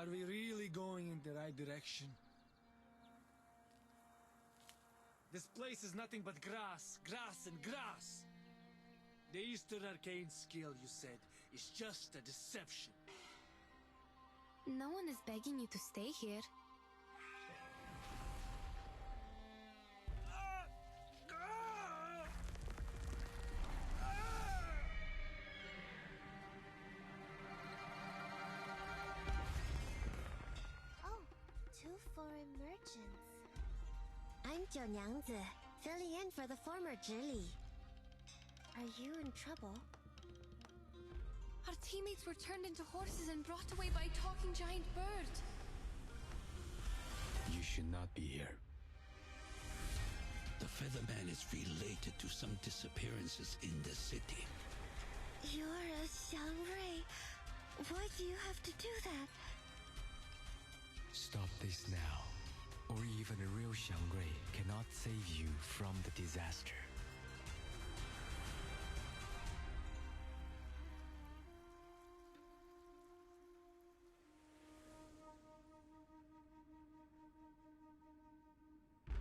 Are we really going in the right direction? This place is nothing but grass, grass, and grass! The Eastern Arcane skill, you said, is just a deception. No one is begging you to stay here. Oh, two foreign merchants. I'm Jiu Nyangzi, filling in for the former Zhili. Are you in trouble? Our teammates were turned into horses and brought away by a talking giant bird. You should not be here. The Featherman is related to some disappearances in the city. You're a Xiangrui. Why do you have to do that? Stop this now, or even a real Xiangrui cannot save you from the disaster.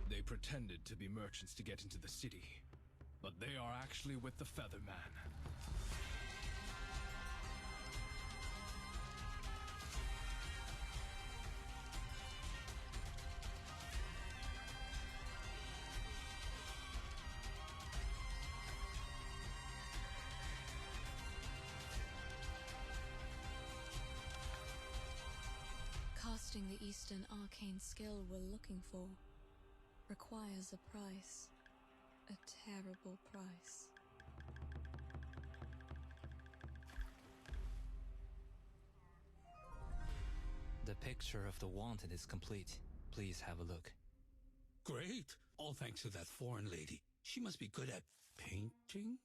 They pretended to be merchants to get into the city, but they are actually with the Featherman. Casting the Eastern Arcane skill we're looking for requires a price. A terrible price. The picture of the wanted is complete. Please have a look. Great! All thanks to that foreign lady. She must be good at painting?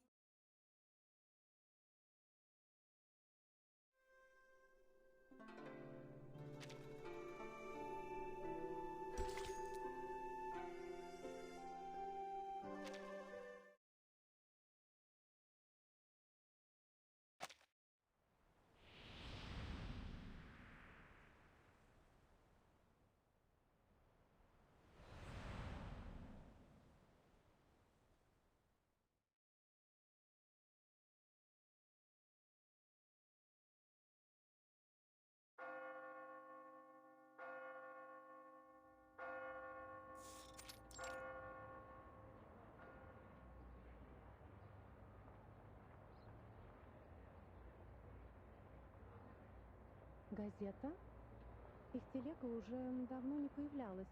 Газета? Их телега уже давно не появлялась.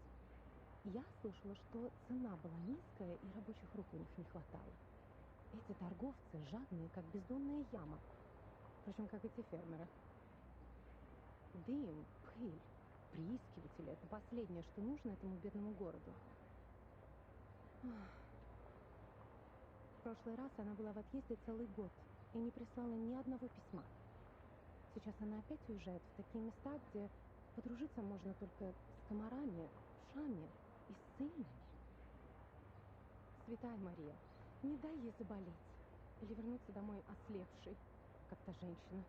Я слышала, что цена была низкая и рабочих рук у них не хватало. Эти торговцы жадные, как бездонная яма. Впрочем, как и те фермеры. Дым, пыль, приискиватели — это последнее, что нужно этому бедному городу. В прошлый раз она была в отъезде целый год и не прислала ни одного письма. Сейчас она опять уезжает в такие места, где подружиться можно только с комарами, вшами и с цильными. Святая Мария, не дай ей заболеть или вернуться домой ослепшей, как та женщина.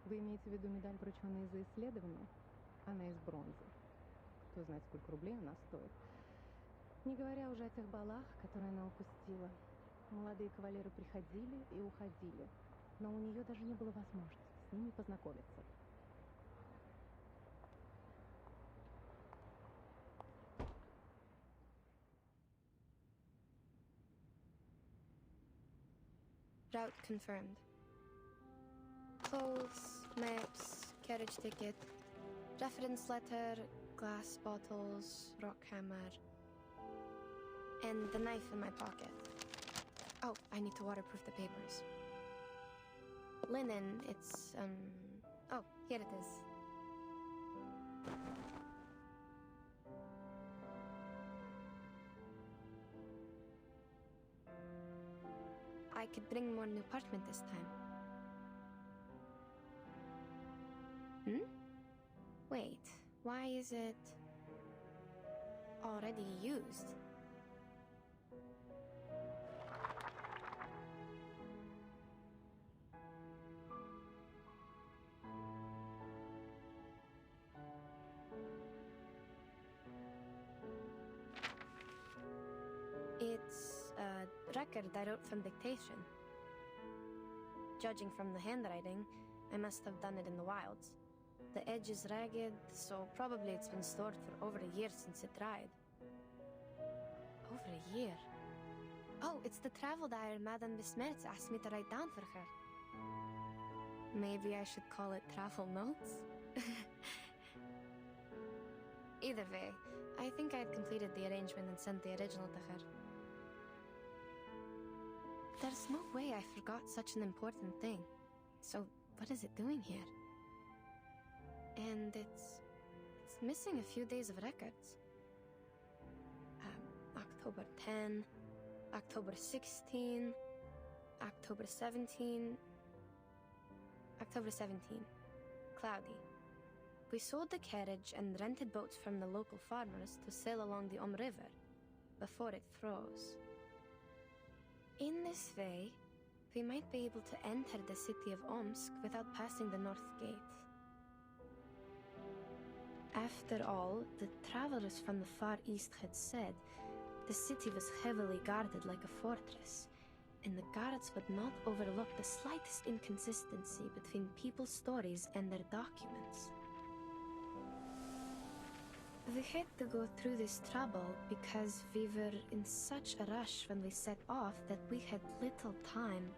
Вы имеете в виду медаль, врученную за исследование? Она из бронзы. Кто знает, сколько рублей она стоит. Не говоря уже о тех балах, которые она упустила. Молодые кавалеры приходили и уходили, но у нее даже не было возможности с ними познакомиться. Route confirmed. Clothes, maps, carriage ticket, reference letter, glass bottles, rock hammer, and the knife in my pocket. Oh, I need to waterproof the papers. Linen, it's, oh, here it is. I could bring more new parchment this time. Wait, why is it already used? record I wrote from dictation. Judging from the handwriting, I must have done it in the wilds. The edge is ragged, so probably it's been stored for over a year since it dried. Over a year? Oh, it's the travel diary Madame Besmertz asked me to write down for her. Maybe I should call it travel notes? Either way, I think I had completed the arrangement and sent the original to her. There's no way I forgot such an important thing. So, what is it doing here? And it's missing a few days of records. October 10, October 16, October 17, October 17. Cloudy. We sold the carriage and rented boats from the local farmers to sail along the River before it froze. In this way, we might be able to enter the city of Omsk without passing the North Gate. After all, the travelers from the Far East had said the city was heavily guarded like a fortress, and the guards would not overlook the slightest inconsistency between people's stories and their documents. We had to go through this trouble because we were in such a rush when we set off that we had little time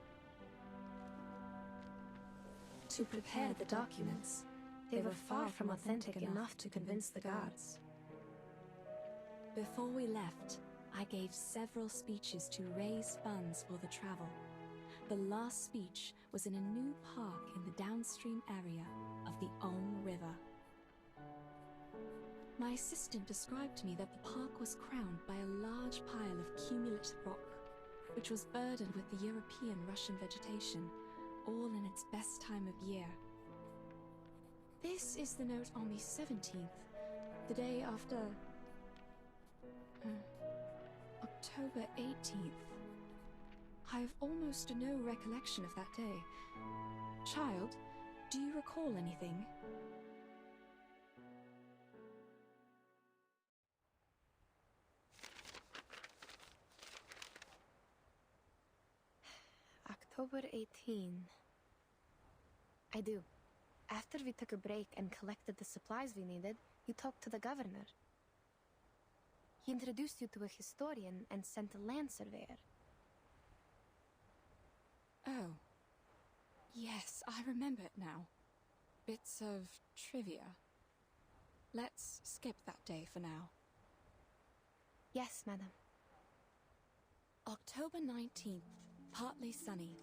To prepare the documents, They were far from authentic enough to convince the guards. Before we left, I gave several speeches to raise funds for the travel. The last speech was in a new park in the downstream area of the River. My assistant described to me that the park was crowned by a large pile of cumulate rock, which was burdened with the European Russian vegetation, all in its best time of year. This is the note on the 17th, the day after October 18th. I have almost no recollection of that day. Child, do you recall anything? October 18. I do. After we took a break and collected the supplies we needed, you talked to the governor. He introduced you to a historian and sent a land surveyor. Oh. Yes, I remember it now. Bits of trivia. Let's skip that day for now. Yes, madam. October 19th, partly sunny.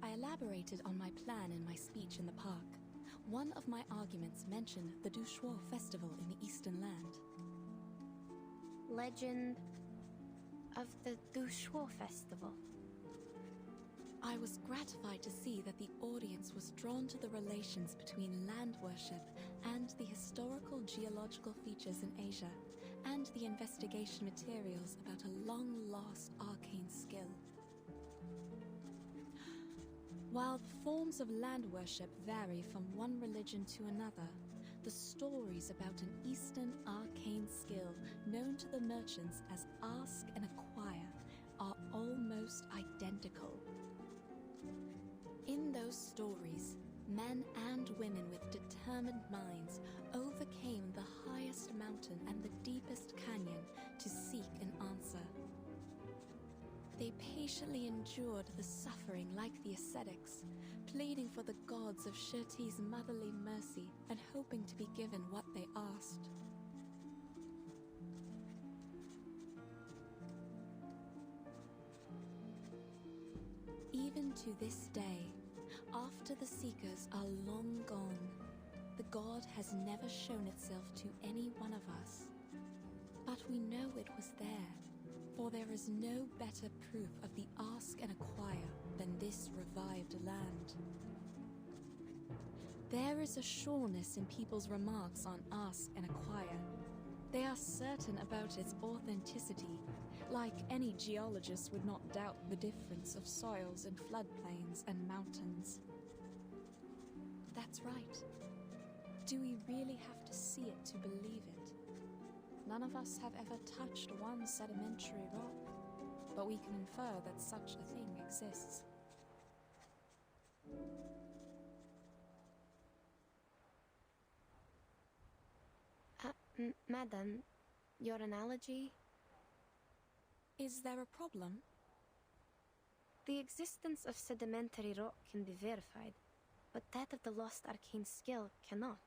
I elaborated on my plan in my speech in the park. One of my arguments mentioned the Douchois festival in the Eastern Land. Legend of the Douchois festival. I was gratified to see that the audience was drawn to the relations between land worship and the historical geological features in Asia, and the investigation materials about a long-lost arcane skill. While the forms of land worship vary from one religion to another, the stories about an Eastern arcane skill known to the merchants as ask and acquire are almost identical. In those stories, men and women with determined minds overcame the highest mountain and the deepest canyon to seek an answer. They patiently endured the suffering like the ascetics, pleading for the gods of Shirti's motherly mercy and hoping to be given what they asked. Even to this day, after the seekers are long gone, the god has never shown itself to any one of us. But we know it was there, for there is no better proof of the ask and acquire than this revived land. There is a sureness in people's remarks on ask and acquire. They are certain about its authenticity, like any geologist would not doubt the difference of soils and floodplains and mountains. That's right. Do we really have to see it to believe it? None of us have ever touched one sedimentary rock. but we can infer that such a thing exists. Madam, your analogy? Is there a problem? The existence of sedimentary rock can be verified, but that of the lost arcane skill cannot.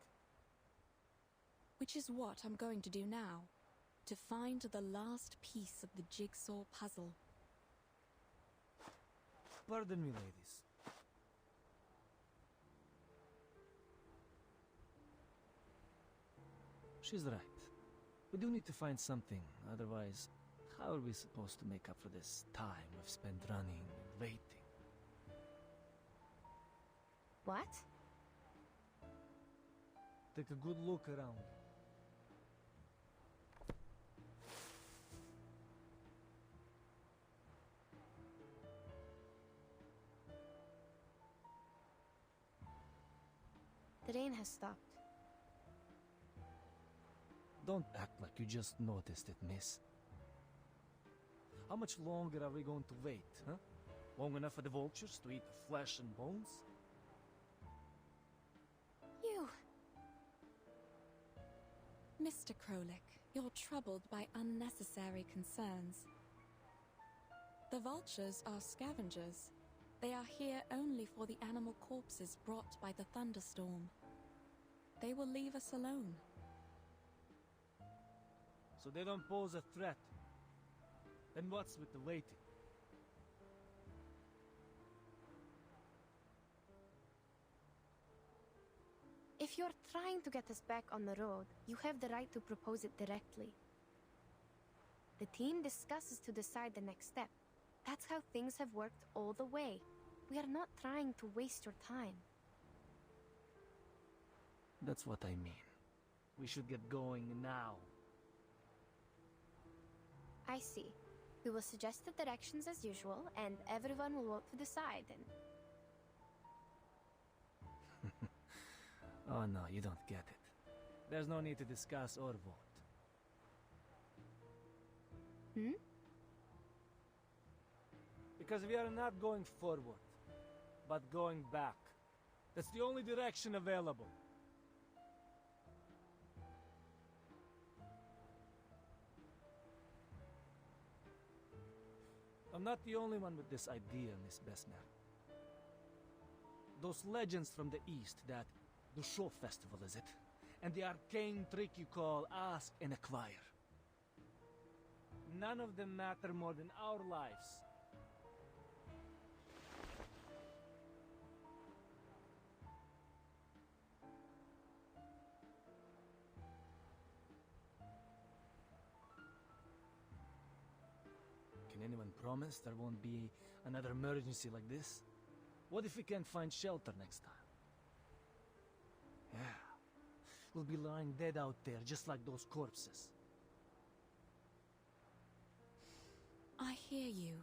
Which is what I'm going to do now, to find the last piece of the jigsaw puzzle. Pardon me, ladies. She's right. We do need to find something, otherwise, how are we supposed to make up for this time we've spent running and waiting? What? Take a good look around. The rain has stopped. Don't act like you just noticed it, miss. How much longer are we going to wait, huh? Long enough for the vultures to eat the flesh and bones? You! Mr. Krolik, you're troubled by unnecessary concerns. The vultures are scavengers. They are here only for the animal corpses brought by the thunderstorm. They will leave us alone. So they don't pose a threat. Then what's with the waiting? If you're trying to get us back on the road, you have the right to propose it directly. The team discusses to decide the next step. That's how things have worked all the way. We are not trying to waste your time. That's what I mean. We should get going now. I see. We will suggest the directions as usual, and everyone will vote to decide, and... Oh no, you don't get it. There's no need to discuss or vote. Hmm? Because we are not going forward, but going back. That's the only direction available. I'm not the only one with this idea, Miss Besmer. Those legends from the East, that the show festival, is it? And the arcane trick you call ask and acquire. None of them matter more than our lives. Can anyone promise there won't be another emergency like this? What if we can't find shelter next time? Yeah. We'll be lying dead out there just like those corpses. I hear you.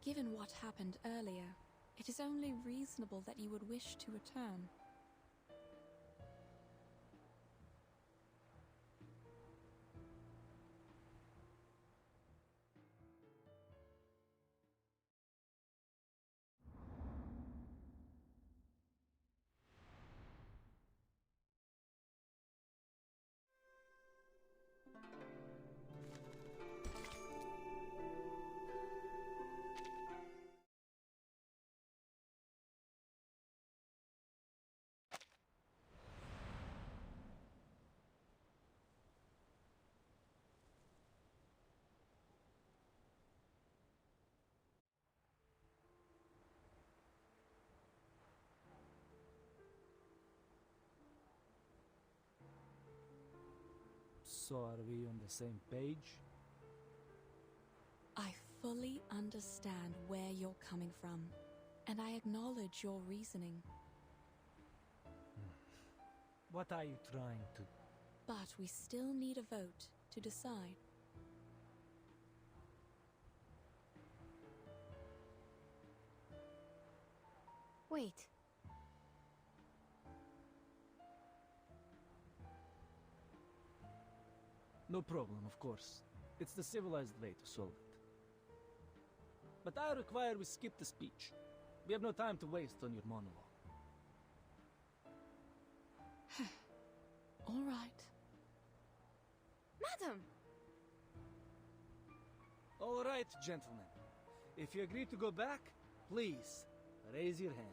Given what happened earlier, it is only reasonable that you would wish to return. So are we on the same page? I fully understand where you're coming from, and I acknowledge your reasoning. What are you trying to... But we still need a vote to decide. Wait. No problem, of course. It's the civilized way to solve it. But I require we skip the speech. We have no time to waste on your monologue. All right. Madam! All right, gentlemen. If you agree to go back, please, raise your hand.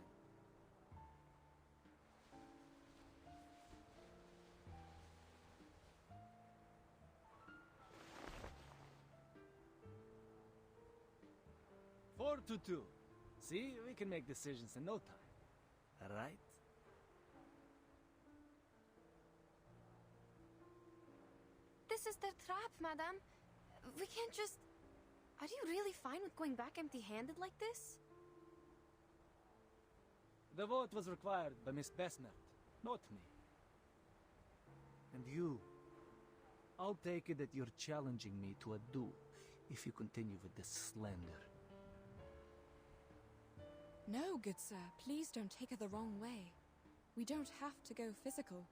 Four to two. See, we can make decisions in no time. All right? This is their trap, madam. We can't just... Are you really fine with going back empty-handed like this? The vote was required by Miss Besnert, not me. And you, I'll take it that you're challenging me to a duel if you continue with this slander. No, good sir. Please don't take it the wrong way. We don't have to go physical.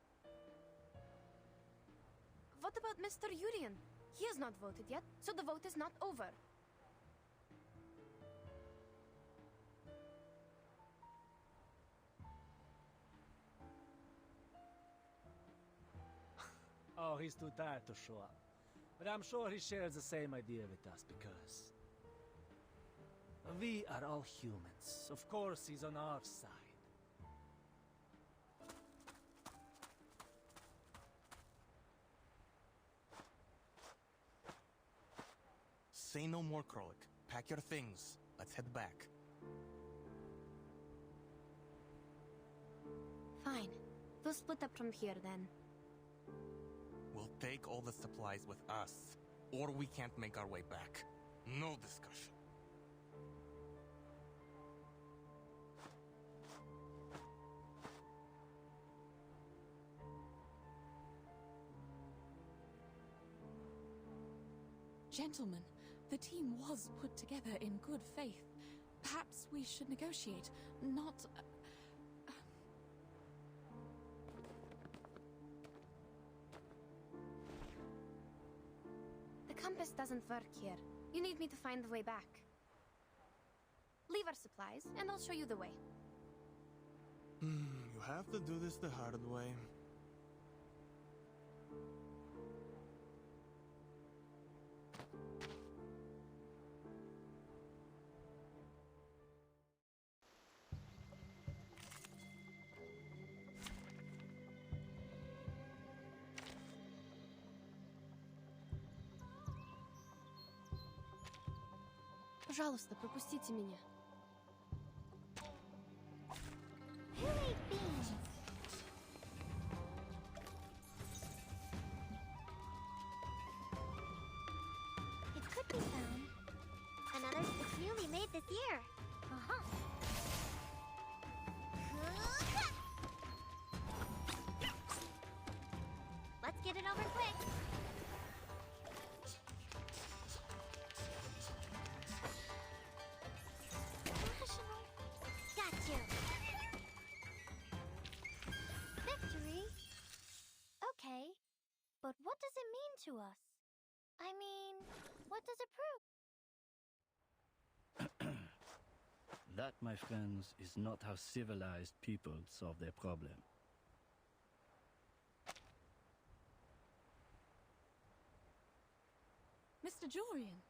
What about Mr. Urian? He has not voted yet, so the vote is not over. Oh, he's too tired to show up. But I'm sure he shares the same idea with us because... we are all humans. Of course, he's on our side. Say no more, Krolik. Pack your things. Let's head back. Fine. We'll split up from here then. We'll take all the supplies with us, or we can't make our way back. No discussion. Gentlemen, the team was put together in good faith. Perhaps we should negotiate, not... The compass doesn't work here. You need me to find the way back. Leave our supplies, and I'll show you the way. You have to do this the hard way. Пожалуйста, пропустите меня. Who ate beans? It could be found. Another it's newly made this year. Uh-huh. Let's get it over quick. Got you. Victory? Okay, but what does it mean to us? I mean, what does it prove? That, my friends, is not how civilized people solve their problem. Mr. Jorian!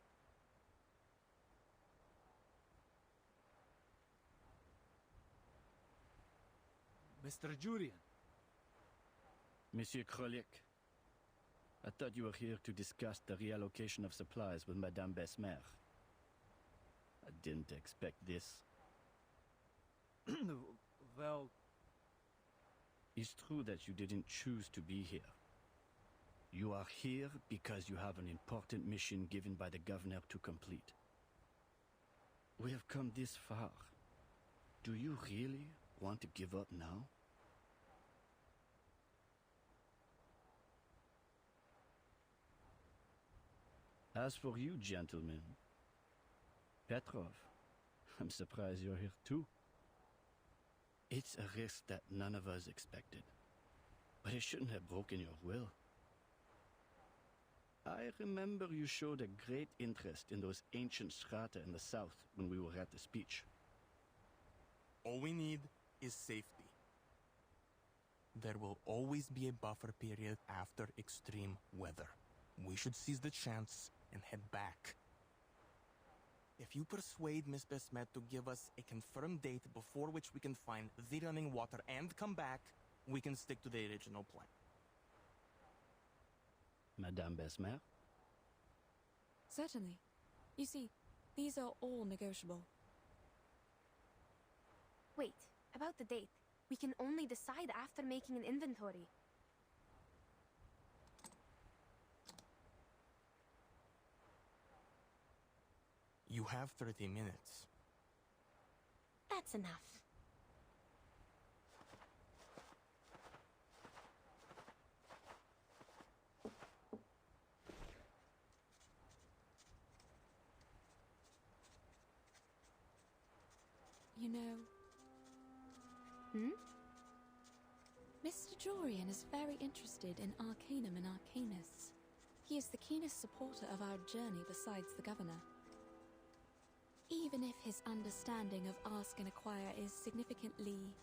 Mr. Jurian. Monsieur Krolik, I thought you were here to discuss the reallocation of supplies with Madame Besmer. I didn't expect this. Well... It's true that you didn't choose to be here. You are here because you have an important mission given by the governor to complete. We have come this far. Do you really want to give up now? As for you, gentlemen, Petrov, I'm surprised you're here too. It's a risk that none of us expected. But it shouldn't have broken your will. I remember you showed a great interest in those ancient strata in the south when we were at the speech. All we need is safety. There will always be a buffer period after extreme weather. We should seize the chance and head back. If you persuade Miss Besmet to give us a confirmed date before which we can find the running water and come back, we can stick to the original plan. Madame Besmer? Certainly. You see, these are all negotiable. Wait, about the date. We can only decide after making an inventory. You have 30 minutes. That's enough. You know... Mr. Jorian is very interested in Arcanum and Arcanists. He is the keenest supporter of our journey besides the Governor. Even if his understanding of Ask and Acquire is significantly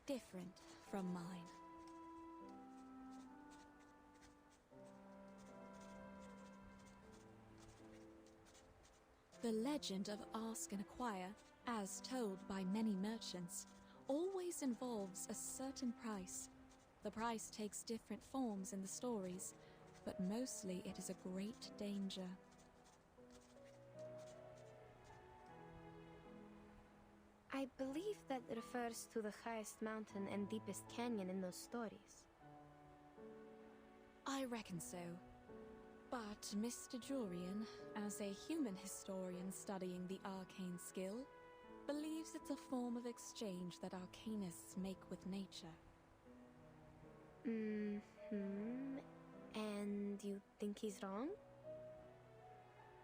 different from mine. The legend of Ask and Acquire, as told by many merchants, always involves a certain price. The price takes different forms in the stories, but mostly it is a great danger. I believe that refers to the highest mountain and deepest canyon in those stories. I reckon so. But Mr. Jorian, as a human historian studying the arcane skill, believes it's a form of exchange that arcanists make with nature. And you think he's wrong?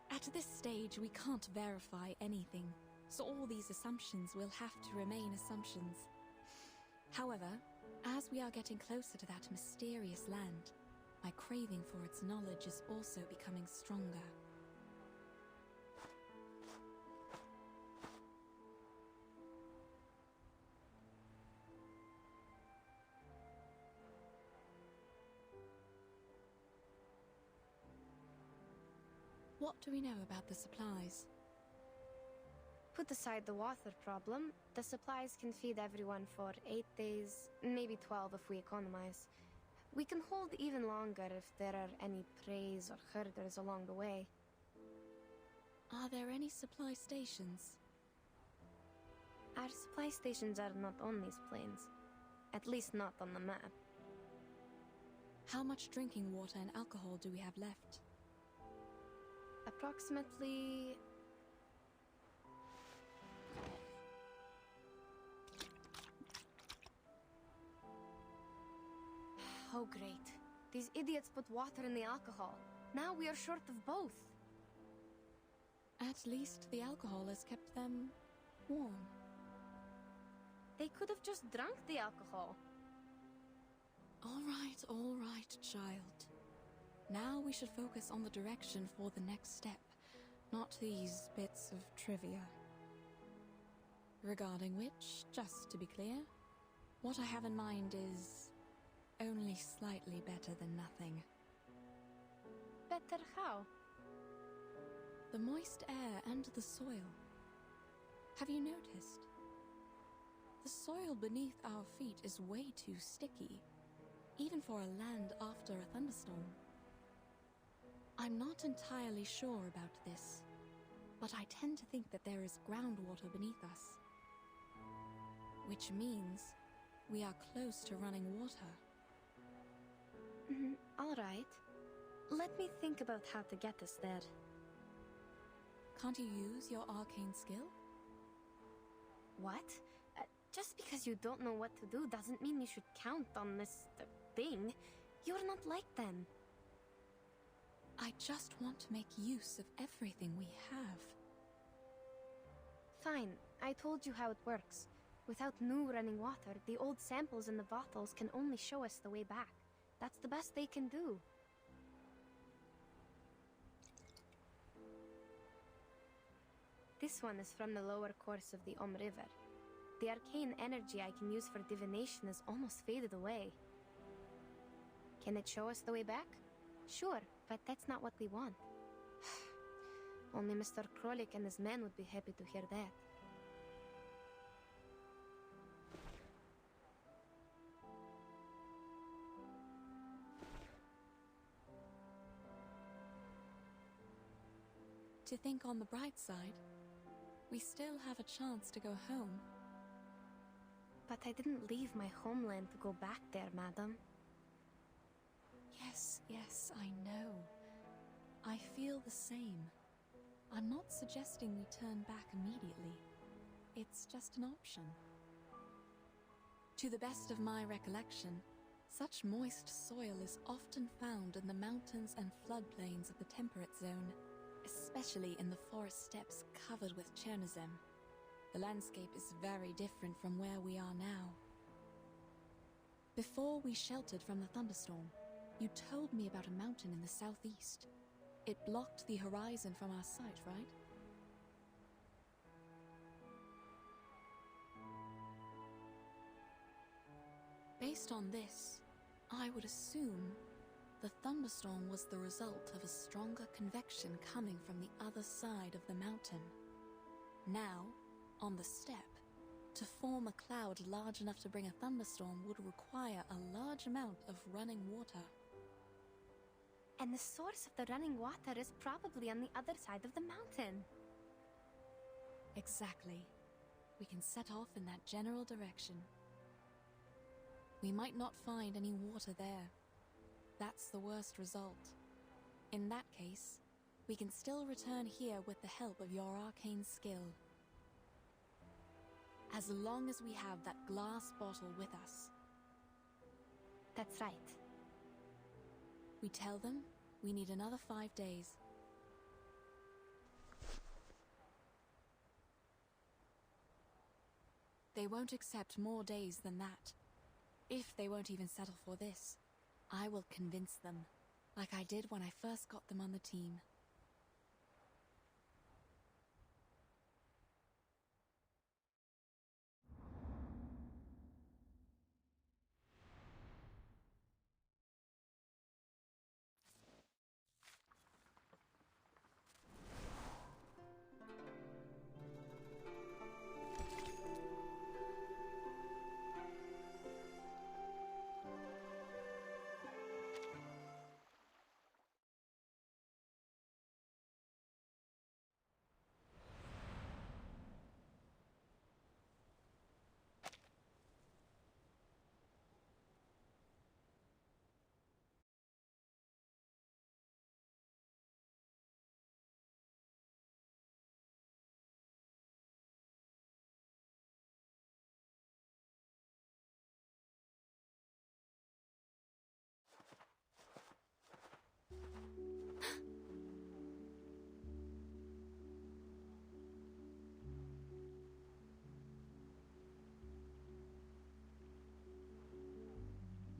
At this stage, we can't verify anything, so all these assumptions will have to remain assumptions. However, as we are getting closer to that mysterious land, my craving for its knowledge is also becoming stronger. What do we know about the supplies? Put aside the water problem, the supplies can feed everyone for 8 days, maybe 12 if we economize. We can hold even longer if there are any preys or herders along the way. Are there any supply stations? Our supply stations are not on these plains. At least not on the map. How much drinking water and alcohol do we have left? Approximately... Oh great. These idiots put water in the alcohol. Now we are short of both. At least the alcohol has kept them warm. They could have just drunk the alcohol. All right, child. Now we should focus on the direction for the next step, not these bits of trivia. Regarding which, just to be clear, what I have in mind is only slightly better than nothing. Better how? The moist air and the soil. Have you noticed? The soil beneath our feet is way too sticky, even for a land after a thunderstorm. I'm not entirely sure about this, but I tend to think that there is groundwater beneath us. Which means we are close to running water. All right. Let me think about how to get us there. Can't you use your arcane skill? What? Just because you don't know what to do doesn't mean you should count on this thing. You're not like them. I just want to make use of everything we have. Fine, I told you how it works. Without new running water, the old samples in the bottles can only show us the way back. That's the best they can do. This one is from the lower course of the River. The arcane energy I can use for divination is almost faded away. Can it show us the way back? Sure, but that's not what we want. Only Mr. Krolik and his men would be happy to hear that. To think on the bright side, we still have a chance to go home. But I didn't leave my homeland to go back there, madam. Yes, yes, I know. I feel the same. I'm not suggesting we turn back immediately. It's just an option. To the best of my recollection, such moist soil is often found in the mountains and floodplains of the temperate zone, especially in the forest steppes covered with Chernozem. The landscape is very different from where we are now. Before we sheltered from the thunderstorm, you told me about a mountain in the southeast. It blocked the horizon from our sight, right? Based on this, I would assume the thunderstorm was the result of a stronger convection coming from the other side of the mountain. Now, on the steppe, to form a cloud large enough to bring a thunderstorm would require a large amount of running water. And the source of the running water is probably on the other side of the mountain. Exactly. We can set off in that general direction. We might not find any water there. That's the worst result. In that case, we can still return here with the help of your arcane skill. As long as we have that glass bottle with us. That's right. We tell them we need another 5 days. They won't accept more days than that. If they won't even settle for this, I will convince them, like I did when I first got them on the team.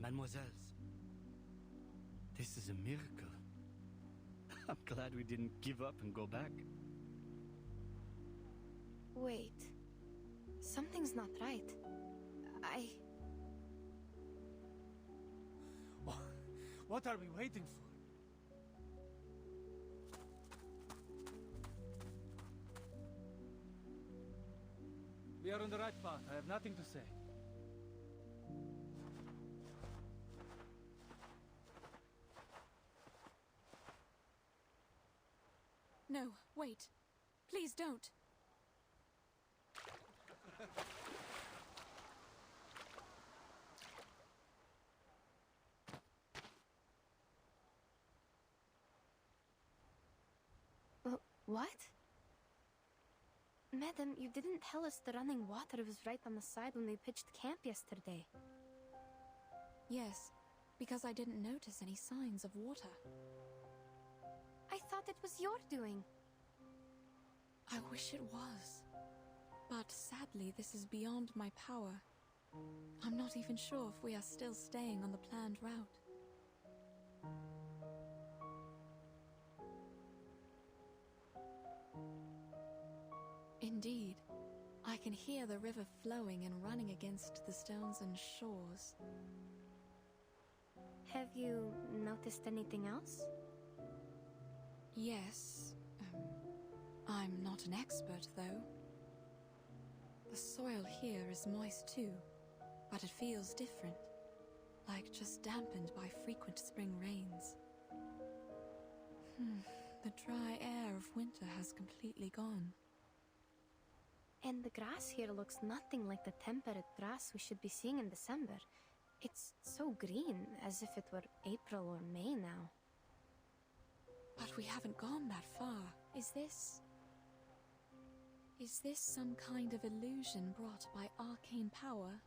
Mademoiselles, this is a miracle. I'm glad we didn't give up and go back. Wait. Something's not right. What are we waiting for? We are on the right path. I have nothing to say. No, wait. Please don't. What? Madam, you didn't tell us the running water was right on the side when we pitched camp yesterday. Yes, because I didn't notice any signs of water. I thought it was your doing. I wish it was. But sadly, this is beyond my power. I'm not even sure if we are still staying on the planned route. Indeed, I can hear the river flowing and running against the stones and shores. Have you noticed anything else? Yes. I'm not an expert, though. The soil here is moist too, but it feels different, like just dampened by frequent spring rains. The dry air of winter has completely gone. And the grass here looks nothing like the temperate grass we should be seeing in December. It's so green, as if it were April or May now. But we haven't gone that far. Is this some kind of illusion brought by arcane power?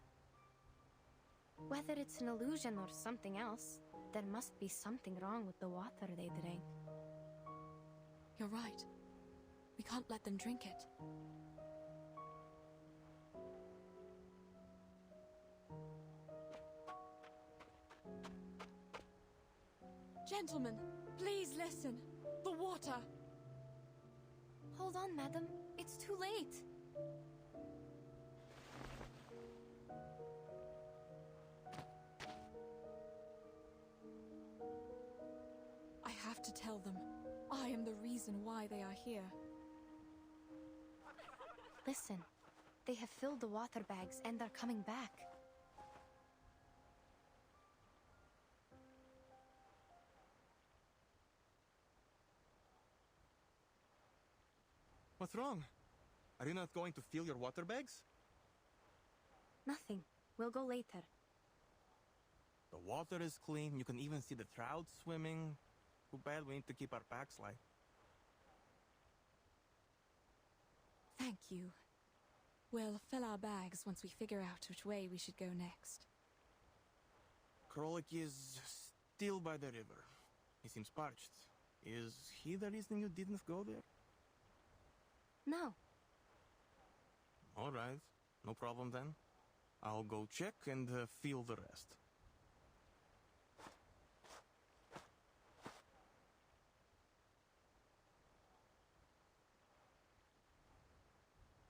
Whether it's an illusion or something else, there must be something wrong with the water they drank. You're right. We can't let them drink it. Gentlemen, please listen. The water! Hold on, madam. It's too late. I have to tell them. I am the reason why they are here. Listen. They have filled the water bags and are coming back. What's wrong? Are you not going to fill your water bags? Nothing. We'll go later. The water is clean. You can even see the trout swimming. Too bad we need to keep our packs light. Thank you. We'll fill our bags once we figure out which way we should go next. Krolik is still by the river. He seems parched. Is he the reason you didn't go there? No. All right. No problem then. I'll go check and feel the rest.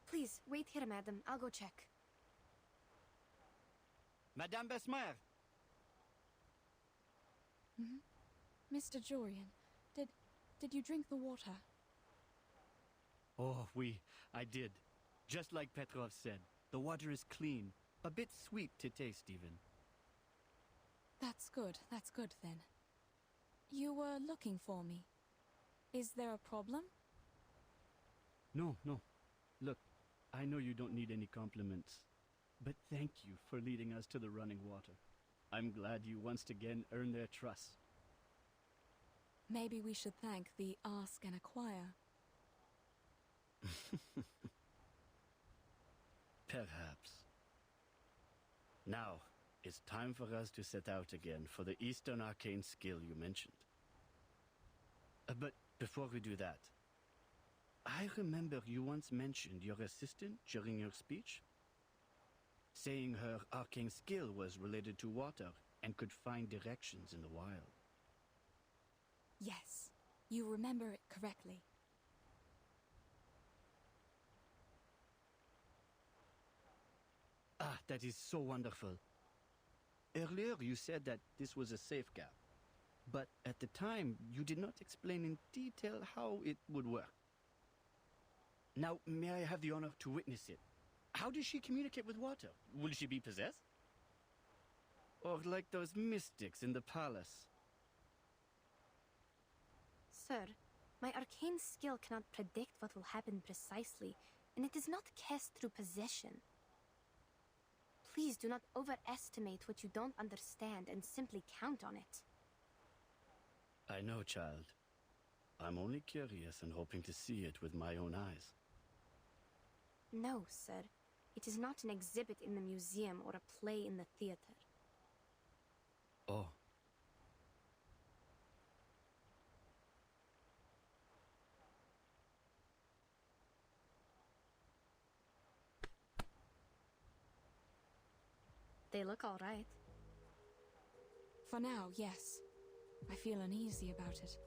Please, wait here, madam. I'll go check. Madame Besmer! Mr. Jorian, did you drink the water? Oh, I did. Just like Petrov said, the water is clean. A bit sweet to taste, even. That's good then. You were looking for me. Is there a problem? No. Look, I know you don't need any compliments, but thank you for leading us to the running water. I'm glad you once again earned their trust. Maybe we should thank the Ask and Acquire. Perhaps. Now, it's time for us to set out again for the Eastern Arcane skill you mentioned. But before we do that, I remember you once mentioned your assistant during your speech, saying her arcane skill was related to water and could find directions in the wild. Yes, you remember it correctly. Ah, that is so wonderful. Earlier you said that this was a safe gap, but at the time you did not explain in detail how it would work. Now, may I have the honor to witness it? How does she communicate with water? Will she be possessed? Or like those mystics in the palace? Sir, my arcane skill cannot predict what will happen precisely, and it is not cast through possession. Please do not overestimate what you don't understand and simply count on it. I know, child. I'm only curious and hoping to see it with my own eyes. No, sir. It is not an exhibit in the museum or a play in the theater. Oh. They look all right. For now, yes. I feel uneasy about it.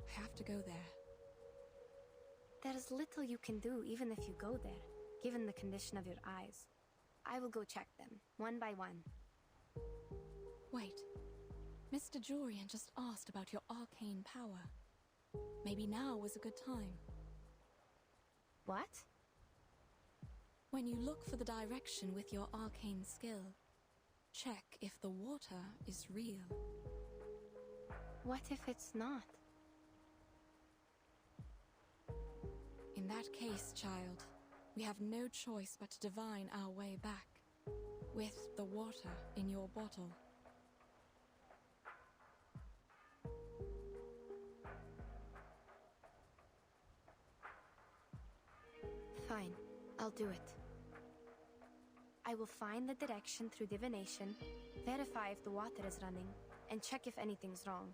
I have to go there. There's little you can do even if you go there, given the condition of your eyes. I will go check them, one by one. Wait. Mr. Jorian just asked about your arcane power. Maybe now was a good time. What? When you look for the direction with your arcane skill, check if the water is real. What if it's not? In that case, child, we have no choice but to divine our way back, with the water in your bottle. Fine, I'll do it. I will find the direction through divination, verify if the water is running, and check if anything's wrong.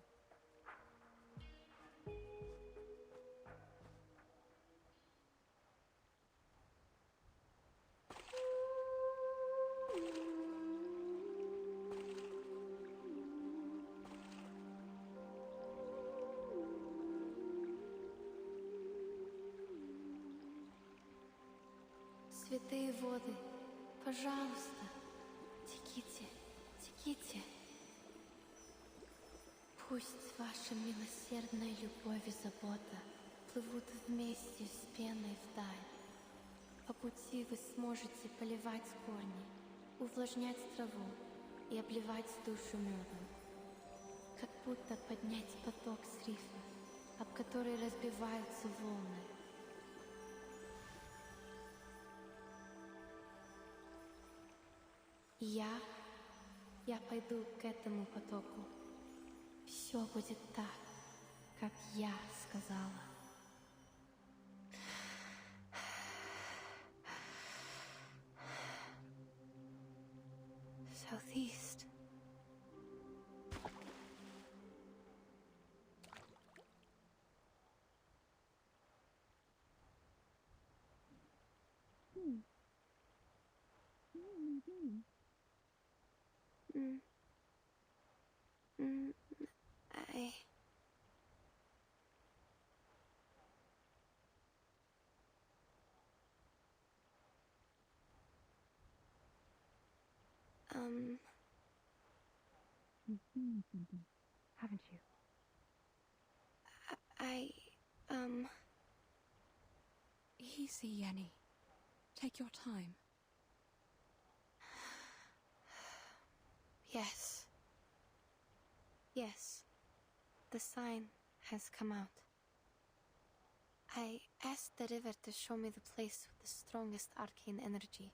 Святые воды, пожалуйста, теките, теките. Пусть ваша милосердная любовь и забота плывут вместе с пеной вдаль. По пути вы сможете поливать корни, увлажнять траву и обливать душу медом. Как будто поднять поток с рифа, об который разбиваются волны. Я пойду к этому потоку. Все будет так, как я сказала. Southeast. You've seen something, haven't you? Easy, Yenny. Take your time. Yes. Yes. The sign has come out. I asked the river to show me the place with the strongest arcane energy.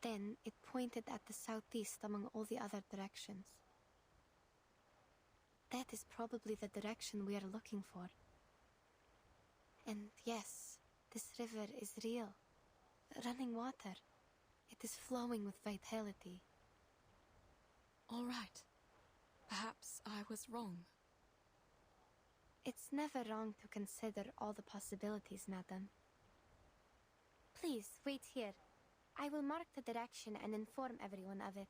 Then it pointed at the southeast among all the other directions. That is probably the direction we are looking for. And yes, this river is real. Running water. It is flowing with vitality. All right. Perhaps I was wrong. It's never wrong to consider all the possibilities, madam. Please, wait here. I will mark the direction and inform everyone of it.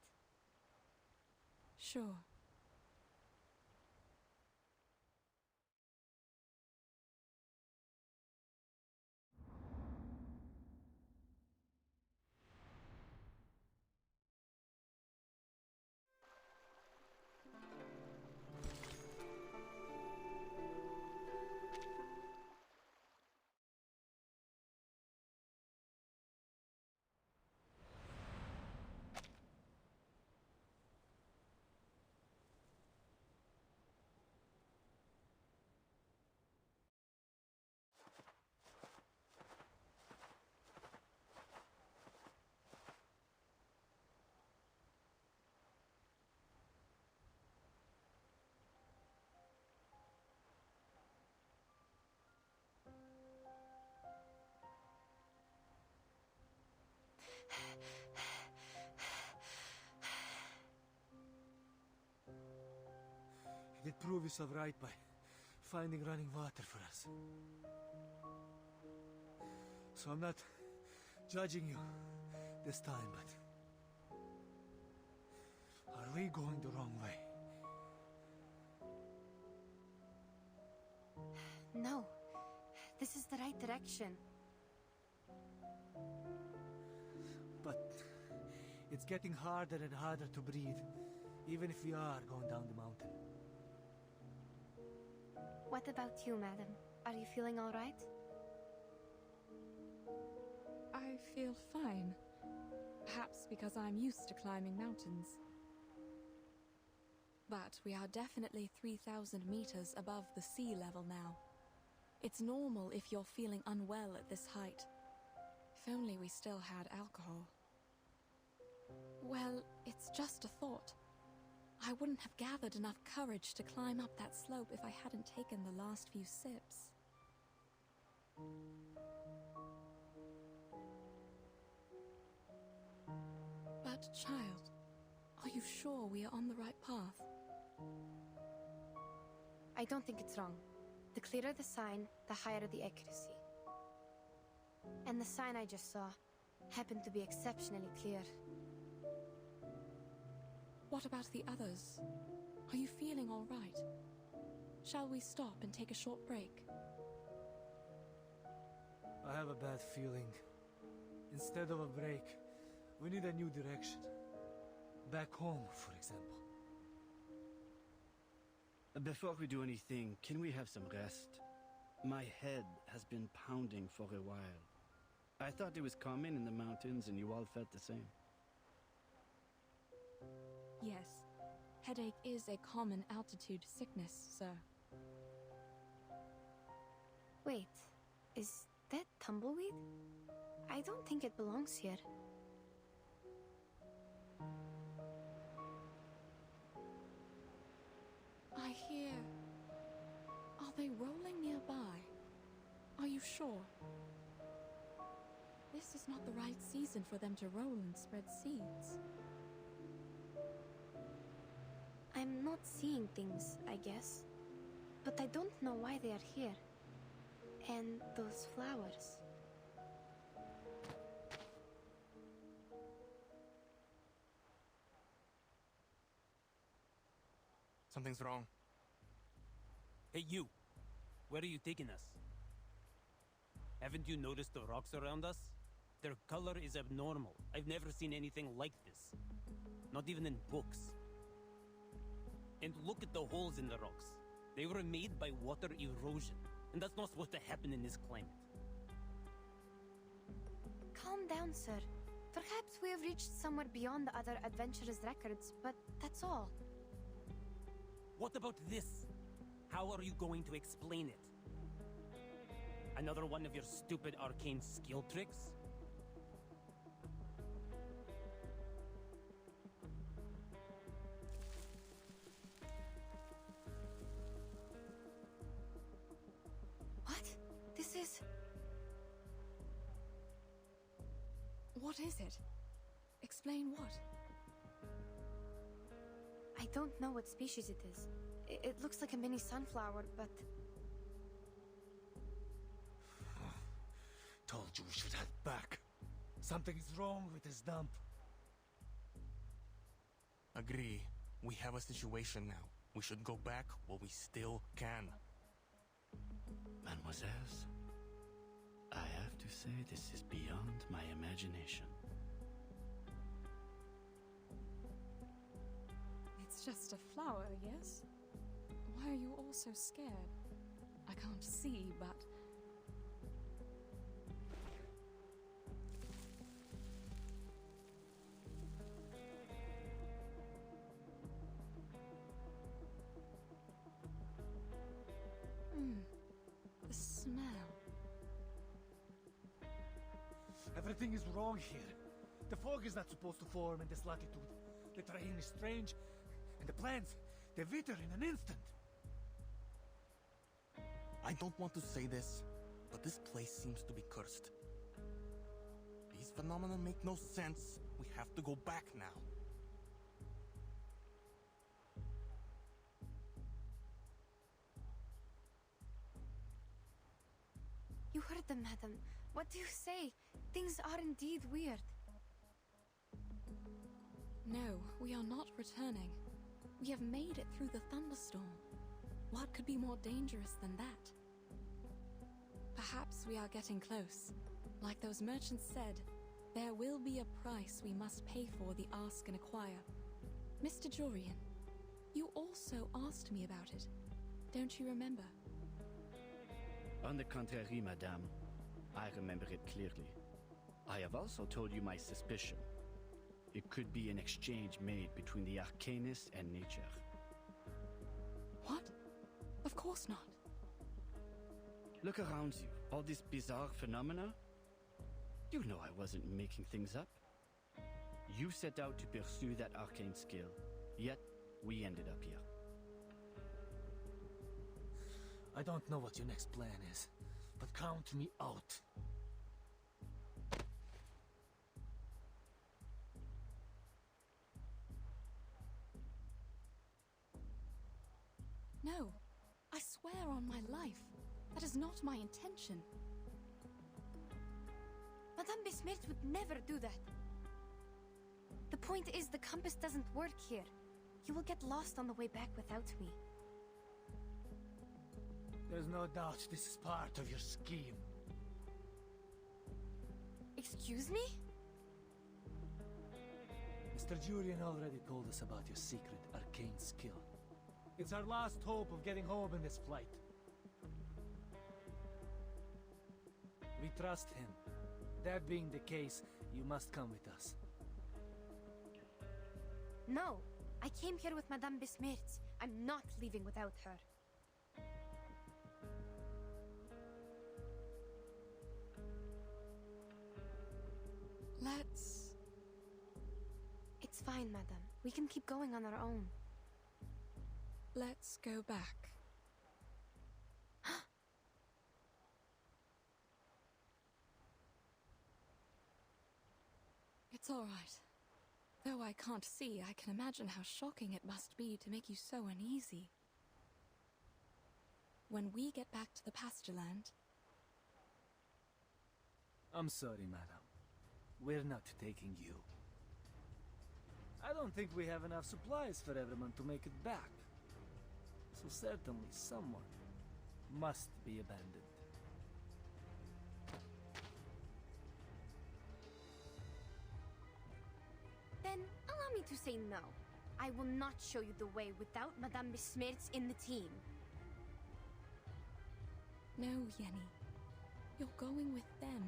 Sure. He did prove himself right by finding running water for us. So I'm not judging you this time, but we going the wrong way? No. This is the right direction. But it's getting harder and harder to breathe, even if we are going down the mountain. What about you, madam? Are you feeling all right? I feel fine. Perhaps because I'm used to climbing mountains. But we are definitely 3,000 meters above the sea level now. It's normal if you're feeling unwell at this height. If only we still had alcohol. Well, it's just a thought. I wouldn't have gathered enough courage to climb up that slope if I hadn't taken the last few sips. But, child, are you sure we are on the right path? I don't think it's wrong. The clearer the sign, the higher the accuracy. And the sign I just saw happened to be exceptionally clear. What about the others? Are you feeling all right? Shall we stop and take a short break? I have a bad feeling. Instead of a break, we need a new direction. Back home, for example. Before we do anything, can we have some rest? My head has been pounding for a while. I thought it was common in the mountains and you all felt the same. Yes. Headache is a common altitude sickness, sir. Wait, is that tumbleweed? I don't think it belongs here. I hear... Are they rolling nearby? Are you sure? This is not the right season for them to roll and spread seeds. I'm not seeing things, I guess. But I don't know why they are here. And those flowers. Something's wrong. Hey, you! Where are you taking us? Haven't you noticed the rocks around us? Their color is abnormal. I've never seen anything like this. Not even in books. And look at the holes in the rocks. They were made by water erosion. And that's not supposed to happen in this climate. Calm down, sir. Perhaps we have reached somewhere beyond the other adventurers' records, but that's all. What about this? How are you going to explain it? Another one of your stupid arcane skill tricks? What? This is... What is it? Explain what? I don't know what species it is. It looks like a mini sunflower, but... Told you we should head back. Something is wrong with this dump. Agree. We have a situation now. We should go back while we still can. Mademoiselles, I have to say this is beyond my imagination. It's just a flower, yes? Why are you all so scared? I can't see, but... The smell. Everything is wrong here. The fog is not supposed to form in this latitude. The terrain is strange, and the plants, they wither in an instant. I don't want to say this, but this place seems to be cursed. These phenomena make no sense. We have to go back now. You heard them, madam. What do you say? Things are indeed weird. No, we are not returning. We have made it through the thunderstorm. What could be more dangerous than that? Perhaps we are getting close. Like those merchants said, there will be a price we must pay for the ask and acquire. Mr. Jorian, you also asked me about it. Don't you remember? On the contrary, madame, I remember it clearly. I have also told you my suspicion. It could be an exchange made between the Arcanist and nature. What? Of course not. Look around you. All this bizarre phenomena? You know I wasn't making things up. You set out to pursue that arcane skill, yet we ended up here. I don't know what your next plan is, but count me out. No, I swear on my life. That is not my intention. Madame Besmirch would never do that. The point is, the compass doesn't work here. You will get lost on the way back without me. There's no doubt this is part of your scheme. Excuse me? Mr. Jurian already told us about your secret arcane skill. It's our last hope of getting home in this flight. We trust him. That being the case, you must come with us. No, I came here with Madame Besmirch. I'm not leaving without her. Let's... It's fine, madam. We can keep going on our own. Let's go back. It's all right. Though I can't see, I can imagine how shocking it must be to make you so uneasy. When we get back to the pasture land... I'm sorry, madam. We're not taking you. I don't think we have enough supplies for everyone to make it back. So certainly someone must be abandoned. Then allow me to say no. I will not show you the way without Madame Besmirch in the team. No, Yenny. You're going with them.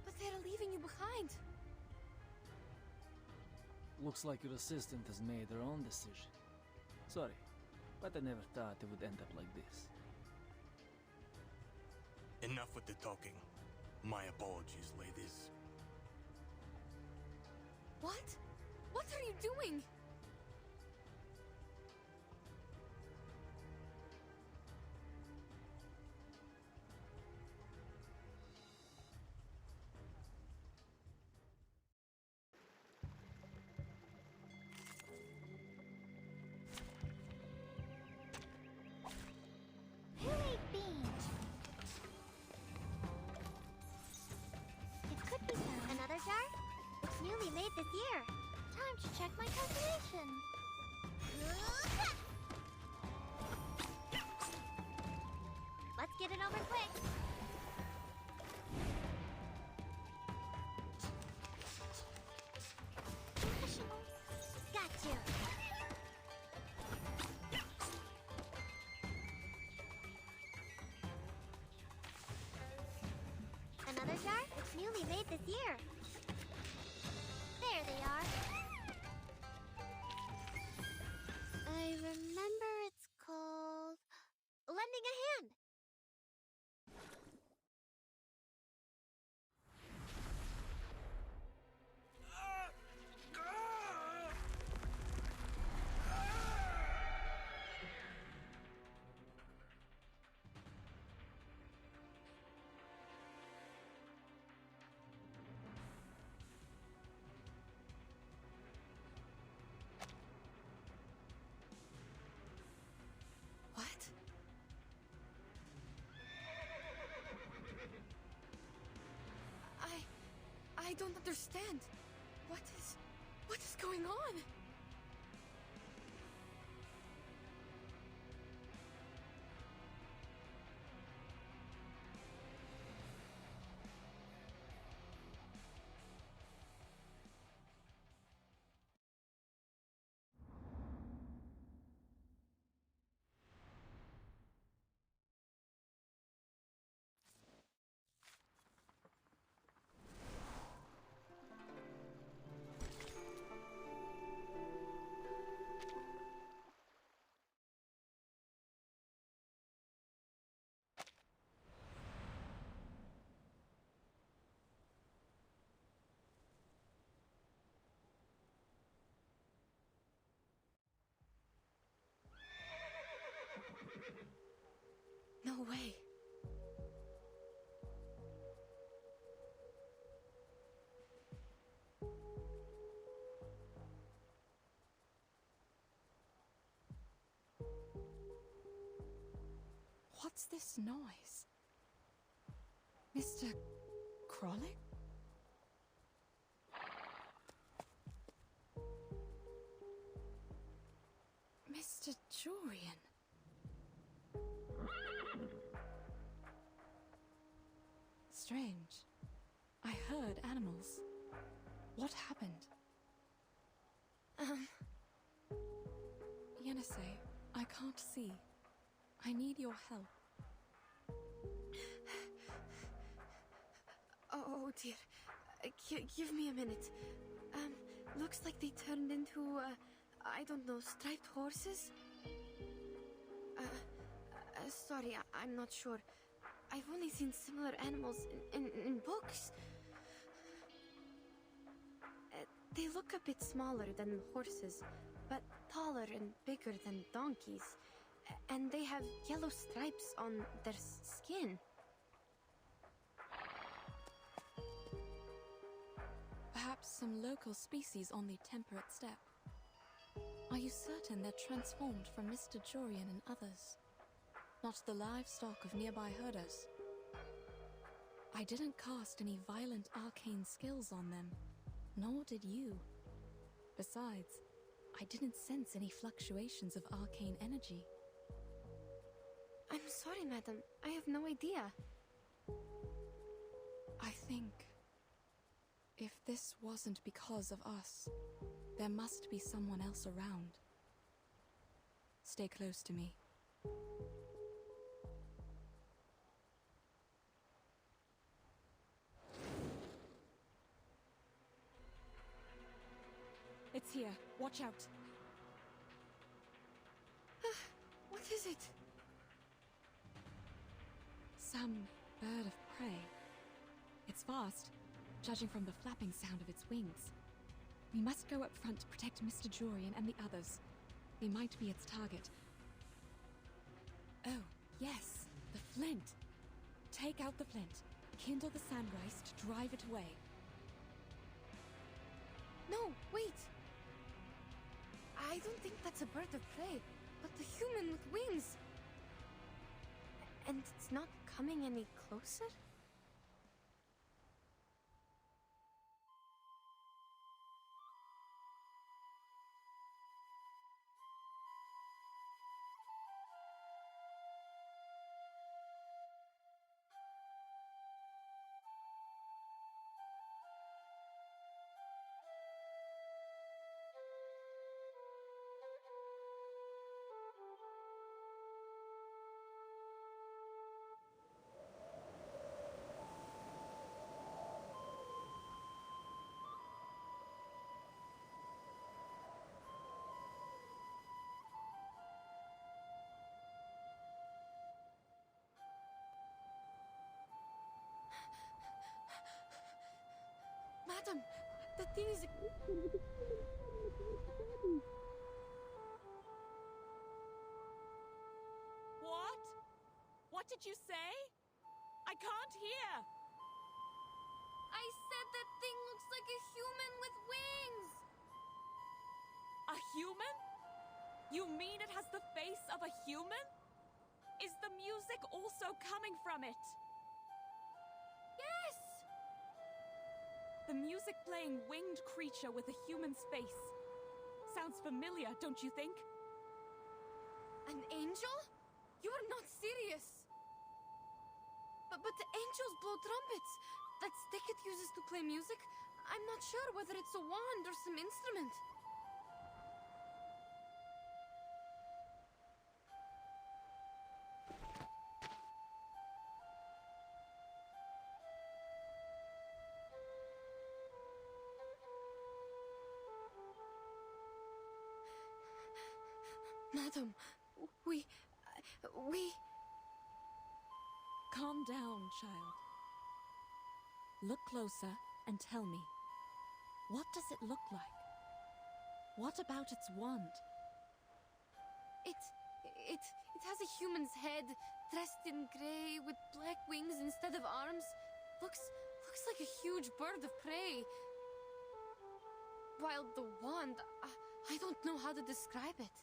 But they're leaving you behind. Looks like your assistant has made her own decision. Sorry, but I never thought it would end up like this. Enough with the talking. My apologies, ladies. What? What are you doing? Who ate beans? It could be found. Another jar? It's newly made this year. Time to check my calculation. Let's get it over quick. Got you. Another jar? It's newly made this year. There they are. I remember it's called lending a hand. What? I don't understand. What is going on? No way. What's this noise? Mr. Krollick? Mr. Jorian? Strange. I heard animals. What happened? Yenisei, I can't see. I need your help. Oh dear. Give me a minute. Looks like they turned into, I don't know, striped horses? Sorry, I'm not sure. I've only seen similar animals in books. They look a bit smaller than horses, but taller and bigger than donkeys. And they have yellow stripes on their skin. Perhaps some local species on the temperate steppe. Are you certain they're transformed from Mr. Jorian and others? Not the livestock of nearby herders. I didn't cast any violent arcane skills on them, nor did you. Besides, I didn't sense any fluctuations of arcane energy. I'm sorry, madam. I have no idea. I think if this wasn't because of us, there must be someone else around. Stay close to me. It's here. Watch out. What is it? Some bird of prey. It's fast, judging from the flapping sound of its wings. We must go up front to protect Mr. Jorian and the others. We might be its target. Oh, yes, the flint. Take out the flint, kindle the sandrice to drive it away. No, wait! I don't think that's a bird of prey, but the human with wings. And it's not coming any closer? Madam, the thing is... What? What did you say? I can't hear. I said that thing looks like a human with wings. A human? You mean it has the face of a human? Is the music also coming from it? Yes! The music playing winged creature with a human's face. Sounds familiar, don't you think? An angel? You are not serious. But the angels blow trumpets. That Stickit uses to play music. I'm not sure whether it's a wand or some instrument. Madam, we... Calm down, child. Look closer and tell me. What does it look like? What about its wand? It has a human's head, dressed in grey, with black wings instead of arms. Looks like a huge bird of prey. While the wand, I don't know how to describe it.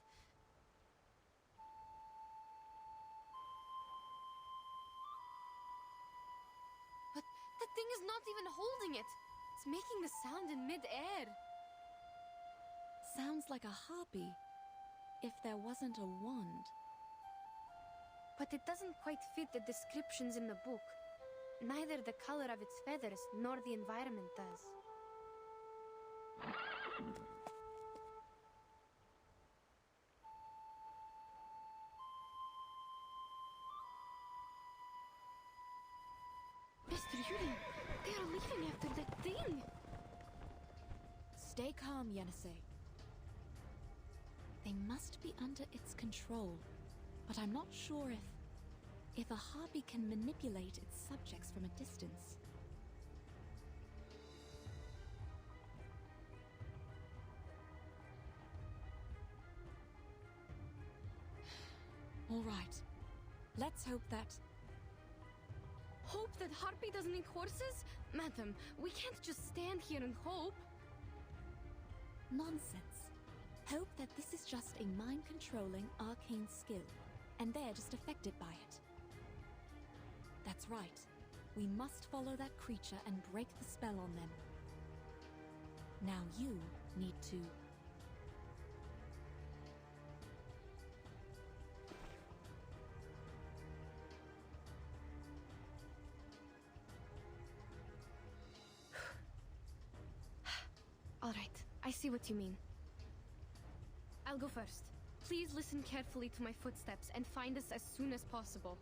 But that thing is not even holding it. It's making the sound in mid-air. Sounds like a harpy, if there wasn't a wand. But it doesn't quite fit the descriptions in the book. Neither the color of its feathers nor the environment does. Mr. Yuri, they are leaving after that thing! Stay calm, Yenisei. They must be under its control, but I'm not sure if a harpy can manipulate its subjects from a distance. All right. Let's hope that... Hope that Harpy doesn't eat horses? Madam, we can't just stand here and hope. Nonsense. Hope that this is just a mind-controlling arcane skill, and they're just affected by it. That's right. We must follow that creature and break the spell on them. Now you need to... All right, I see what you mean. I'll go first. Please listen carefully to my footsteps and find us as soon as possible.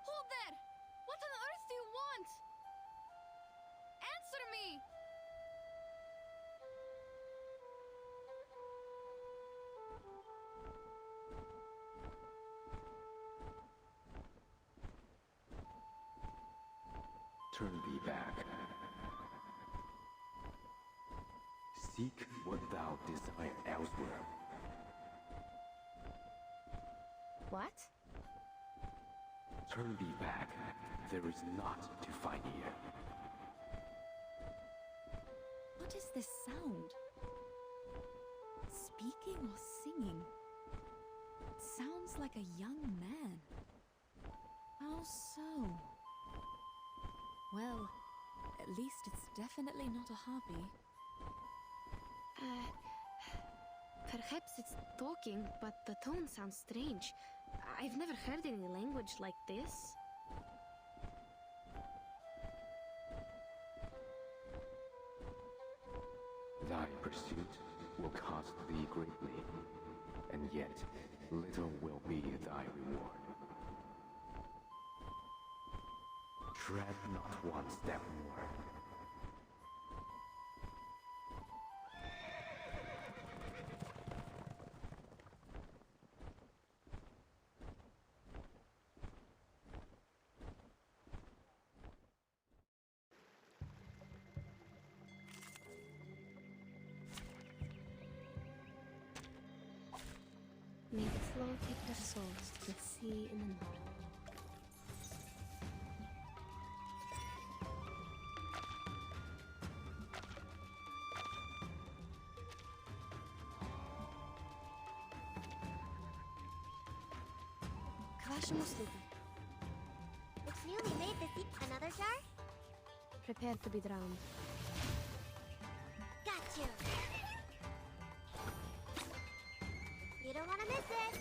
Hold there! What on earth do you want? Answer me! Turn thee back. Seek what thou desire elsewhere. What? Turn thee back. There is naught to find here. What is this sound? Speaking or singing? It sounds like a young man. How so? Well, at least it's definitely not a harpy. Perhaps it's talking, but the tone sounds strange. I've never heard any language like this. Thy pursuit will cost thee greatly, and yet little will be thy reward. Tread not one step more. May the flow take their souls to the sea in the north. Ваша услуга. It's newly made this another jar? Prepare to be drowned. Got you. You don't want to miss it.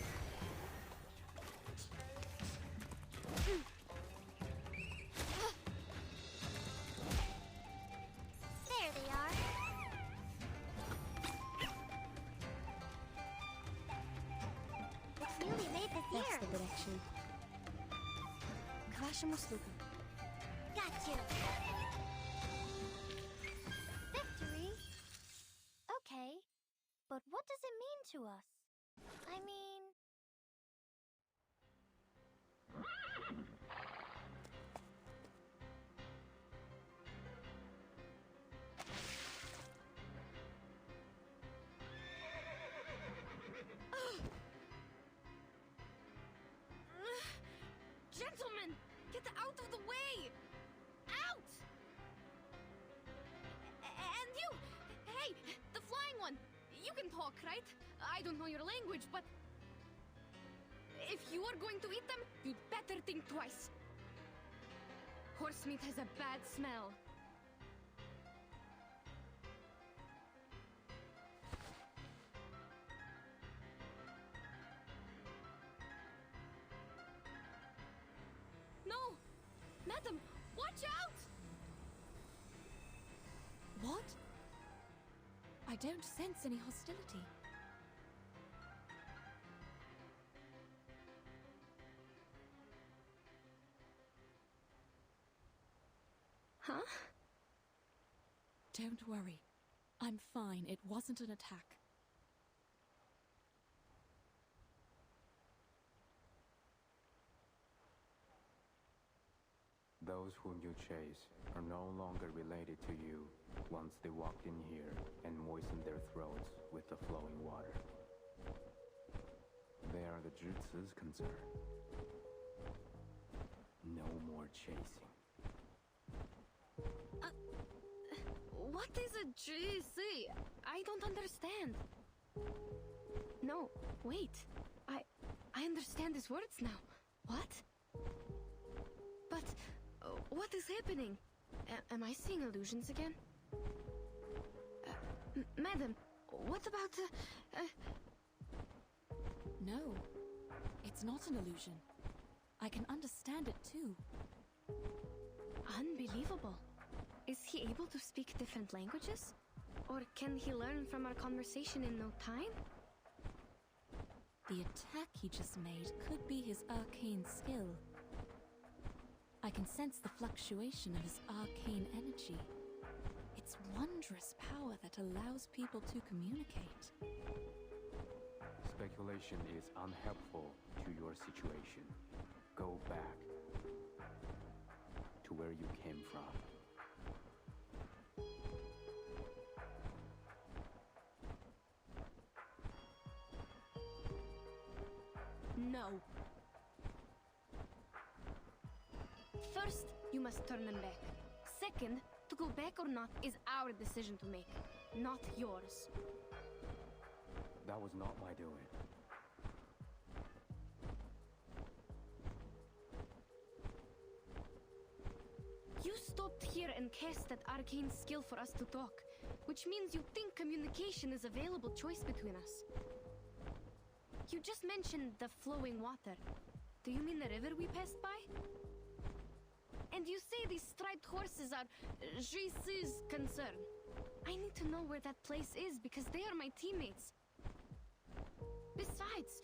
There they are. It's newly made this year. That's the direction. К вашим услугам. Got you. Victory? Okay. But what does it mean to us? I mean... Gentlemen, get out of the way! Out! And you! Hey, the flying one! You can talk, right? I don't know your language, but... if you are going to eat them, you'd better think twice. Horse meat has a bad smell. No! Madam, watch out! What? I don't sense any hostility. Huh? Don't worry. I'm fine. It wasn't an attack. Those whom you chase are no longer related to you once they walked in here and moistened their throats with the flowing water. They are the Jutsu's concern. No more chasing. What is a GC? I don't understand. No, wait. I understand his words now. What? But what is happening? Am I seeing illusions again? Madam, what about No, it's not an illusion. I can understand it too. Unbelievable. Is he able to speak different languages? Or can he learn from our conversation in no time? The attack he just made could be his arcane skill. I can sense the fluctuation of his arcane energy. It's wondrous power that allows people to communicate. Speculation is unhelpful to your situation. Go back to where you came from. No. First, you must turn them back. Second, to go back or not is our decision to make, not yours. That was not my doing. You stopped here and cast that arcane skill for us to talk, which means you think communication is a available choice between us. You just mentioned the flowing water. Do you mean the river we passed by? And you say these striped horses are JC's concern. I need to know where that place is because they are my teammates. Besides,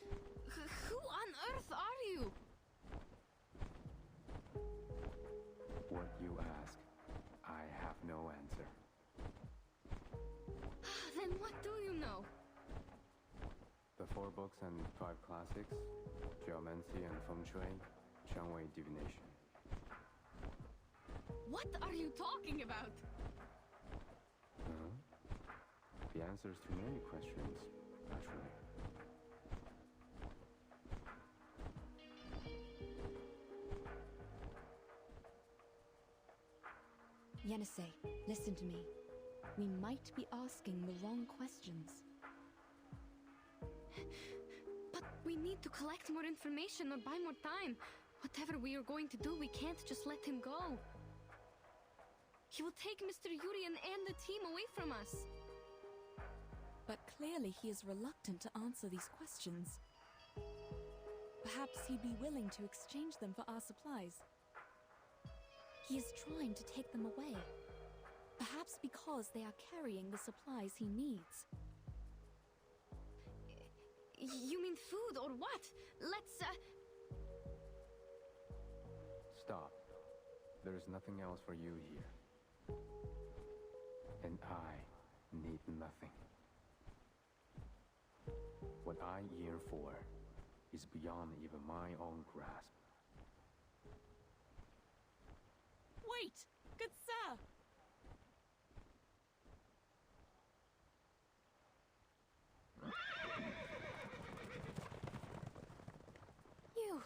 who on earth are you? What you ask, I have no answer. Then what do you know? The 4 books and 5 classics, Geomancy and Feng Shui, Changwei Divination. What are you talking about? The answers to many questions, actually. Yenisei, listen to me. We might be asking the wrong questions. But we need to collect more information or buy more time. Whatever we are going to do, we can't just let him go. He will take Mr. Yurian and the team away from us. But clearly he is reluctant to answer these questions. Perhaps he'd be willing to exchange them for our supplies. He is trying to take them away. Perhaps because they are carrying the supplies he needs. You mean food or what? Let's, Stop. There is nothing else for you here. And I need nothing. What I yearn for is beyond even my own grasp. Wait! Good sir! You!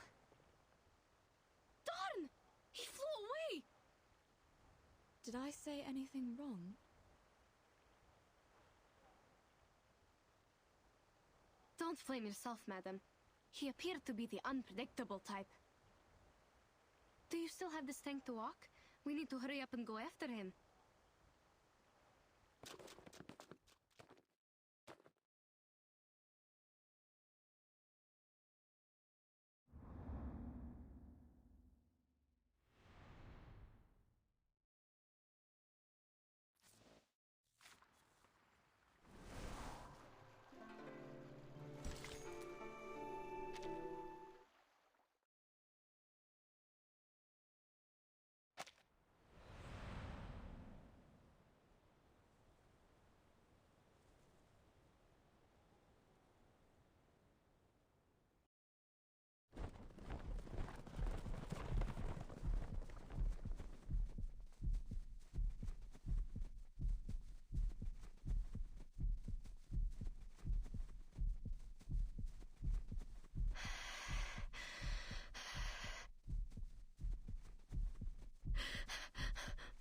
Darn! He flew away! Did I say anything wrong? Don't blame yourself, madam. He appeared to be the unpredictable type. Do you still have the strength to walk? We need to hurry up and go after him.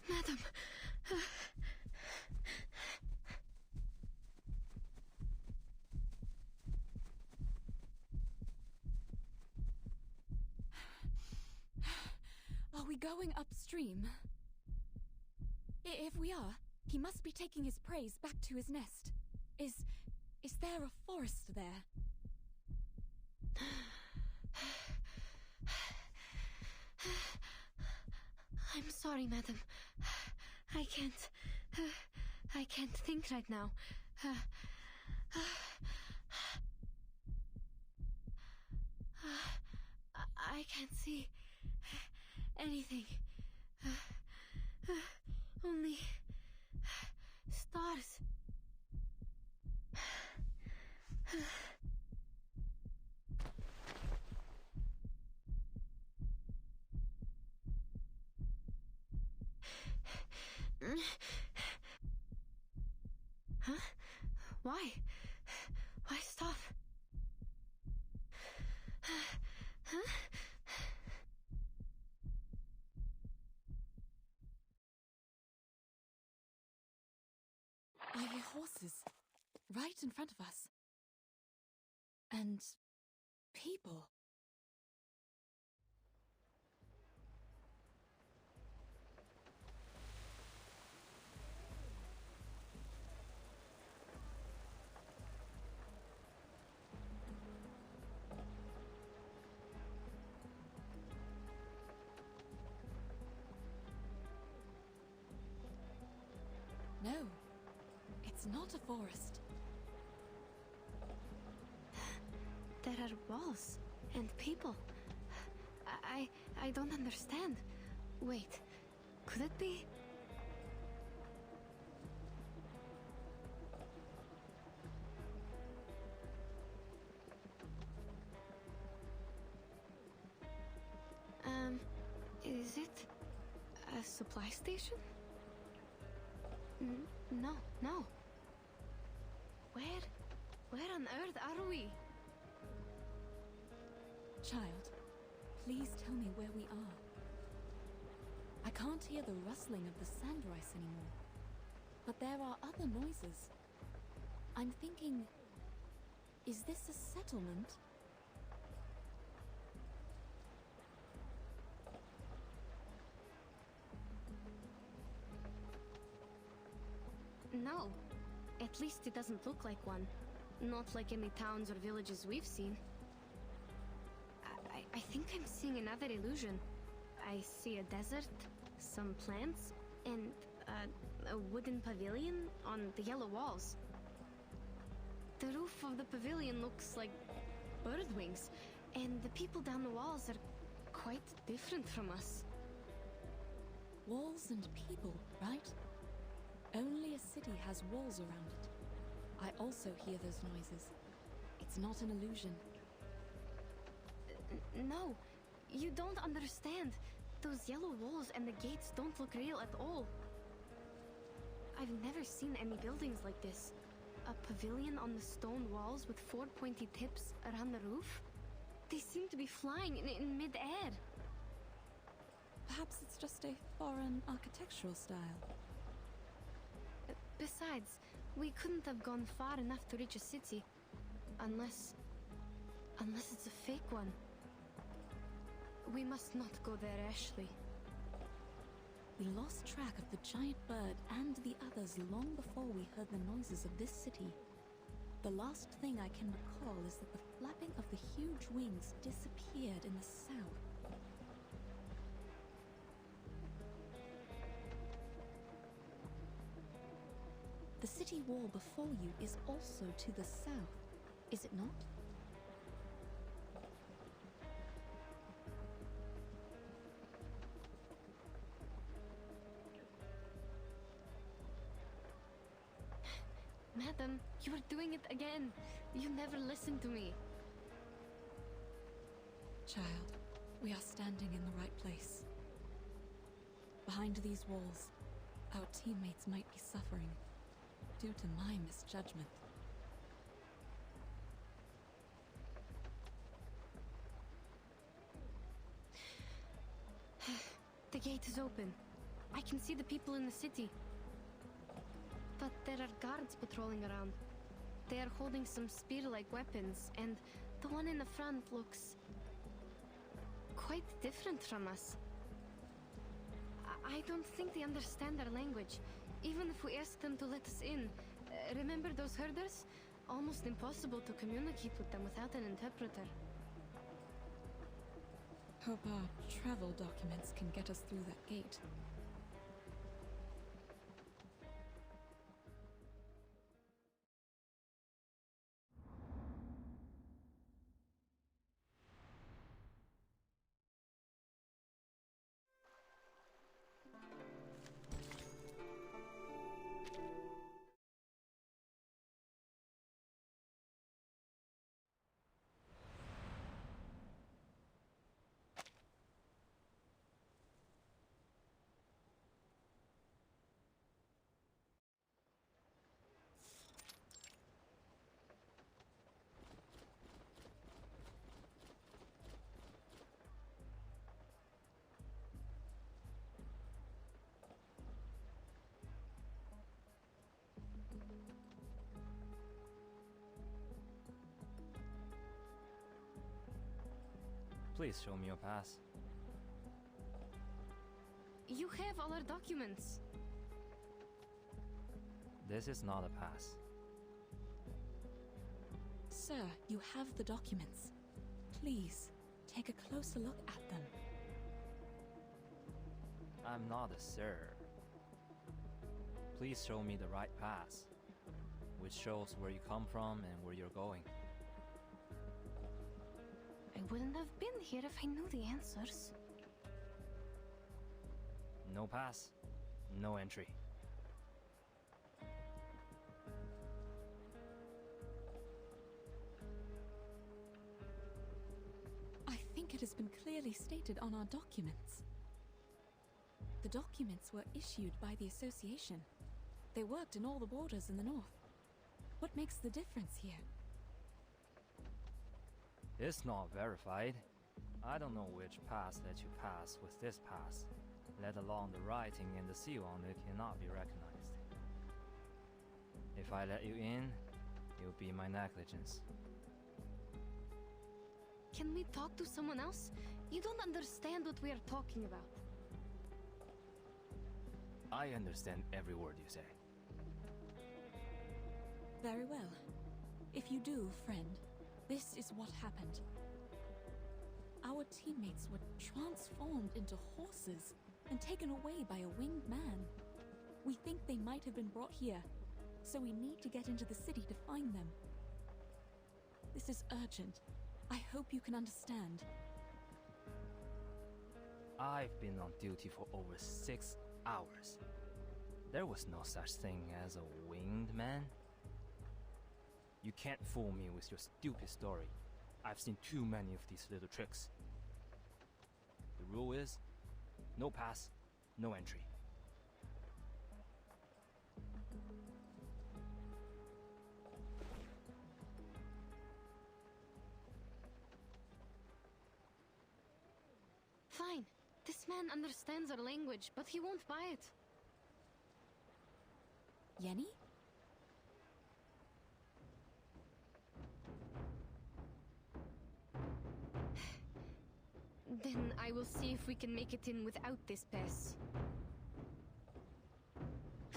Madam. Are we going upstream? If we are, he must be taking his prey back to his nest. Is there a forest there? I'm sorry, madam. I can't think right now. I can't see anything. Only stars. Huh? Why? Why stop? Huh? I hear horses right in front of us. And people. No, it's not a forest. There are walls and people. I don't understand. Wait, could it be? Is it a supply station? No, no. Where on earth are we? Child, please tell me where we are. I can't hear the rustling of the sand rice anymore. But there are other noises. I'm thinking, is this a settlement? At least it doesn't look like one. Not like any towns or villages we've seen. I think I'm seeing another illusion. I see a desert, some plants, and a wooden pavilion on the yellow walls. The roof of the pavilion looks like bird wings, and the people down the walls are quite different from us. Walls and people, right? Only a city has walls around it. I also hear those noises. It's not an illusion. No, you don't understand. Those yellow walls and the gates don't look real at all. I've never seen any buildings like this. A pavilion on the stone walls with 4 pointy tips around the roof? They seem to be flying in mid-air. Perhaps it's just a foreign architectural style. Besides, we couldn't have gone far enough to reach a city. Unless it's a fake one. We must not go there, Ashley. We lost track of the giant bird and the others long before we heard the noises of this city. The last thing I can recall is that the flapping of the huge wings disappeared in the south. The city wall before you is also to the south, is it not? Madam, you are doing it again. You never listen to me. Child, we are standing in the right place. Behind these walls, our teammates might be suffering due to my misjudgment. The gate is open. I can see the people in the city. But there are guards patrolling around. They are holding some spear-like weapons, and the one in the front looks quite different from us. I don't think they understand our language, even if we ask them to let us in. Remember those herders? Almost impossible to communicate with them without an interpreter. Hope our travel documents can get us through that gate. Please show me your pass. You have all our documents. This is not a pass. Sir, you have the documents. Please, take a closer look at them. I'm not a sir. Please show me the right pass, which shows where you come from and where you're going. I wouldn't have been here if I knew the answers. No pass, no entry. I think it has been clearly stated on our documents. The documents were issued by the association. They worked in all the borders in the north. What makes the difference here? It's not verified. I don't know which pass let you pass with this pass, let alone the writing and the seal on it cannot be recognized. If I let you in, it will be my negligence. Can we talk to someone else? You don't understand what we are talking about. I understand every word you say. Very well. If you do, friend, this is what happened. Our teammates were transformed into horses and taken away by a winged man. We think they might have been brought here, so we need to get into the city to find them. This is urgent. I hope you can understand. I've been on duty for over 6 hours. There was no such thing as a winged man. You can't fool me with your stupid story. I've seen too many of these little tricks. The rule is, no pass, no entry. Fine. This man understands our language, but he won't buy it. Yenny? Then I will see if we can make it in without this pass.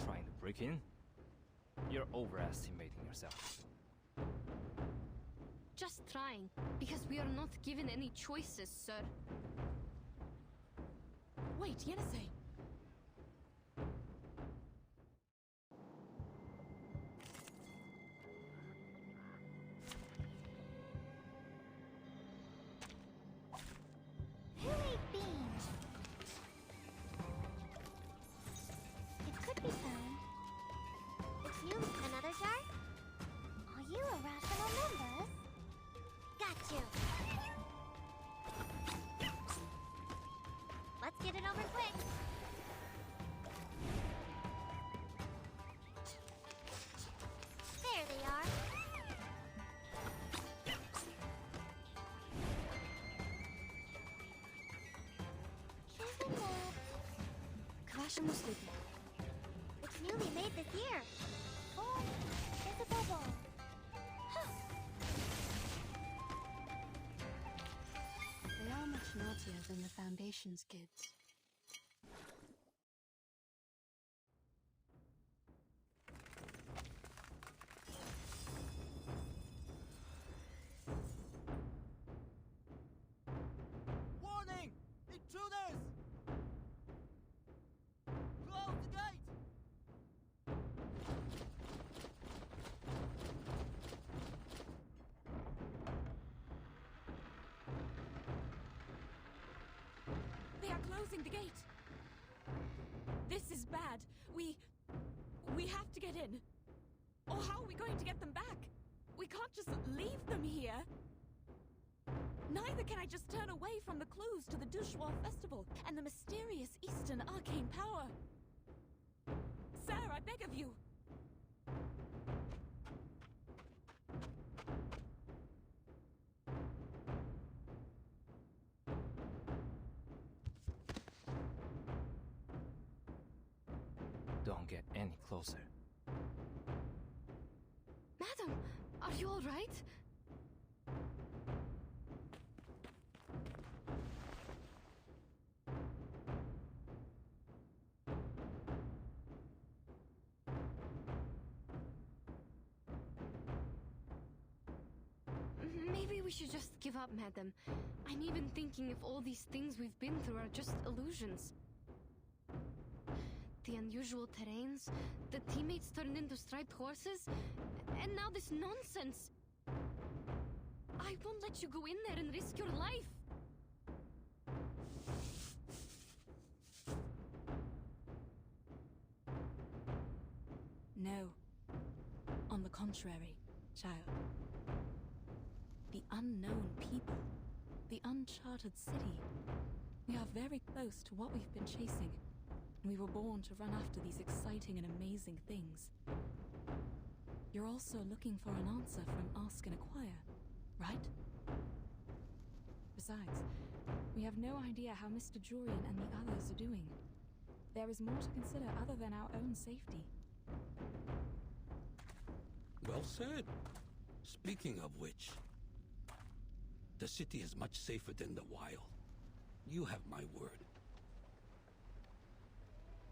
Trying to break in? You're overestimating yourself. Just trying, because we are not given any choices, sir. Wait, Yenisei! Who ate beans? It could be found. It's you. Another jar? Are you irrational members? Got you. Let's get it over quick. There they are. Isn't it? Klasha Muslidi. It's newly made this year. Oh, it's a bubble. They are much naughtier than the Foundation's kids. Warning! Intruders! Close the gate! They are closing the gate! This is bad. We have to get in. Or how are we going to get them back? We can't just leave them here. Neither can I just turn away from the clues to the Dushwa festival and the mysterious Eastern arcane power. Sir, I beg of you. Don't get any closer. Madam, are you all right? Maybe we should just give up, madam. I'm even thinking if all these things we've been through are just illusions. The unusual terrains, the teammates turned into striped horses, and now this nonsense. I won't let you go in there and risk your life. No. On the contrary, child. The unknown people. The uncharted city. We are very close to what we've been chasing. We were born to run after these exciting and amazing things. You're also looking for an answer from Ask and Acquire, right? Besides, we have no idea how Mr. Jurian and the others are doing. There is more to consider other than our own safety. Well said. Speaking of which, the city is much safer than the wild. You have my word.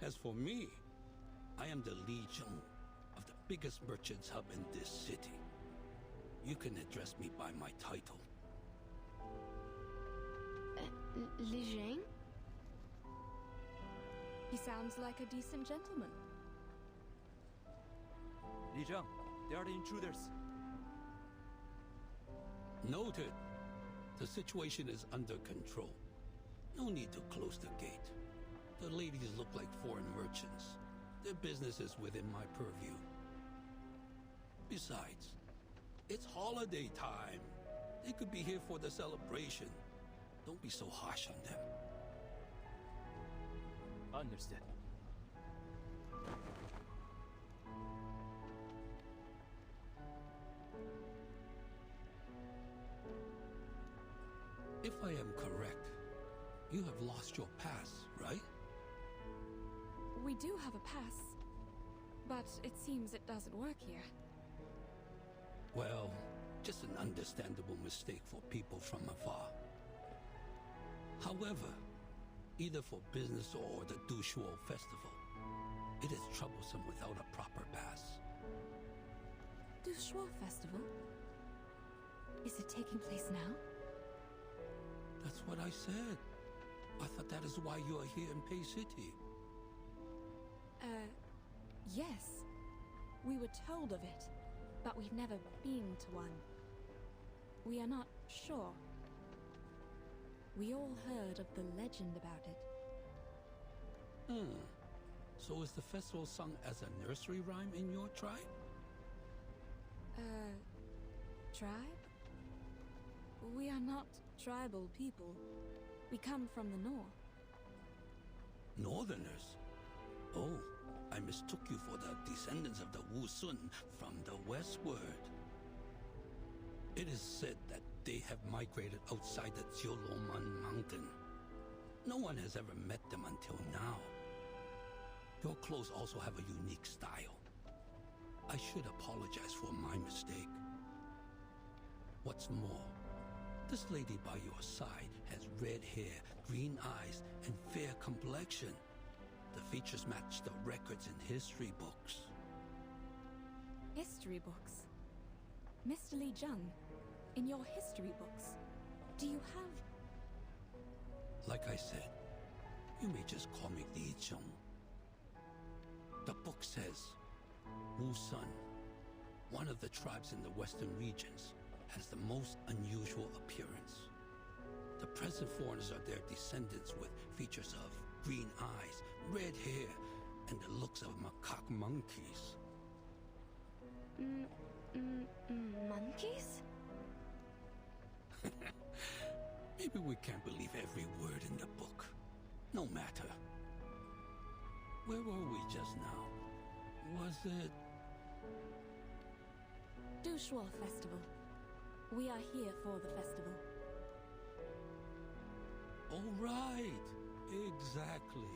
As for me, I am the Legion of the biggest merchants hub in this city. You can address me by my title. Li Jing? He sounds like a decent gentleman. Li Zheng, they are the intruders. Noted. The situation is under control. No need to close the gate. The ladies look like foreign merchants. Their business is within my purview. Besides, it's holiday time. They could be here for the celebration. Don't be so harsh on them. Understood. If I am correct, you have lost your pass, right? We do have a pass, but it seems it doesn't work here. Well, just an understandable mistake for people from afar. However, either for business or the Dushuo festival, it is troublesome without a proper pass. Dushuo Festival? Is it taking place now? That's what I said. I thought that is why you are here in Pei City. Yes. We were told of it, but we've never been to one. We are not sure. We all heard of the legend about it. So is the festival sung as a nursery rhyme in your tribe? Tribe? We are not tribal people. We come from the north. Northerners? Oh, I mistook you for the descendants of the Wu Sun from the westward. It is said that they have migrated outside the Jiuloman mountain. No one has ever met them until now. Your clothes also have a unique style. I should apologize for my mistake. What's more, this lady by your side has red hair, green eyes, and fair complexion. The features match the records in history books. History books? Mr. Li Zheng, in your history books, do you have... Like I said, you may just call me Li Zheng. The book says, Wu Sun, one of the tribes in the western regions, has the most unusual appearance. The present foreigners are their descendants with features of green eyes, red hair, and the looks of macaque monkeys. Monkeys? Maybe we can't believe every word in the book. No matter. Where were we just now? Was it... Dushuo Festival. We are here for the festival. Oh, right. Exactly.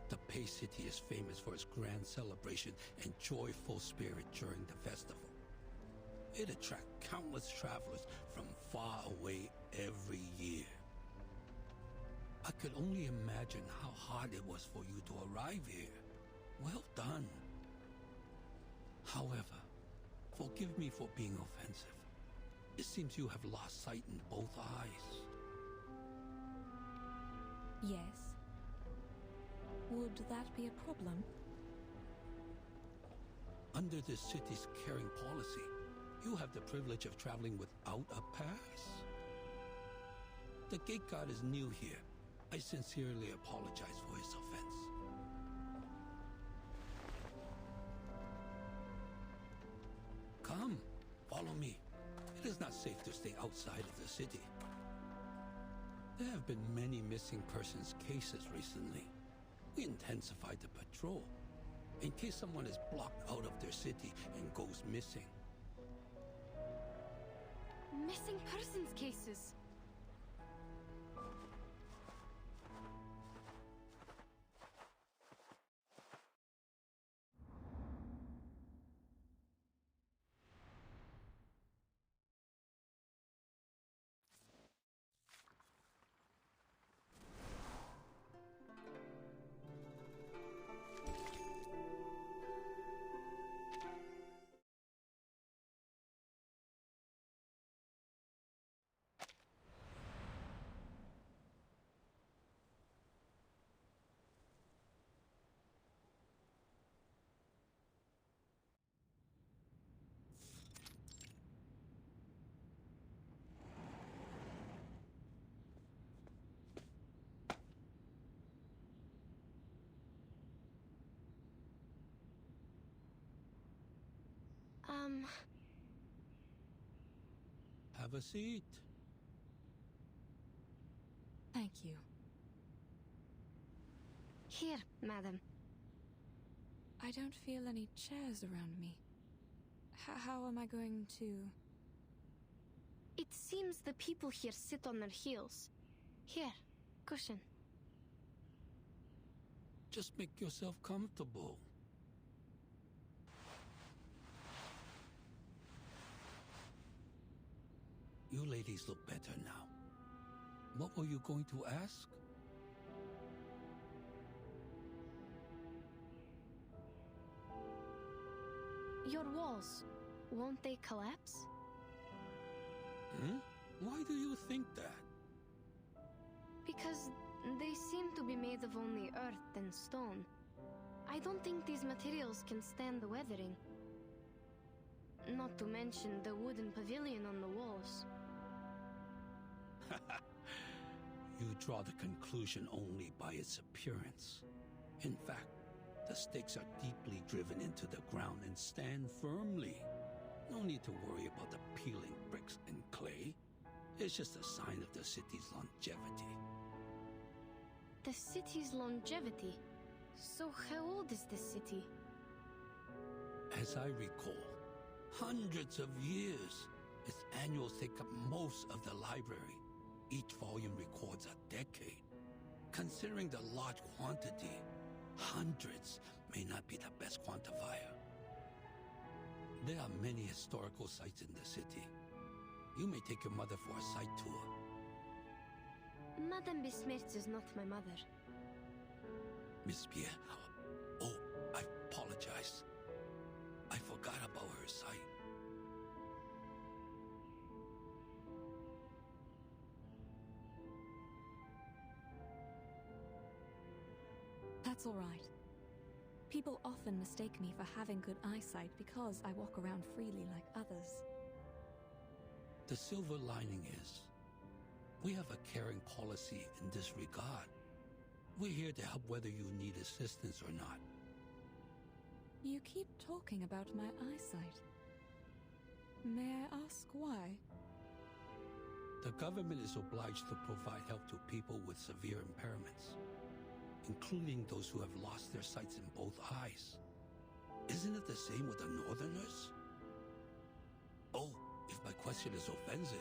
The Pei City is famous for its grand celebration and joyful spirit during the festival. It attracts countless travelers from far away every year. I could only imagine how hard it was for you to arrive here. Well done. However, forgive me for being offensive. It seems you have lost sight in both eyes. Yes. Would that be a problem? Under this city's caring policy, you have the privilege of traveling without a pass. The gate guard is new here. I sincerely apologize for his offense. Come, follow me. It is not safe to stay outside of the city. There have been many missing persons cases recently. We intensified the patrol, in case someone is blocked out of their city and goes missing. Missing persons cases? Have a seat. Thank you. Here, madam. I don't feel any chairs around me. How am I going to... It seems the people here sit on their heels. Here, cushion. Just make yourself comfortable. You ladies look better now. What were you going to ask? Your walls, won't they collapse? Hmm? Why do you think that? Because they seem to be made of only earth and stone. I don't think these materials can stand the weathering. Not to mention the wooden pavilion on the walls. You draw the conclusion only by its appearance. In fact, the stakes are deeply driven into the ground and stand firmly. No need to worry about the peeling bricks and clay. It's just a sign of the city's longevity. The city's longevity? So how old is this city? As I recall, hundreds of years. Its annuals take up most of the library. Each volume records a decade. Considering the large quantity, hundreds may not be the best quantifier. There are many historical sites in the city. You may take your mother for a site tour. Madame Besmertz is not my mother. Miss Pierre, oh, I apologize. I forgot about her sight. That's all right. People often mistake me for having good eyesight because I walk around freely like others. The silver lining is, we have a caring policy in this regard. We're here to help whether you need assistance or not. You keep talking about my eyesight. May I ask why? The government is obliged to provide help to people with severe impairments, including those who have lost their sights in both eyes. Isn't it the same with the Northerners? Oh, if my question is offensive.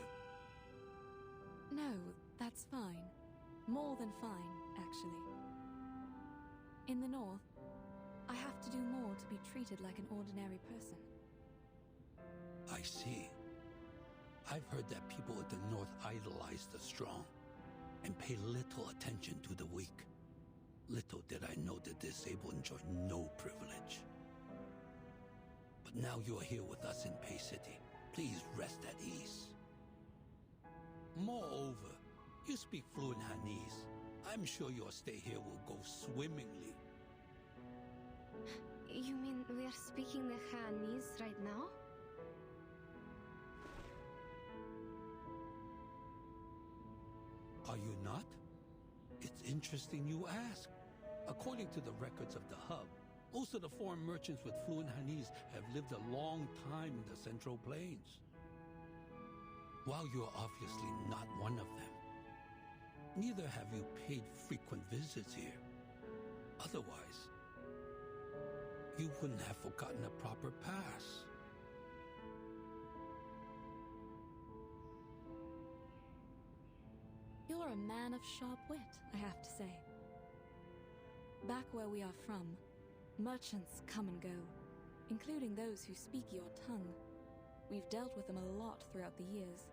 No, that's fine. More than fine, actually. In the North, I have to do more to be treated like an ordinary person. I see. I've heard that people at the North idolize the strong and pay little attention to the weak. Little did I know the disabled enjoy no privilege. But now you are here with us in Pay City. Please rest at ease. Moreover, you speak fluent Hanese. I'm sure your stay here will go swimmingly. You mean we're speaking the Hanese right now? Are you not? It's interesting you ask. According to the records of the hub, most of the foreign merchants with fluent Hanese have lived a long time in the Central Plains. While you're obviously not one of them, neither have you paid frequent visits here. Otherwise, you wouldn't have forgotten a proper pass. You're a man of sharp wit, I have to say. Back where we are from, merchants come and go, including those who speak your tongue. We've dealt with them a lot throughout the years.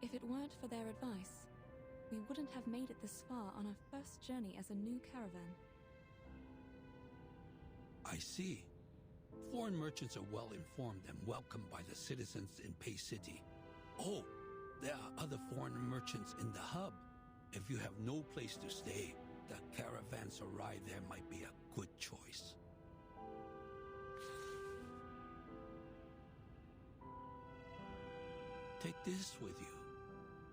If it weren't for their advice, we wouldn't have made it this far on our first journey as a new caravan. I see. Foreign merchants are well informed and welcomed by the citizens in Pay City. Oh, there are other foreign merchants in the hub. If you have no place to stay, the caravanserai there might be a good choice. Take this with you.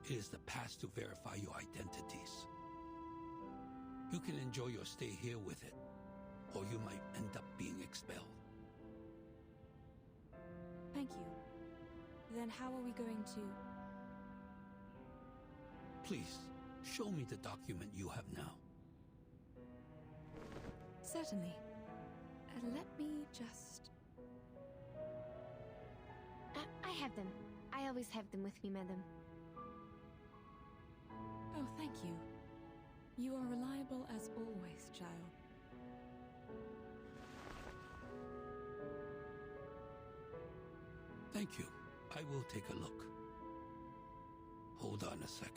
It is the pass to verify your identities. You can enjoy your stay here with it, or you might end up being expelled. Then how are we going to... Please, show me the document you have now. Certainly. Let me just... I have them. I always have them with me, madam. Oh, thank you. You are reliable as always, child. Thank you. I will take a look. Hold on a second.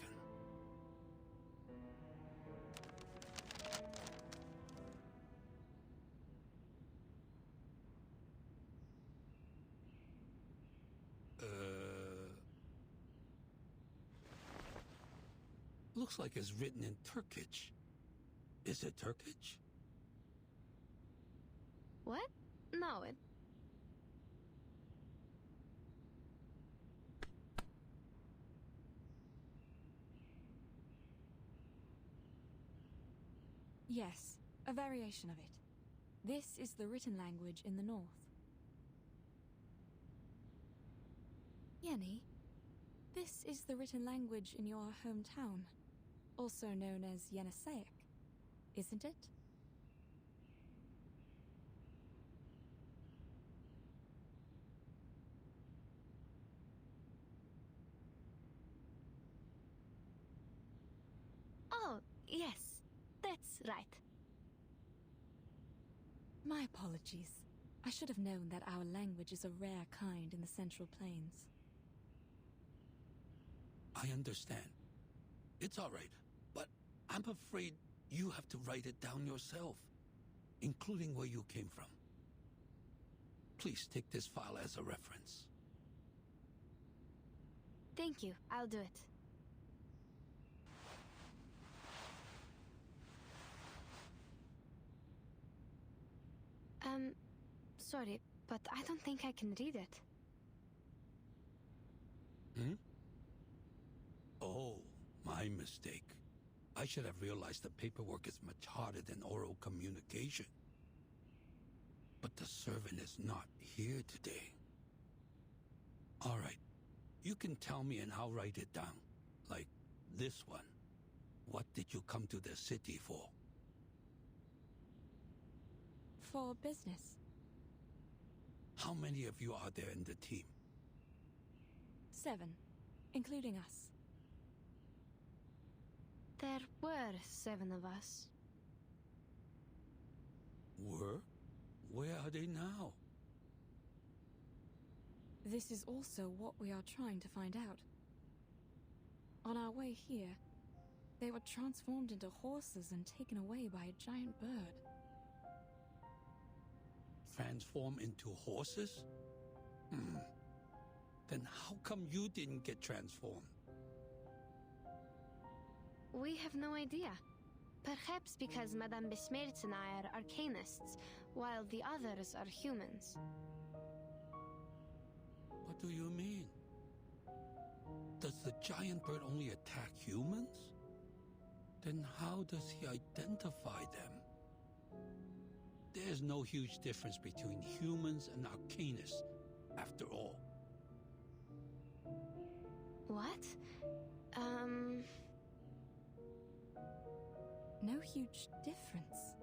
Looks like it's written in Turkish. Is it Turkish? What? No, it... Yes, a variation of it. This is the written language in the north. Yenny, this is the written language in your hometown, also known as Yeniseic, isn't it? Oh, yes, that's right. My apologies. I should have known that our language is a rare kind in the Central Plains. I understand. It's all right, but I'm afraid you have to write it down yourself, including where you came from. Please take this file as a reference. Thank you. I'll do it. Sorry, but I don't think I can read it. Hmm? Oh, my mistake. I should have realized the paperwork is much harder than oral communication. But the servant is not here today. All right. You can tell me and I'll write it down. Like this one. What did you come to the city for? For business. How many of you are there in the team? 7, including us. There were 7 of us. Were? Where are they now? This is also what we are trying to find out. On our way here, they were transformed into horses and taken away by a giant bird. Transform into horses? Then how come you didn't get transformed? We have no idea. Perhaps because Madame Besmertz and I are arcanists, while the others are humans. What do you mean? Does the giant bird only attack humans? Then how does he identify them? There's no huge difference between humans and arcanists, after all. What? No huge difference.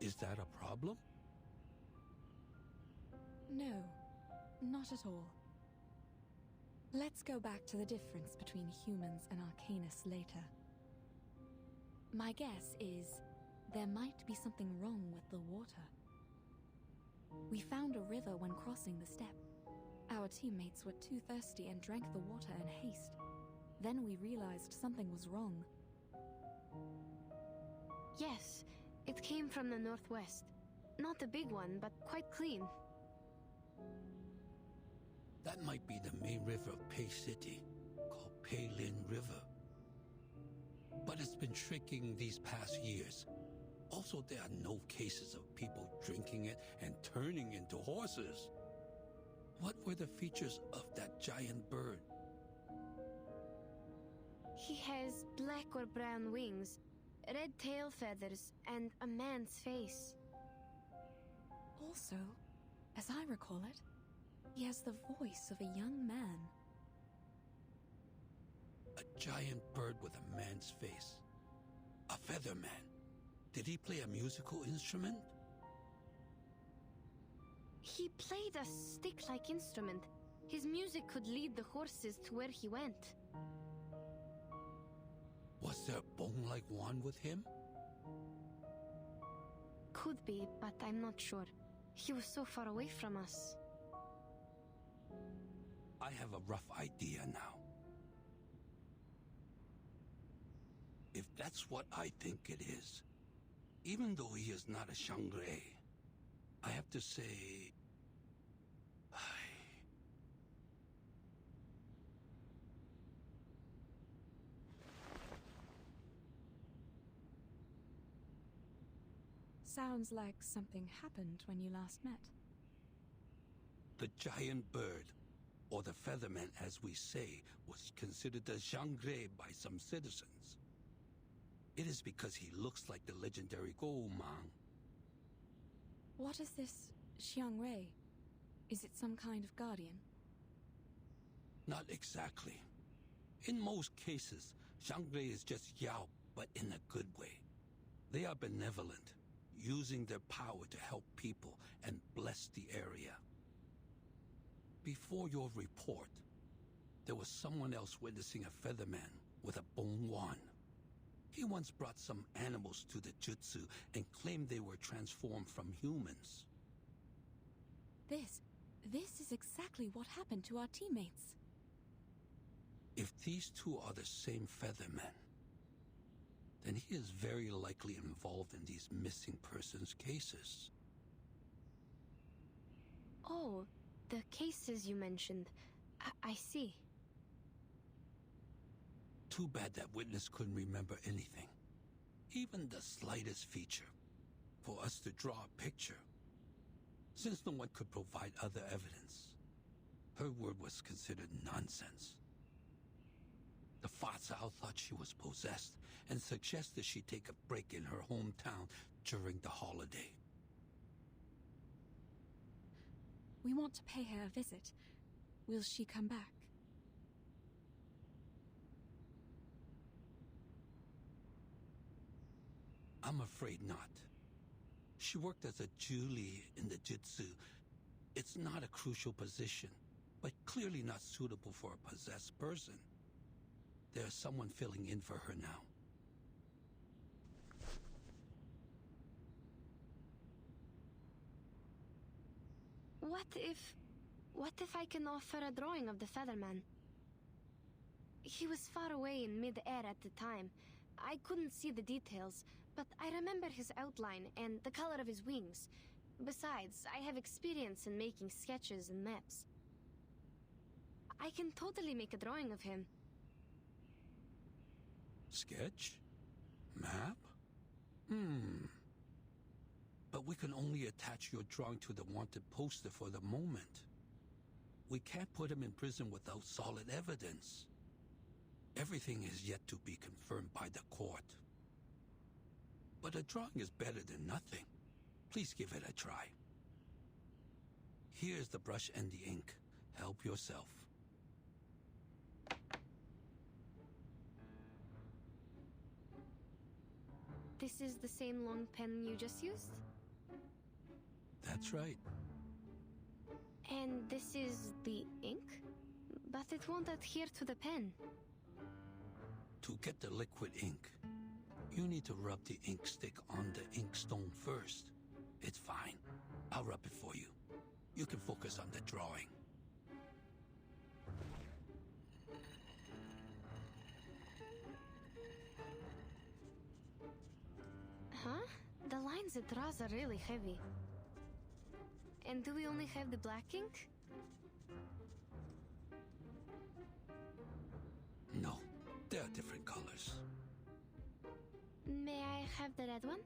Is that a problem? No, not at all. Let's go back to the difference between humans and arcanists later. My guess is there might be something wrong with the water. We found a river when crossing the steppe. Our teammates were too thirsty and drank the water in haste. Then we realized something was wrong. Yes, it came from the northwest. Not a big one, but quite clean. That might be the main river of Pei City, called Pei Lin River. But it's been shrinking these past years. Also, there are no cases of people drinking it and turning into horses. What were the features of that giant bird? He has black or brown wings, red tail feathers, and a man's face. Also, as I recall it, he has the voice of a young man. A giant bird with a man's face. A feather man. Did he play a musical instrument? He played a stick-like instrument. His music could lead the horses to where he went. Was there a bone-like wand with him? Could be, but I'm not sure. He was so far away from us. I have a rough idea now. If that's what I think it is, even though he is not a Shangre, I have to say... Sounds like something happened when you last met. The giant bird, or the featherman as we say, was considered a Shangre by some citizens. It is because he looks like the legendary Go Mang. What is this Xiangwei? Is it some kind of guardian? Not exactly. In most cases, Shangre is just Yao, but in a good way. They are benevolent, using their power to help people and bless the area. Before your report, there was someone else witnessing a featherman with a bone wand. He once brought some animals to the jutsu and claimed they were transformed from humans. This is exactly what happened to our teammates. If these two are the same featherman, then he is very likely involved in these missing persons cases. Oh, the cases you mentioned. I see. Too bad that witness couldn't remember anything, even the slightest feature, for us to draw a picture. Since no one could provide other evidence, her word was considered nonsense. The Fa Zhao thought she was possessed and suggested she take a break in her hometown during the holiday. We want to pay her a visit. Will she come back? I'm afraid not. She worked as a Julie in the Jutsu. It's not a crucial position, but clearly not suitable for a possessed person. There's someone filling in for her now. What if I can offer a drawing of the Featherman? He was far away in mid-air at the time. I couldn't see the details, but I remember his outline and the color of his wings. Besides, I have experience in making sketches and maps. I can totally make a drawing of him. Sketch? Map? But we can only attach your drawing to the wanted poster for the moment. We can't put him in prison without solid evidence. Everything is yet to be confirmed by the court. But a drawing is better than nothing. Please give it a try. Here's the brush and the ink. Help yourself. This is the same long pen you just used? That's right. And this is the ink? But it won't adhere to the pen. To get the liquid ink, you need to rub the ink stick on the ink stone first. It's fine. I'll rub it for you. You can focus on the drawing. Huh? The lines it draws are really heavy. And do we only have the black ink? No, there are different colors. May I have the red one?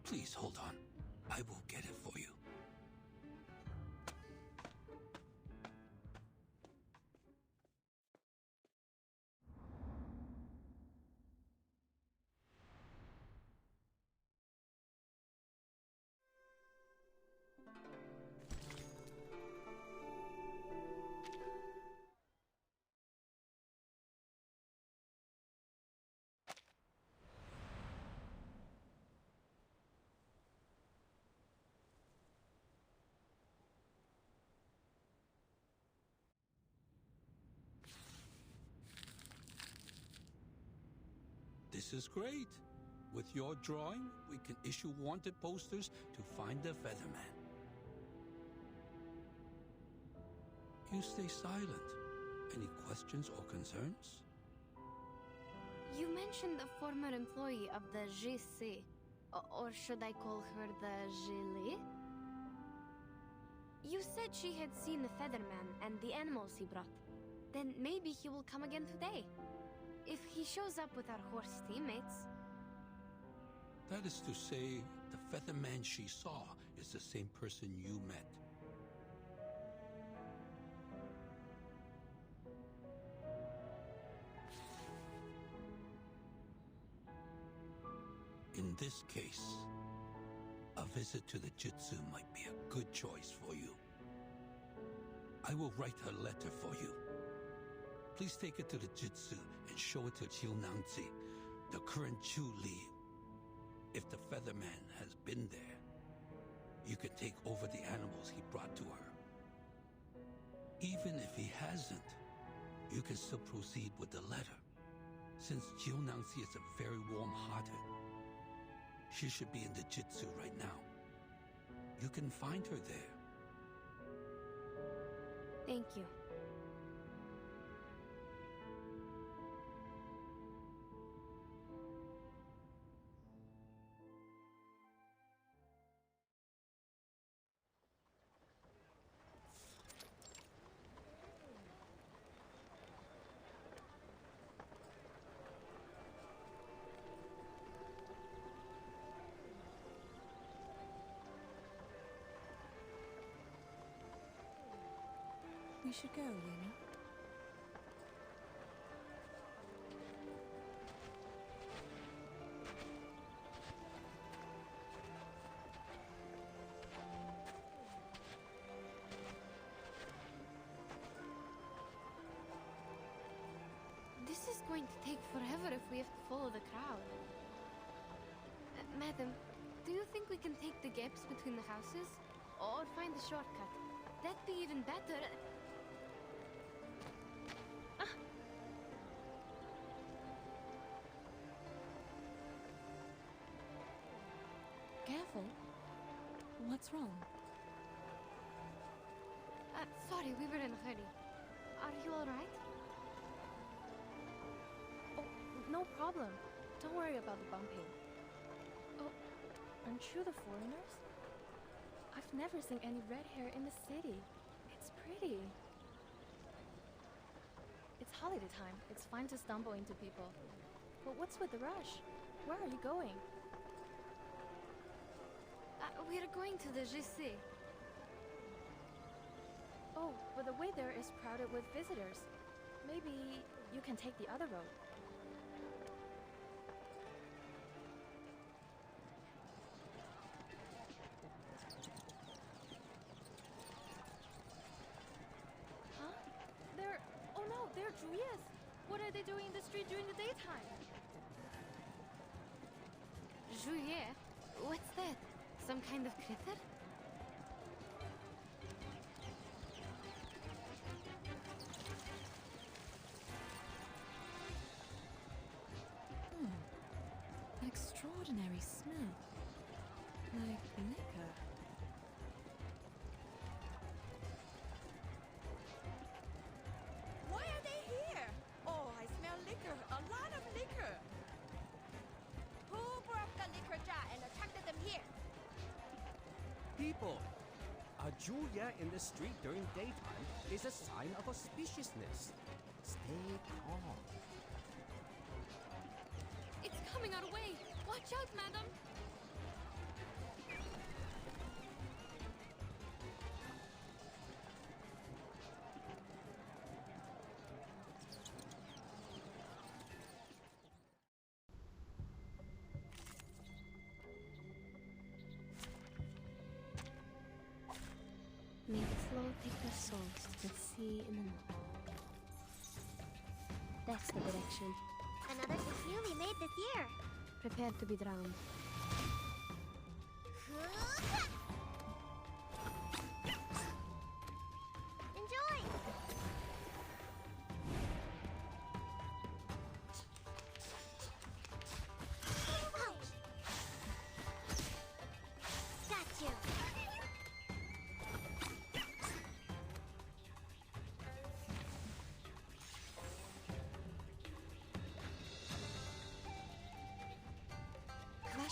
Please hold on. I will get it for you. This is great. With your drawing, we can issue wanted posters to find the Featherman. You stay silent. Any questions or concerns? You mentioned a former employee of the GC. Or should I call her the Gilly? You said she had seen the Featherman and the animals he brought. Then maybe he will come again today. If he shows up with our horse teammates. That is to say, the Featherman she saw is the same person you met. In this case, a visit to the Jitsu might be a good choice for you. I will write her letter for you. Please take it to the Jitsu and show it to Jiu Nangzi, the current Chu Li. If the Featherman has been there, you can take over the animals he brought to her. Even if he hasn't, you can still proceed with the letter, since Jiu Nangzi is a very warm-hearted. She should be in the Jitsu right now. You can find her there. Thank you. We should go, Yuna. This is going to take forever if we have to follow the crowd. Madam, do you think we can take the gaps between the houses? Or find a shortcut? That'd be even better. Careful. What's wrong? Sorry, we were in a hurry. Are you alright? Oh, no problem. Don't worry about the bumping. Oh, aren't you the foreigners? I've never seen any red hair in the city. It's pretty. It's holiday time. It's fine to stumble into people. But what's with the rush? Where are you going? We are going to the GC. Oh, but the way there is crowded with visitors. Maybe you can take the other road. Huh? Oh no, they're Juyes. What are they doing in the street during the daytime? Juye? What's that? Some kind of critter? An extraordinary smell. Like liquor. Why are they here? Oh, I smell liquor. A lot of liquor. Who brought the liquor jar and attracted them here? People, a Julia in the street during daytime is a sign of auspiciousness. Stay calm. It's coming our way. Watch out, madam. May the flow take their souls to the sea in the north. That's the direction. Another tequila made this year. Prepare to be drowned. Enjoy!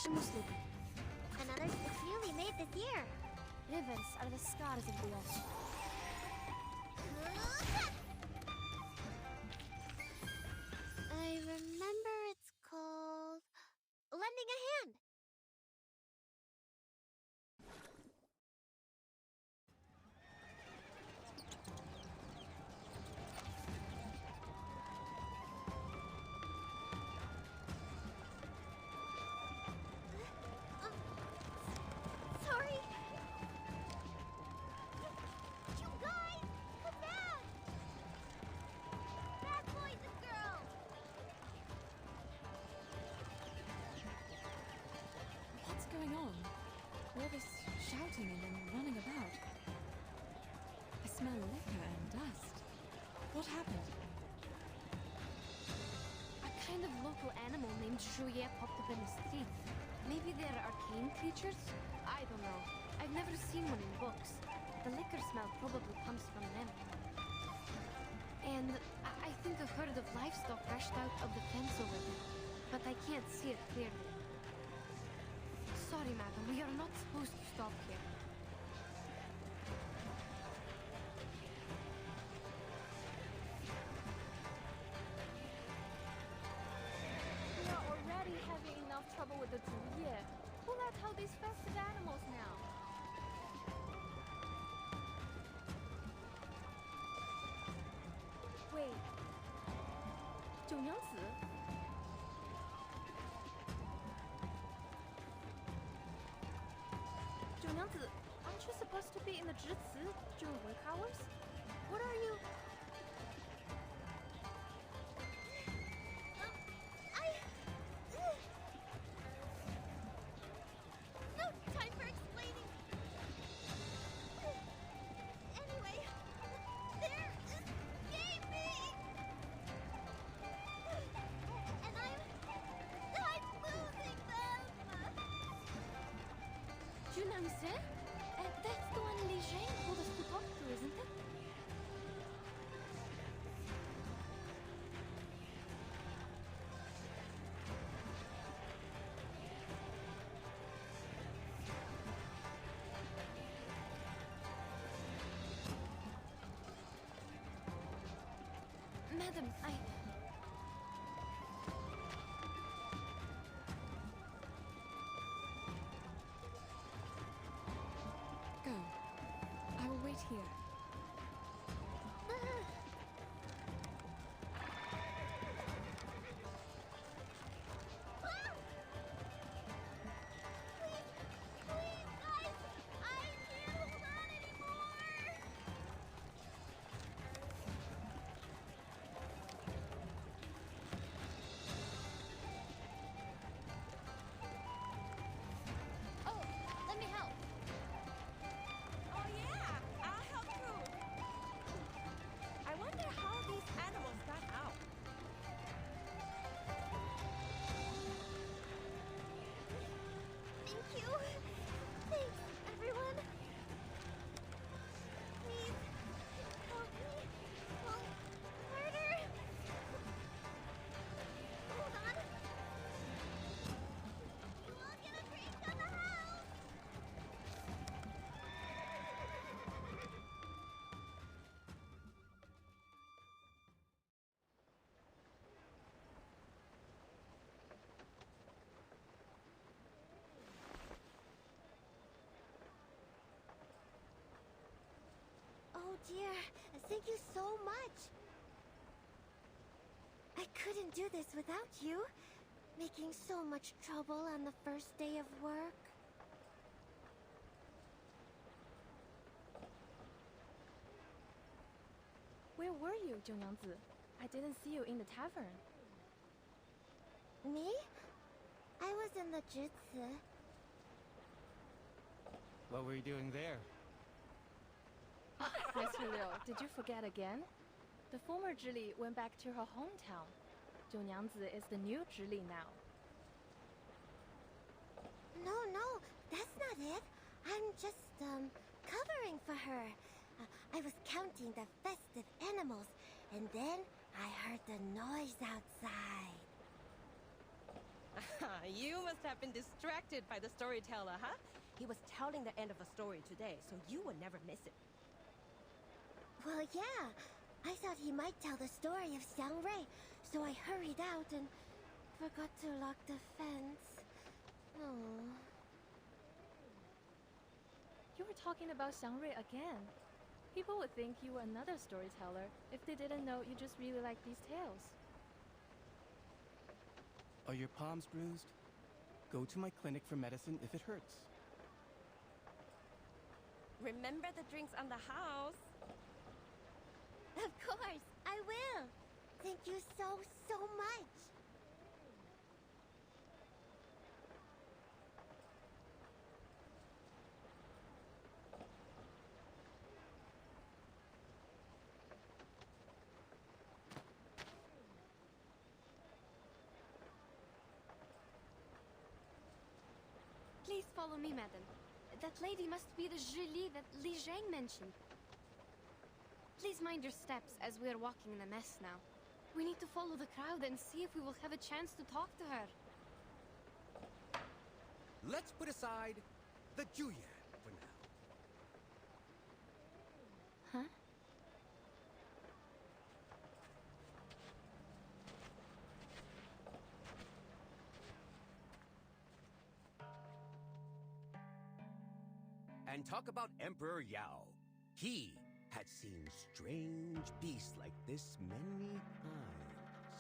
Shimuslubi. Another successfully made this year. Rivers are the scars of the earth. I remember it's called lending a hand. Sorry. You guys, come back. Bad boys and girls. What's going on? All this shouting and then running about. I smell liquor and dust. What happened? A kind of local animal named Shuye popped up in the street. Maybe they're arcane creatures? I don't know. I've never seen one in books. The liquor smell probably comes from them. And I think a herd of livestock rushed out of the fence over there. But I can't see it clearly. Sorry, madam. We are not supposed to stop here. We are already having enough trouble with the Zhuye. Who let out these festive animals now? Wait. 九娘子? Aren't you supposed to be in the Zhici during work hours? What are you? No time for explaining. Anyway, they're escaping. And I'm losing them. Junamse? That's the one Li Zhang told us to talk to, isn't it? Madam, Go. I will wait here. Oh, let me help. Oh yeah, I'll help too. I wonder how these animals got out. Thank you. Thanks, everyone. Please help me. Oh, harder. Hold on. We'll get a drink on the house. Oh dear, thank you so much. I couldn't do this without you. Making so much trouble on the first day of work. Where were you, Zhongyangzi? I didn't see you in the tavern. Me? I was in the Zhici. What were you doing there? Mr. Liu, did you forget again? The former Zhili went back to her hometown. Zhongyangzi is the new Zhili now. No, that's not it. I'm just, covering for her. I was counting the festive animals, and then I heard the noise outside. You must have been distracted by the storyteller, huh? He was telling the end of a story today, so you would never miss it. Well, yeah. I thought he might tell the story of Xiangrui, so I hurried out and forgot to lock the fence. Oh. You were talking about Xiangrui again. People would think you were another storyteller if they didn't know you just really like these tales. Are your palms bruised? Go to my clinic for medicine if it hurts. Remember the drinks on the house? Of course, I will. Thank you so much. Please follow me, madam. That lady must be the Julie that Li Zhang mentioned. Please mind your steps as we are walking in a mess now. We need to follow the crowd and see if we will have a chance to talk to her. Let's put aside the Julian for now. Huh? And talk about Emperor Yao. He had seen strange beasts like this many times.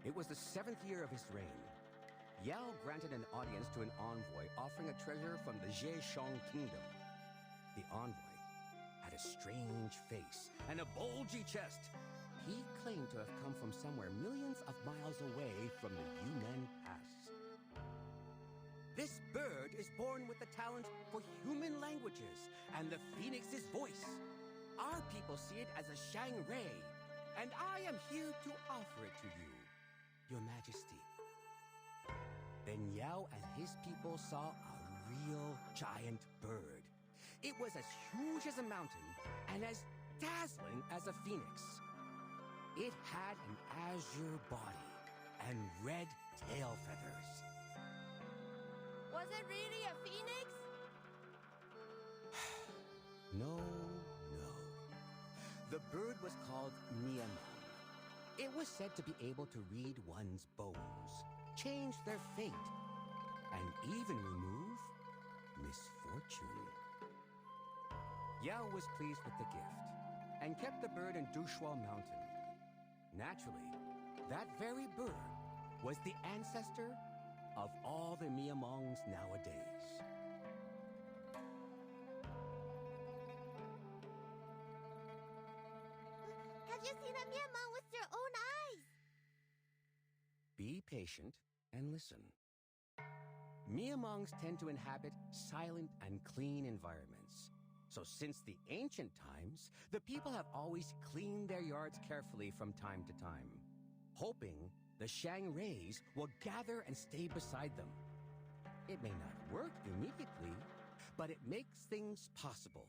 It was the 7th year of his reign. Yao granted an audience to an envoy offering a treasure from the Zhejiang kingdom. The envoy had a strange face and a bulgy chest. He claimed to have come from somewhere millions of miles away from the Yunnan Pass. This bird is born with the talent for human languages and the phoenix's voice. Our people see it as a Shangri, and I am here to offer it to you, Your Majesty. Then Yao and his people saw a real giant bird. It was as huge as a mountain and as dazzling as a phoenix. It had an azure body and red tail feathers. Was it really a phoenix? No. The bird was called Miamon. It was said to be able to read one's bones, change their fate, and even remove misfortune. Yao was pleased with the gift and kept the bird in Dushuo Mountain. Naturally, that very bird was the ancestor of all the Miamongs nowadays. Have you seen a Miamong with your own eyes? Be patient and listen. Miamongs tend to inhabit silent and clean environments. So since the ancient times, the people have always cleaned their yards carefully from time to time, hoping the Shangris will gather and stay beside them. It may not work immediately, but it makes things possible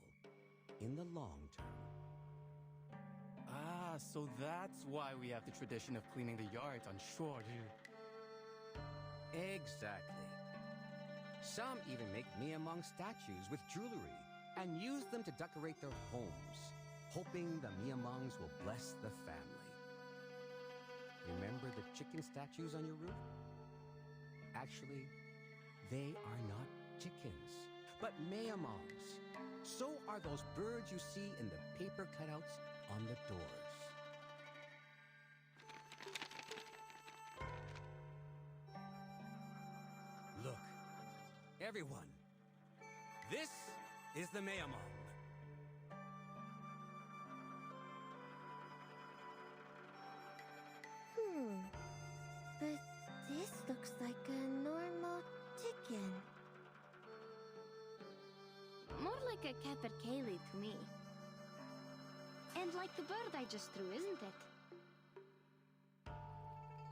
in the long term. Ah, so that's why we have the tradition of cleaning the yards on shore here. Exactly. Some even make Miamong statues with jewelry and use them to decorate their homes, hoping the Miamongs will bless the family. Remember the chicken statues on your roof? Actually, they are not chickens, but Miamongs. So are those birds you see in the paper cutouts on the doors. Look, everyone, this is the Miamong. But this looks like a normal chicken. More like a capercaillie to me. And like the bird I just threw, isn't it?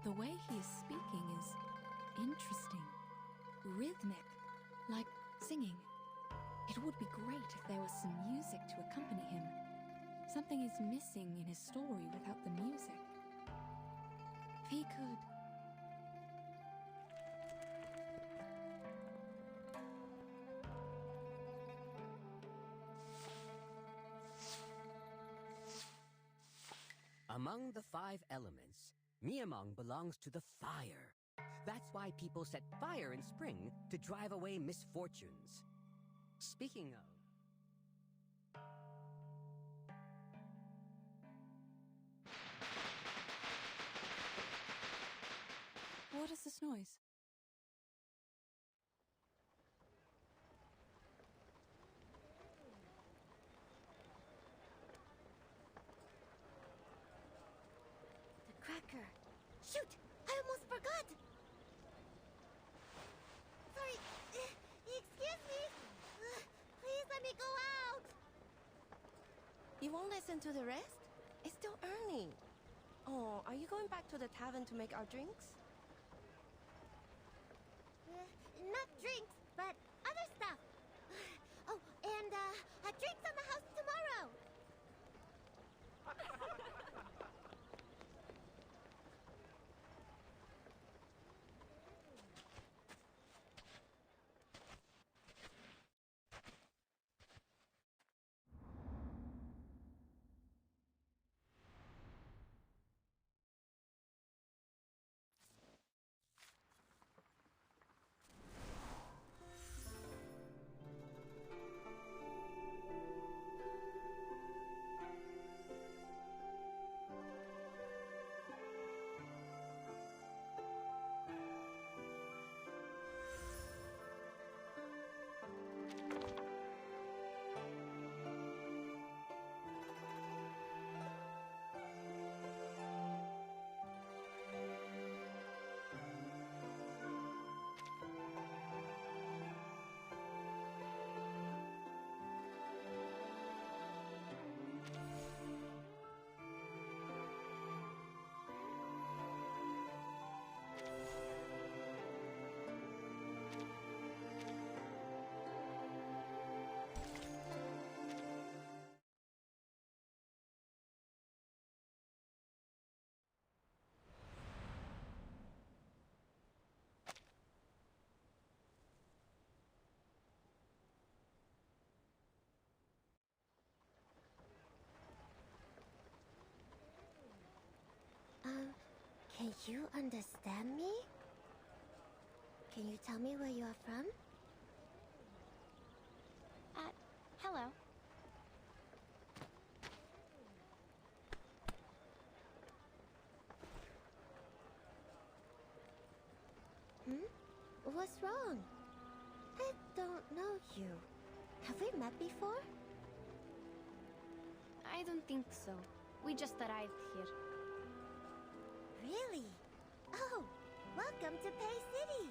The way he is speaking is interesting, rhythmic, like singing. It would be great if there was some music to accompany him. Something is missing in his story without the music. If he could... Among the 5 elements, Miamong belongs to the fire. That's why people set fire in spring to drive away misfortunes. Speaking of... What is this noise? The cracker. Shoot! I almost forgot! Sorry. Excuse me. Please let me go out. You won't listen to the rest? It's still early. Oh, are you going back to the tavern to make our drinks? Not drinks, but other stuff. Oh, and drinks on the house tomorrow. Can you understand me? Can you tell me where you are from? Hello. What's wrong? I don't know you. Have we met before? I don't think so. We just arrived here. Really? Oh, welcome to Pei City!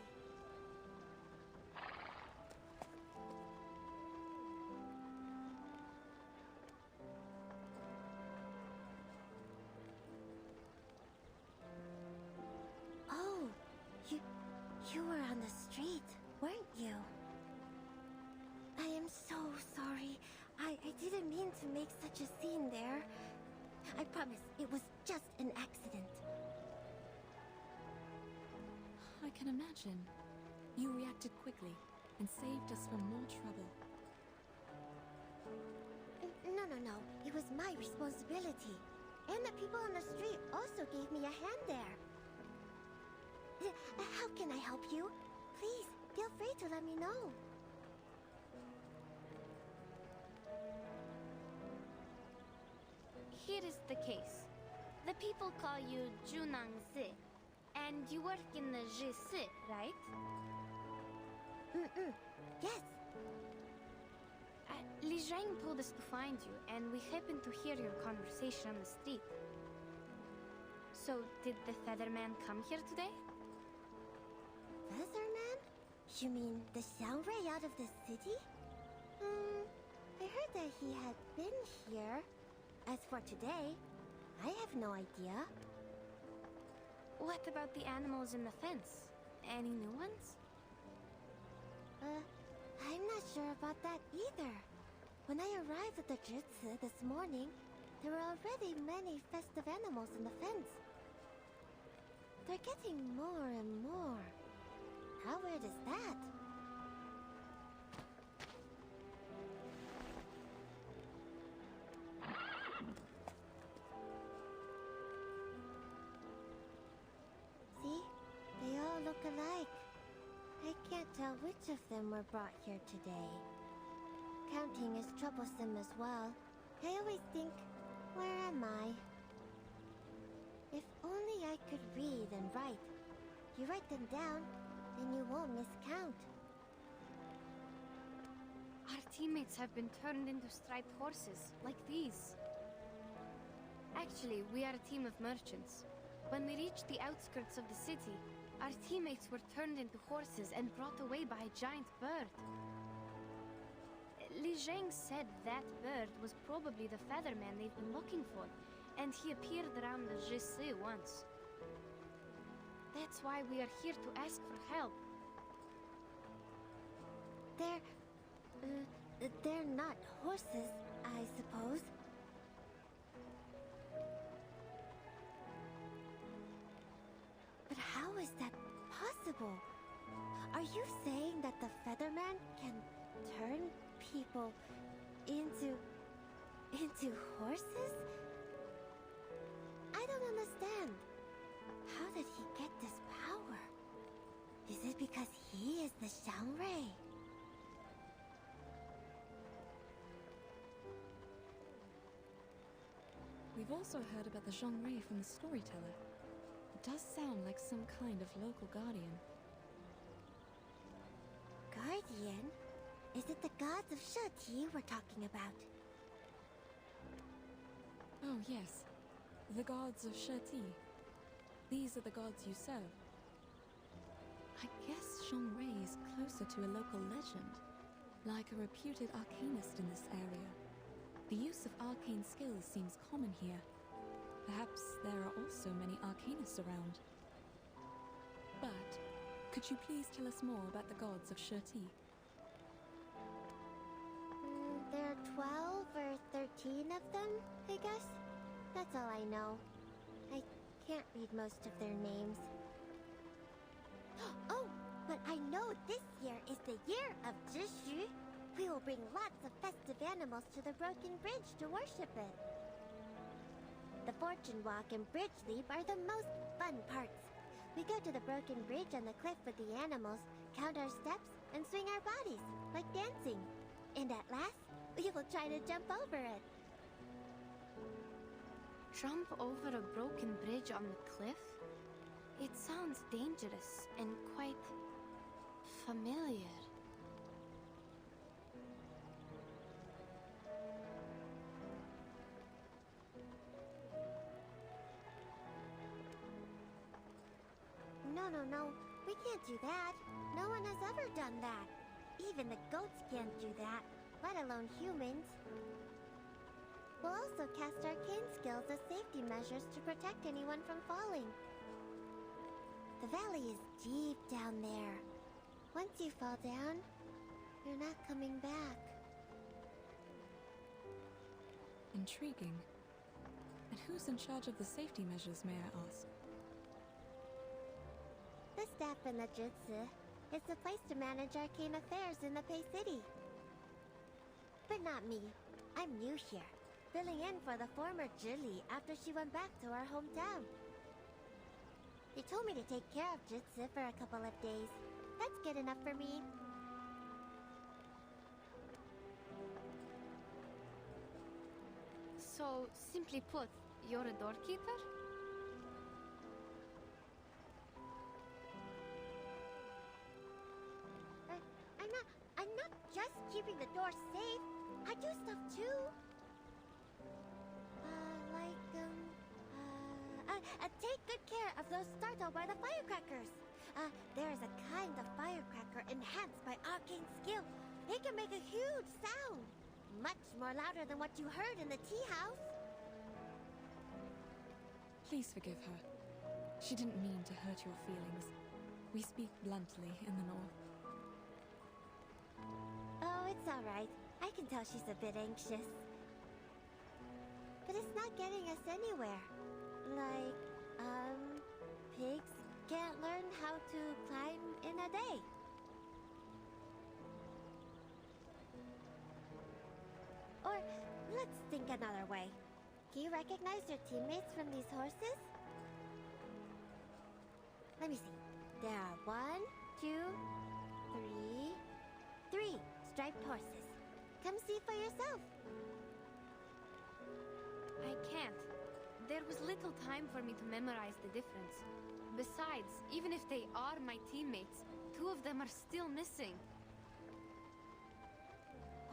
Oh, you were on the street, weren't you? I am so sorry. I didn't mean to make such a scene there. I promise it was just an accident. I can imagine. You reacted quickly and saved us from more trouble. No. It was my responsibility. And the people on the street also gave me a hand there. How can I help you? Please, feel free to let me know. Here is the case. The people call you Junang Zi, and you work in the Jisi, right? Yes. Li Zhang told us to find you, and we happened to hear your conversation on the street. So, did the Featherman come here today? Featherman? You mean the Xiangrui out of the city? I heard that he had been here. As for today, I have no idea. What about the animals in the fence? Any new ones? I'm not sure about that either. When I arrived at the Jitsu this morning, There were already many festive animals in the fence. They're getting more and more. How weird is that? See? They all look alike. I can't tell which of them were brought here today. Counting is troublesome as well. I always think, where am I? If only I could read and write. You write them down, then you won't miscount. Our teammates have been turned into striped horses, like these. Actually, we are a team of merchants. When we reached the outskirts of the city, our teammates were turned into horses and brought away by a giant bird. Li Zhang said that bird was probably the featherman they've been looking for, and he appeared around the Jesse once. That's why we are here to ask for help. They're not horses, I suppose. But how is that possible? Are you saying that the Featherman can turn people into horses? I don't understand. How did he get this power? Is it because he is the Xiangrui? We've also heard about the Xiangrui from the storyteller. It does sound like some kind of local guardian. Guardian? Is it the gods of Sheti we're talking about? Oh yes, the gods of Sheti. These are the gods you serve. I guess Xiangrui is closer to a local legend, like a reputed arcanist in this area. The use of arcane skills seems common here. Perhaps there are also many arcanists around. But, could you please tell us more about the gods of Sheti? There are 12 or 13 of them, I guess. That's all I know. I can't read most of their names. Oh, but I know this year is the year of Zhishu. We will bring lots of festive animals to the Broken Bridge to worship it. The Fortune Walk and Bridge Leap are the most fun parts. We go to the Broken Bridge on the cliff with the animals, count our steps, and swing our bodies, like dancing. And at last, we will try to jump over it. Jump over a broken bridge on the cliff? It sounds dangerous and quite familiar. No, we can't do that. No one has ever done that. Even the goats can't do that, let alone humans. We'll also cast arcane skills as safety measures to protect anyone from falling. The valley is deep down there. Once you fall down, you're not coming back. Intriguing. And who's in charge of the safety measures, may I ask? The staff in the Jutsu. It's the place to manage arcane affairs in the Pei City. But not me. I'm new here, filling in for the former Zhili after she went back to our hometown. They told me to take care of Jutsu for a couple of days. That's good enough for me. So, simply put, you're a doorkeeper? I'm not just keeping the door safe. I do stuff too. Take good care of those startled by the firecrackers. There is a kind of firecracker enhanced by arcane skill. It can make a huge sound. Much more louder than what you heard in the tea house. Please forgive her. She didn't mean to hurt your feelings. We speak bluntly in the north. Oh, it's all right. I can tell she's a bit anxious. but it's not getting us anywhere. Like, pigs can't learn how to climb in a day. Or, let's think another way. Can you recognize your teammates from these horses? Let me see. There are 1, 2, 3 striped horses. Come see for yourself. I can't. There was little time for me to memorize the difference. Besides, even if they are my teammates, 2 of them are still missing.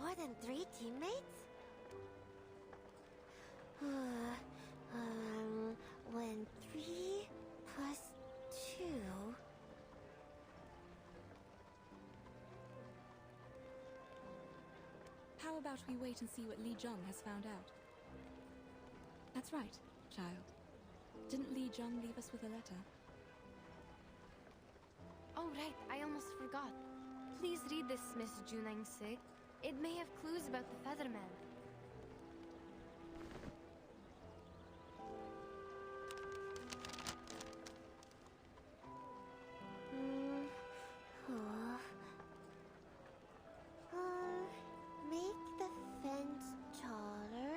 More than 3 teammates? When 3 plus 2... How about we wait and see what Li Jong has found out? That's right, child. Didn't Li Jong leave us with a letter? Oh, right, I almost forgot. Please read this, Miss Junang-si. It may have clues about the Featherman. Make the fence taller,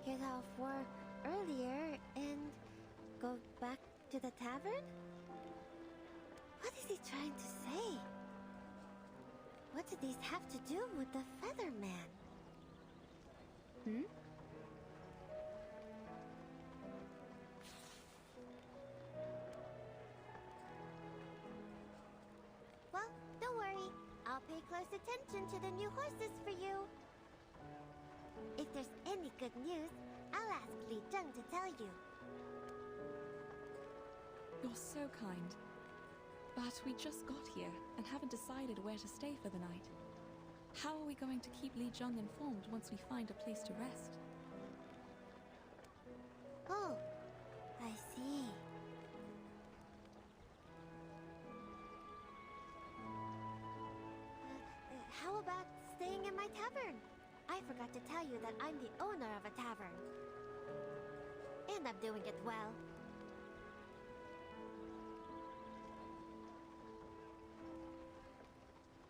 get off work earlier, and go back to the tavern? What is he trying to say? What do these have to do with the Featherman? Well, don't worry. I'll pay close attention to the new horses for you. If there's any good news, I'll ask Li Zheng to tell you. You're so kind. But we just got here and haven't decided where to stay for the night. How are we going to keep Li Jong informed once we find a place to rest? Oh, I see. How about staying in my tavern? I forgot to tell you that I'm the owner of a tavern. And I'm doing it well.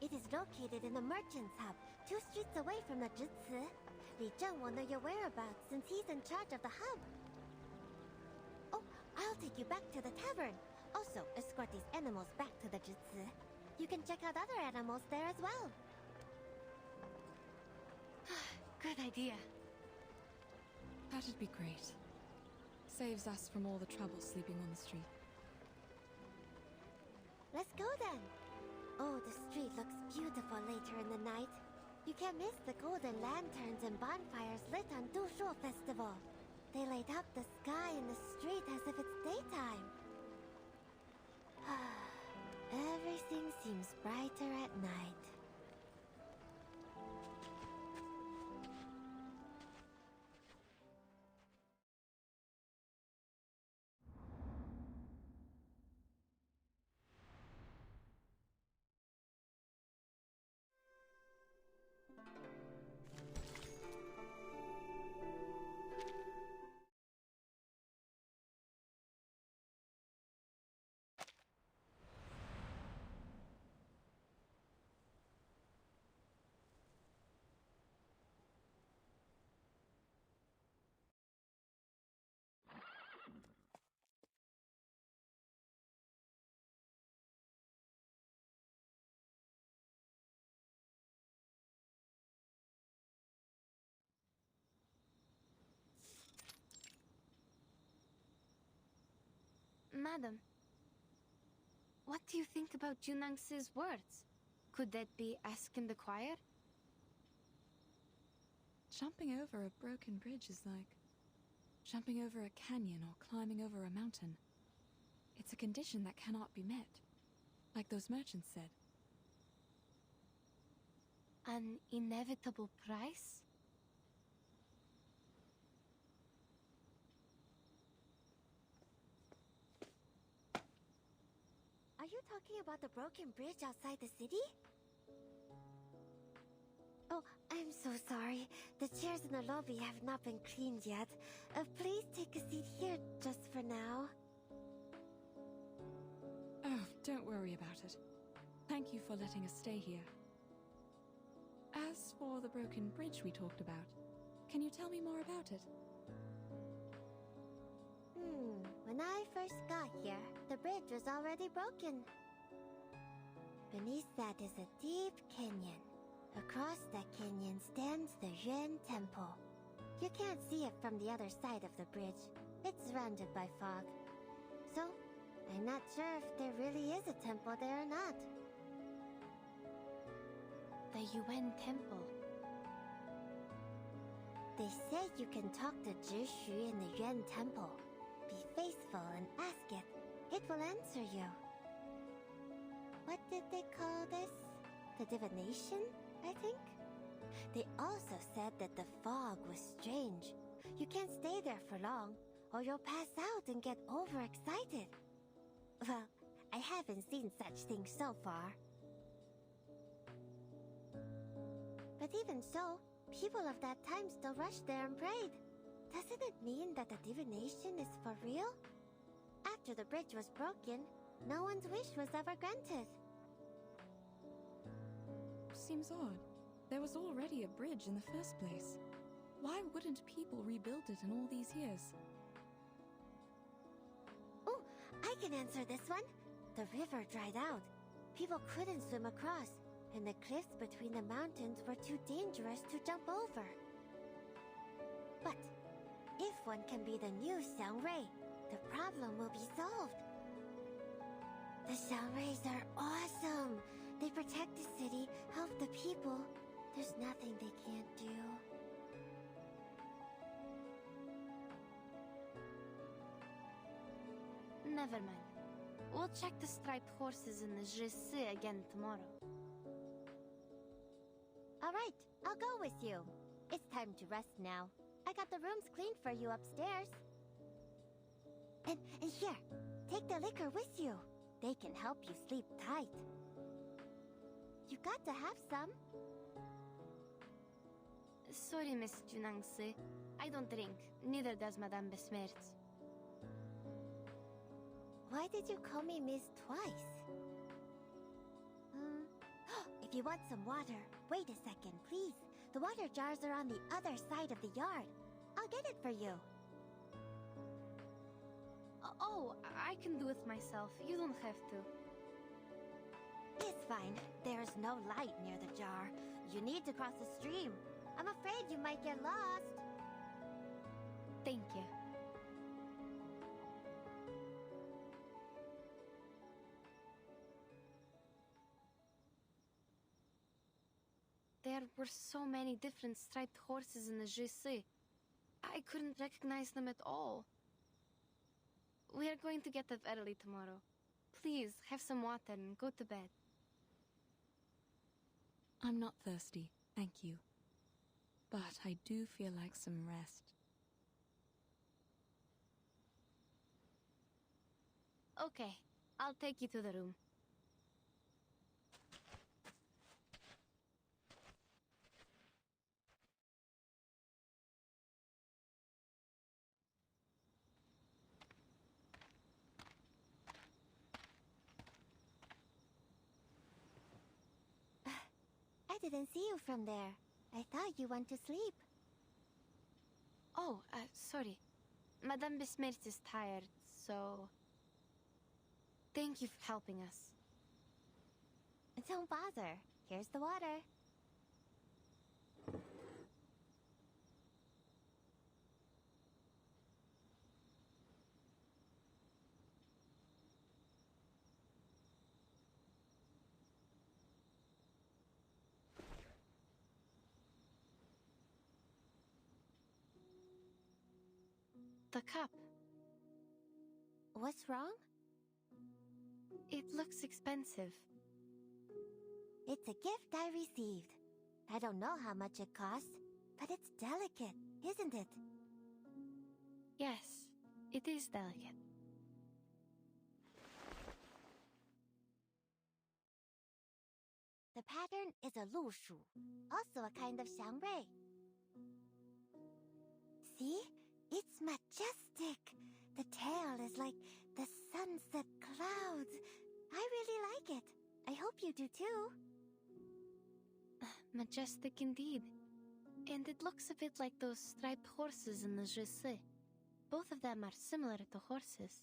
It is located in the Merchant's Hub, 2 streets away from the Zhici. Li Zheng will know your whereabouts since he's in charge of the hub. Oh, I'll take you back to the tavern. Also, escort these animals back to the Zhici. You can check out other animals there as well. Good idea. That'd be great. Saves us from all the trouble sleeping on the street. Let's go then. Oh, the street looks beautiful later in the night. You can't miss the golden lanterns and bonfires lit on Dushuo Festival. They light up the sky and the street as if it's daytime. Everything seems brighter at night. Madam, what do you think about Junang-si's words? Could that be ask in the choir? Jumping over a broken bridge is like jumping over a canyon or climbing over a mountain. It's a condition that cannot be met, like those merchants said. An inevitable price? Are you talking about the broken bridge outside the city? Oh, I'm so sorry. The chairs in the lobby have not been cleaned yet. Please take a seat here just for now. Oh, don't worry about it. Thank you for letting us stay here. As for the broken bridge we talked about, can you tell me more about it? When I first got here, the bridge was already broken. Beneath that is a deep canyon. Across that canyon stands the Yuan Temple. You can't see it from the other side of the bridge. It's surrounded by fog. So, I'm not sure if there really is a temple there or not. The Yuan Temple. They say you can talk to Zhishu in the Yuan Temple. Be faithful and ask it. It will answer you. What did they call this? The divination, I think? They also said that the fog was strange. You can't stay there for long, or you'll pass out and get overexcited. Well, I haven't seen such things so far. But even so, people of that time still rushed there and prayed. Doesn't it mean that the divination is for real? After the bridge was broken, no one's wish was ever granted. Seems odd. There was already a bridge in the first place. Why wouldn't people rebuild it in all these years? Oh, I can answer this one. The river dried out. People couldn't swim across, and the cliffs between the mountains were too dangerous to jump over. But if one can be the new Xiangrui, the problem will be solved. The Xiangruis are awesome. They protect the city, help the people. There's nothing they can't do. Never mind. We'll check the striped horses in the Jesse again tomorrow. Alright, I'll go with you. It's time to rest now. I got the rooms cleaned for you upstairs. And here, take the liquor with you. They can help you sleep tight. You got to have some. Sorry, Miss Junangsi. I don't drink. Neither does Madame Besmertz. Why did you call me Miss twice? If you want some water, wait a second, please. The water jars are on the other side of the yard. I'll get it for you. Oh, I can do it myself. You don't have to. It's fine. There's no light near the jar. You need to cross the stream. I'm afraid you might get lost. Thank you. There were so many different striped horses in the Jesse. I couldn't recognize them at all. We are going to get up early tomorrow. Please, have some water and go to bed. I'm not thirsty, thank you. But I do feel like some rest. Okay, I'll take you to the room. I didn't see you from there. I thought you went to sleep. Oh, sorry. Madame Besmertz is tired, so... Thank you for helping us. Don't bother. Here's the water. The cup. What's wrong? It looks expensive. It's a gift I received. I don't know how much it costs, but it's delicate, isn't it? Yes, it is delicate. The pattern is a lu shu, also a kind of xiangrui. See? It's majestic. The tail is like the sunset clouds. I really like it. I hope you do too. Majestic indeed. And it looks a bit like those striped horses in the Jesse. Both of them are similar to horses.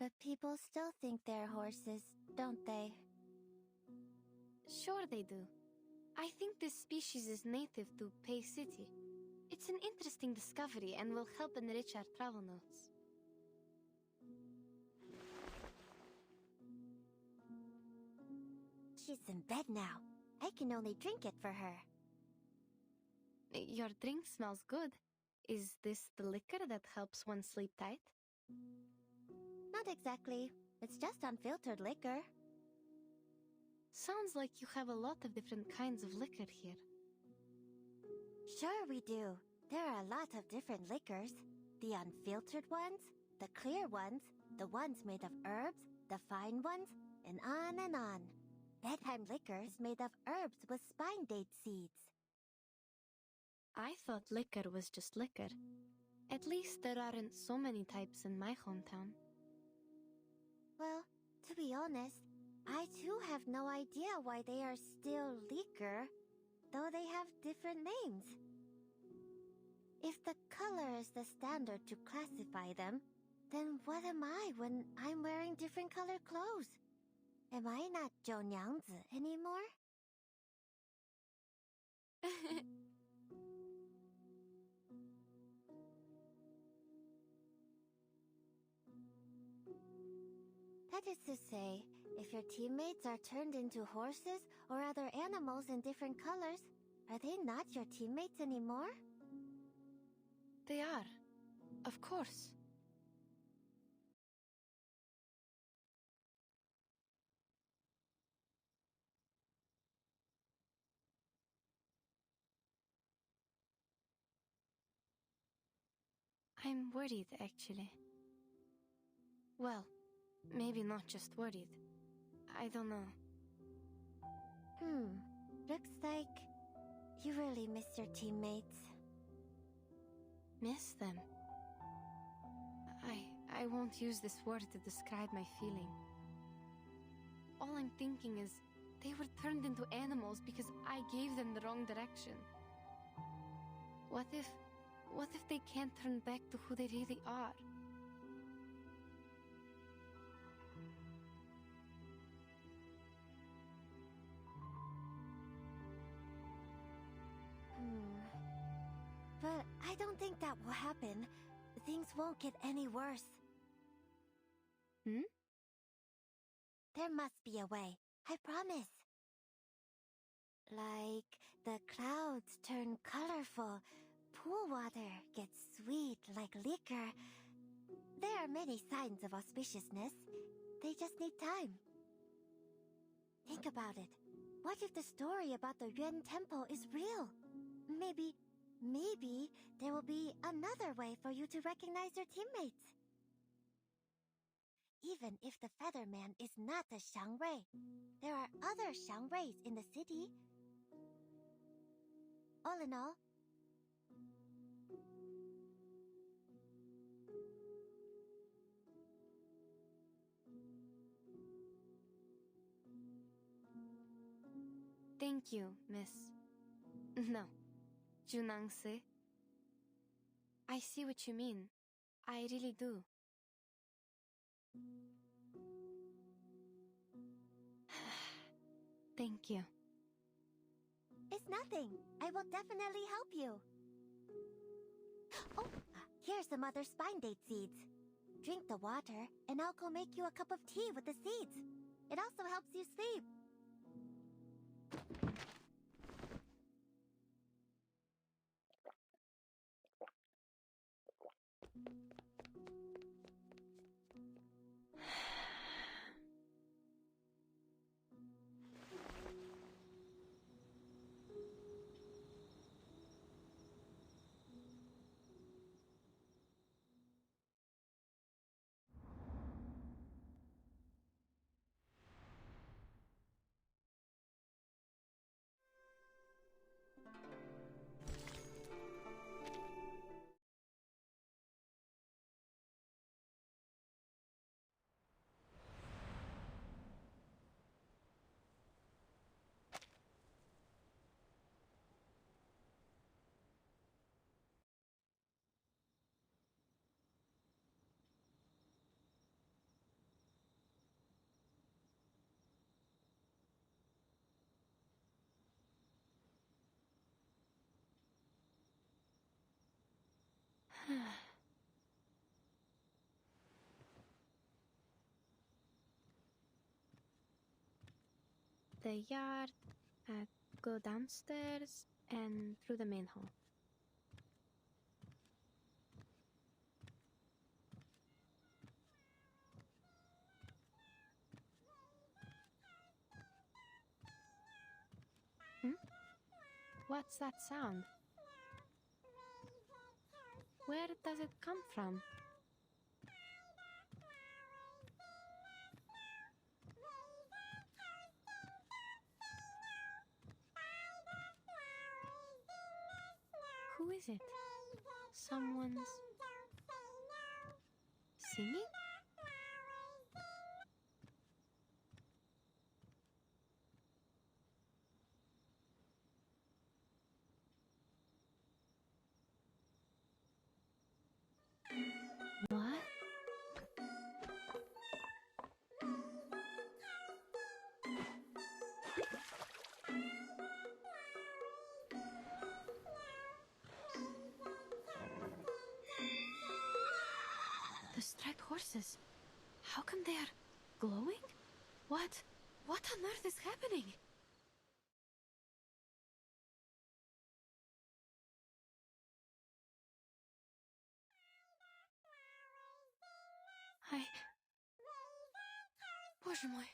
But people still think they're horses, don't they? Sure they do. I think this species is native to Pei City. It's an interesting discovery and will help enrich our travel notes. She's in bed now. I can only drink it for her. Your drink smells good. Is this the liquor that helps one sleep tight? Not exactly. It's just unfiltered liquor. Sounds like you have a lot of different kinds of liquor here. Sure we do. There are a lot of different liquors. The unfiltered ones, the clear ones, the ones made of herbs, the fine ones, and on and on. Bedtime liquor is made of herbs with spine date seeds. I thought liquor was just liquor. At least there aren't so many types in my hometown. Well, to be honest, I too have no idea why they are still liquor, though they have different names. If the color is the standard to classify them, then what am I when I'm wearing different colored clothes? Am I not Zhou Nyangzi anymore? That is to say, if your teammates are turned into horses or other animals in different colors, are they not your teammates anymore? They are. Of course. I'm worried, actually. Well, maybe not just worried. I don't know. Looks like you really miss your teammates. Miss them? I won't use this word to describe my feeling. All I'm thinking is, they were turned into animals because I gave them the wrong direction. What if they can't turn back to who they really are? But I don't think that will happen. Things won't get any worse. There must be a way, I promise. Like the clouds turn colorful, pool water gets sweet like liquor. There are many signs of auspiciousness. They just need time. Think about it. What if the story about the Yuan Temple is real? Maybe there will be another way for you to recognize your teammates. Even if the Featherman is not a Xiangrui, there are other Xiangruis in the city. All in all, Thank you, Miss... No. Junangse. I see what you mean. I really do. Thank you. It's nothing. I will definitely help you. Oh, here's some other spine date seeds. Drink the water, and I'll go make you a cup of tea with the seeds. It also helps you sleep. the yard, go downstairs, and through the main hall. What's that sound? Where does it come from? Who is it? Someone's singing? What? The striped horses. How come they are glowing? What on earth is happening? Боже мой.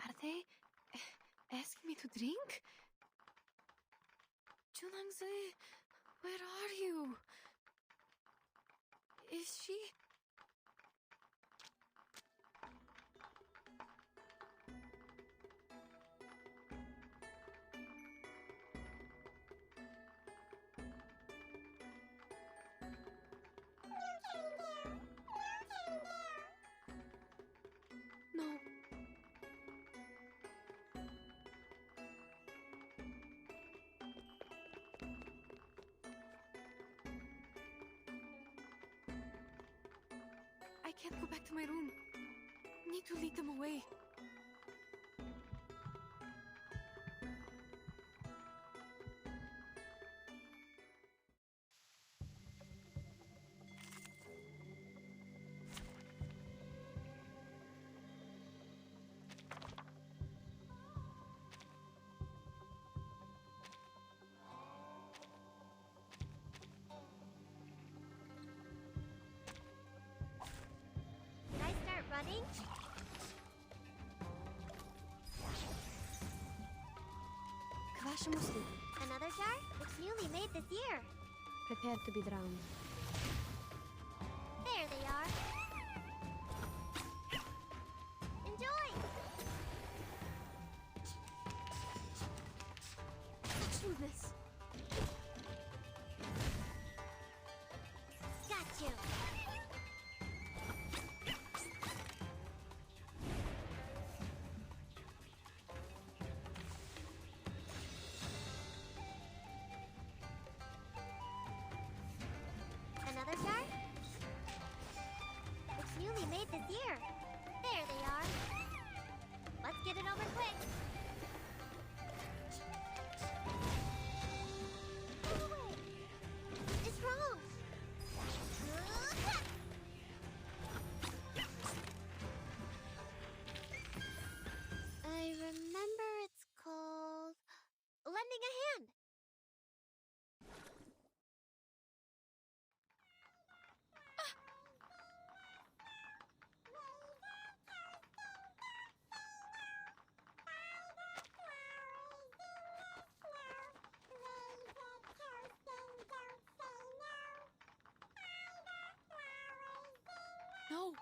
Are they asking me to drink? Junangzi, where are you? Is she? No. I can't go back to my room. Need to lead them away. Can I start running? Kvashamusli, Another jar? It's newly made this year. prepare to be drowned. There they are. Enjoy! Smoothness. Got you. Another jar? It's newly made this year. There they are. Let's get it over quick. Go away. It's wrong. I remember it's called lending a hand. No.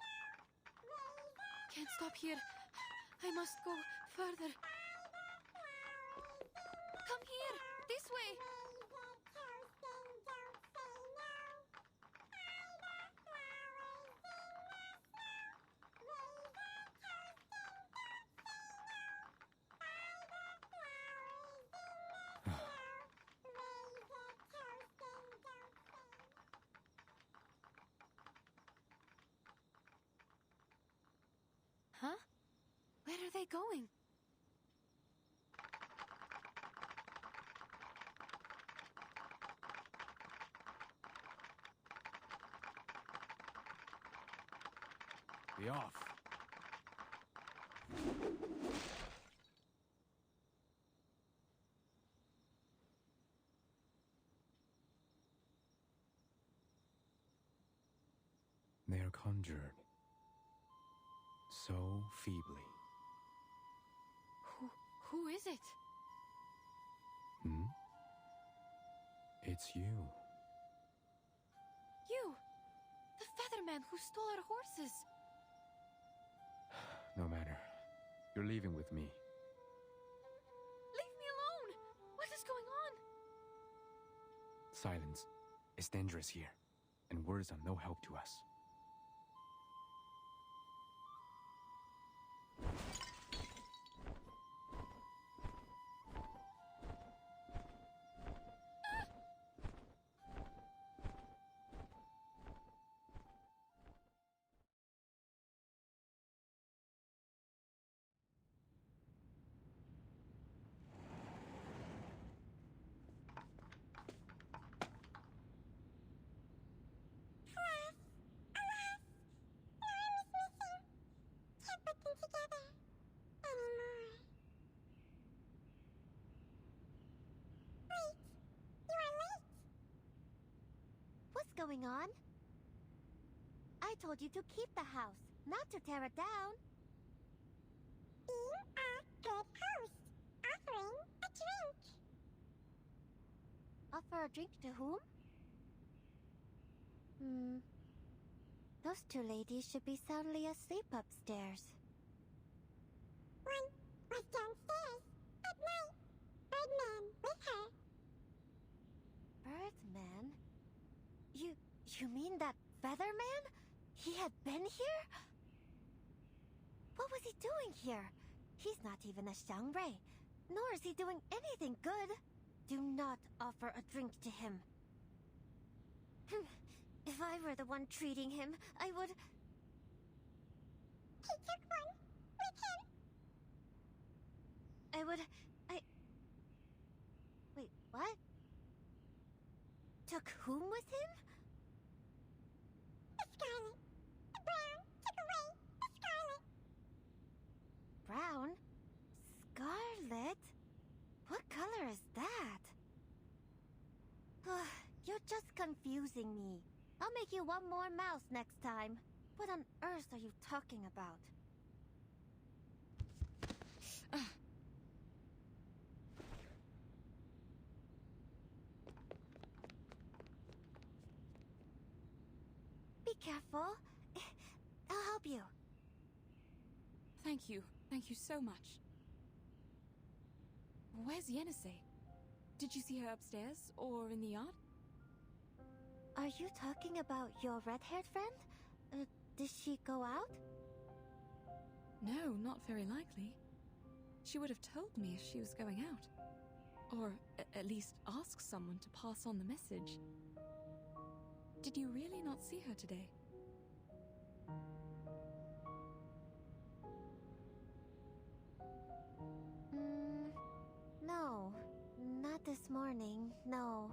Can't stop here. I must go further. Come here. This way. Huh? Where are they going? Be off. They are conjured so feebly. Who is it? Hmm? It's you. You! The Featherman who stole our horses! No matter. You're leaving with me. Leave me alone! What is going on? Silence. It's dangerous here, and words are no help to us. What's going on? I told you to keep the house, not to tear it down. Being a good host, offering a drink. Offer a drink to whom? Those two ladies should be soundly asleep upstairs. One was downstairs at night. Birdman with her. Birdman? You mean that Featherman? He had been here? What was he doing here? He's not even a Xiangrei, nor is he doing anything good. Do not offer a drink to him. If I were the one treating him, I would... He took one with him. Wait, what? Took whom with him? The Scarlet. The Brown took away the Scarlet. Brown? Scarlet? What color is that? You're just confusing me. I'll make you one more mouse next time. What on earth are you talking about? Be careful. I'll help you. Thank you. Thank you so much. Where's Yenisei? Did you see her upstairs or in the yard? Are you talking about your red-haired friend? Did she go out? No, not very likely. She would have told me if she was going out. Or at least ask someone to pass on the message. Did you really not see her today? No. Not this morning, no.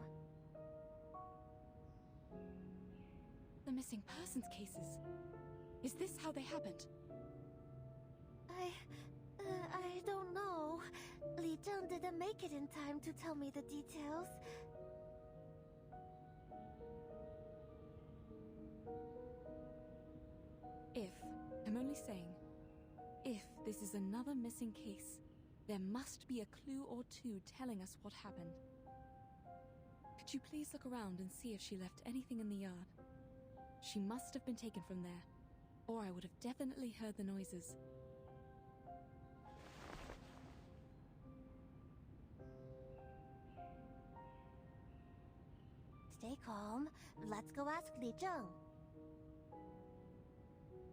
The missing persons cases. Is this how they happened? I don't know. Li Zheng didn't make it in time to tell me the details. I'm only saying, if this is another missing case, there must be a clue or two telling us what happened. Could you please look around and see if she left anything in the yard? She must have been taken from there, or I would have definitely heard the noises. Stay calm. Let's go ask Li Zheng.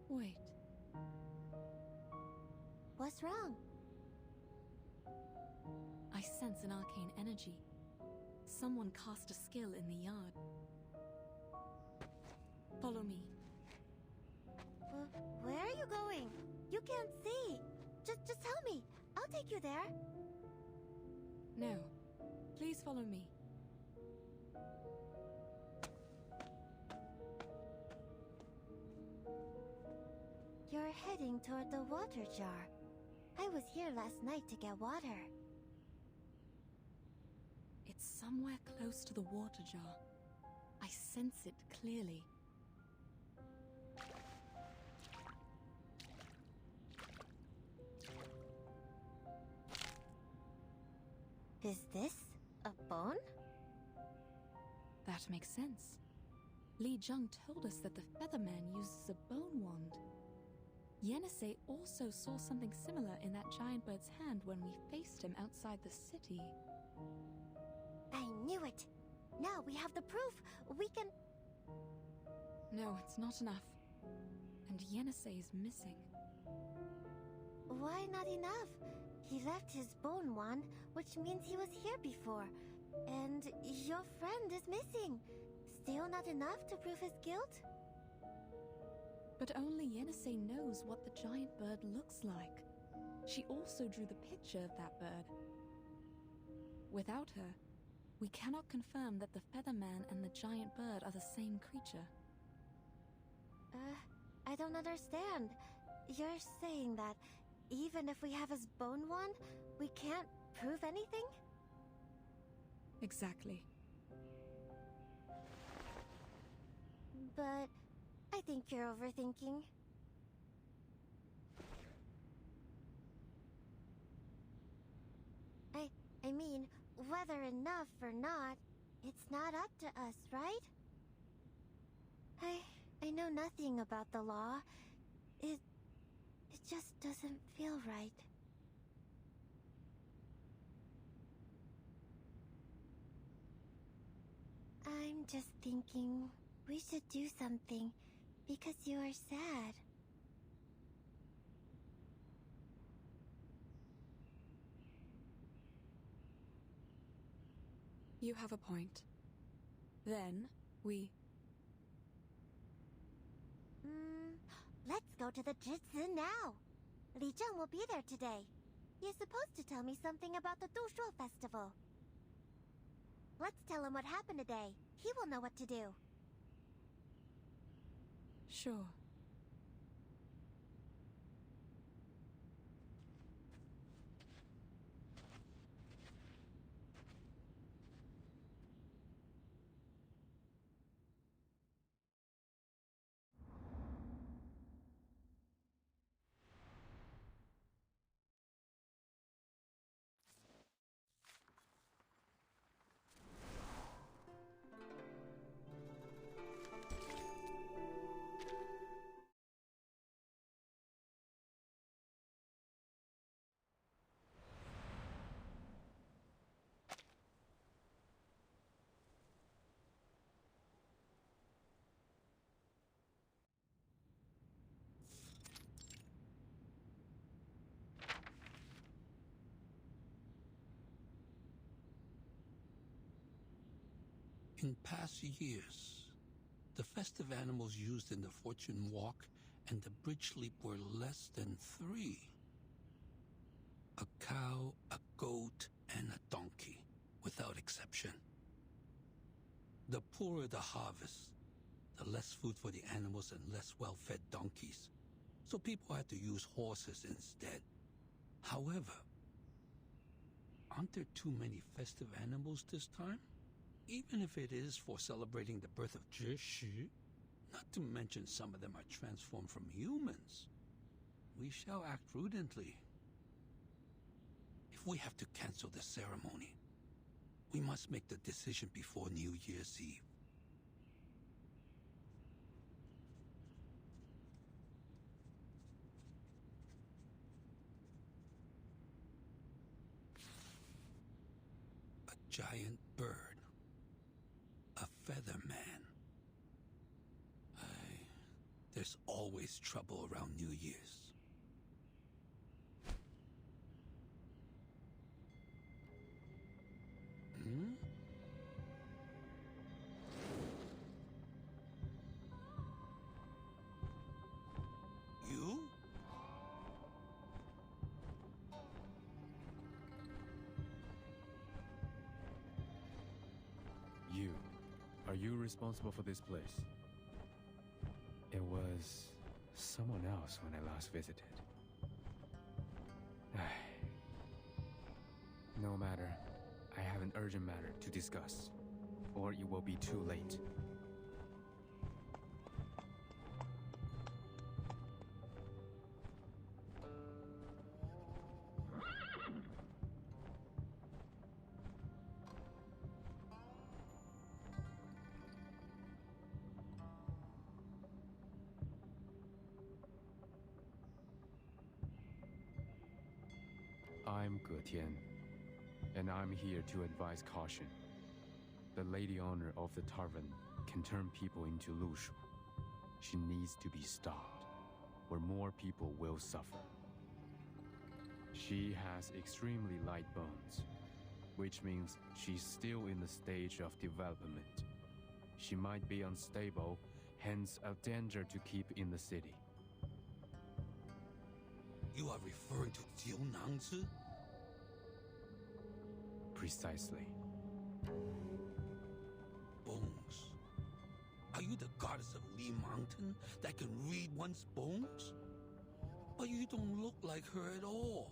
Wait. What's wrong? I sense an arcane energy. Someone cast a skill in the yard. Follow me. Where are you going? You can't Just tell me. I'll take you there. No. Please follow me. You're heading toward the water jar. I was here last night to get water. It's somewhere close to the water jar. I sense it clearly. Is this a bone? That makes sense. Li Jung told us that the Featherman uses a bone wand. Yenisei also saw something similar in that giant bird's hand when we faced him outside the city. I knew it! Now we have the proof! We can... No, it's not enough. And Yenisei is missing. Why not enough? He left his bone wand, which means he was here before. And your friend is missing. Still not enough to prove his guilt? But only Yenisei knows what the giant bird looks like. She also drew the picture of that bird. Without her, we cannot confirm that the Featherman and the giant bird are the same creature. I don't understand. You're saying that even if we have his bone wand, we can't prove anything? Exactly. But I think you're overthinking. I mean, whether enough or not, it's not up to us, right? I know nothing about the law. It just doesn't feel right. I'm just thinking we should do something because you are sad. You have a point. Then, we... Let's go to the Jitsu now. Li Zheng will be there today. He is supposed to tell me something about the Dushuo festival. Let's tell him what happened today. He will know what to do. Sure. In past years, the festive animals used in the Fortune Walk and the Bridge Leap were less than 3. A cow, a goat, and a donkey, without exception. The poorer the harvest, the less food for the animals and less well-fed donkeys. So people had to use horses instead. However, aren't there too many festive animals this time? Even if it is for celebrating the birth of Zhi, not to mention some of them are transformed from humans. We shall act prudently. If we have to cancel the ceremony, we must make the decision before New Year's Eve. A giant bird. A feather man. There's always trouble around New Year's. You? Are you responsible for this place? It was someone else when I last visited. No matter. I have an urgent matter to discuss, or it will be too late. I'm Getian, and I'm here to advise caution. The lady owner of the tavern can turn people into Lushu. She needs to be stopped, or more people will suffer. She has extremely light bones, which means she's still in the stage of development. She might be unstable, hence a danger to keep in the city. You are referring to Jiu Nangzi? Precisely. Bones. Are you the goddess of Li Mountain that can read one's bones? But you don't look like her at all.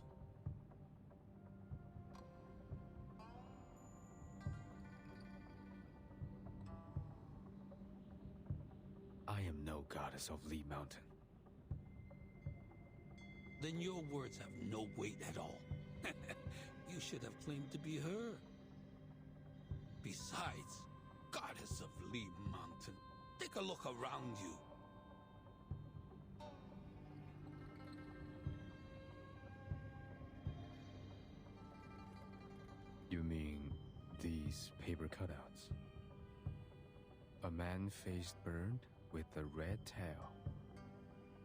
I am no goddess of Li Mountain. Then your words have no weight at all. You should have claimed to be her. Besides, goddess of Li Mountain, take a look around you. You mean these paper cutouts? A man face burned with a red tail.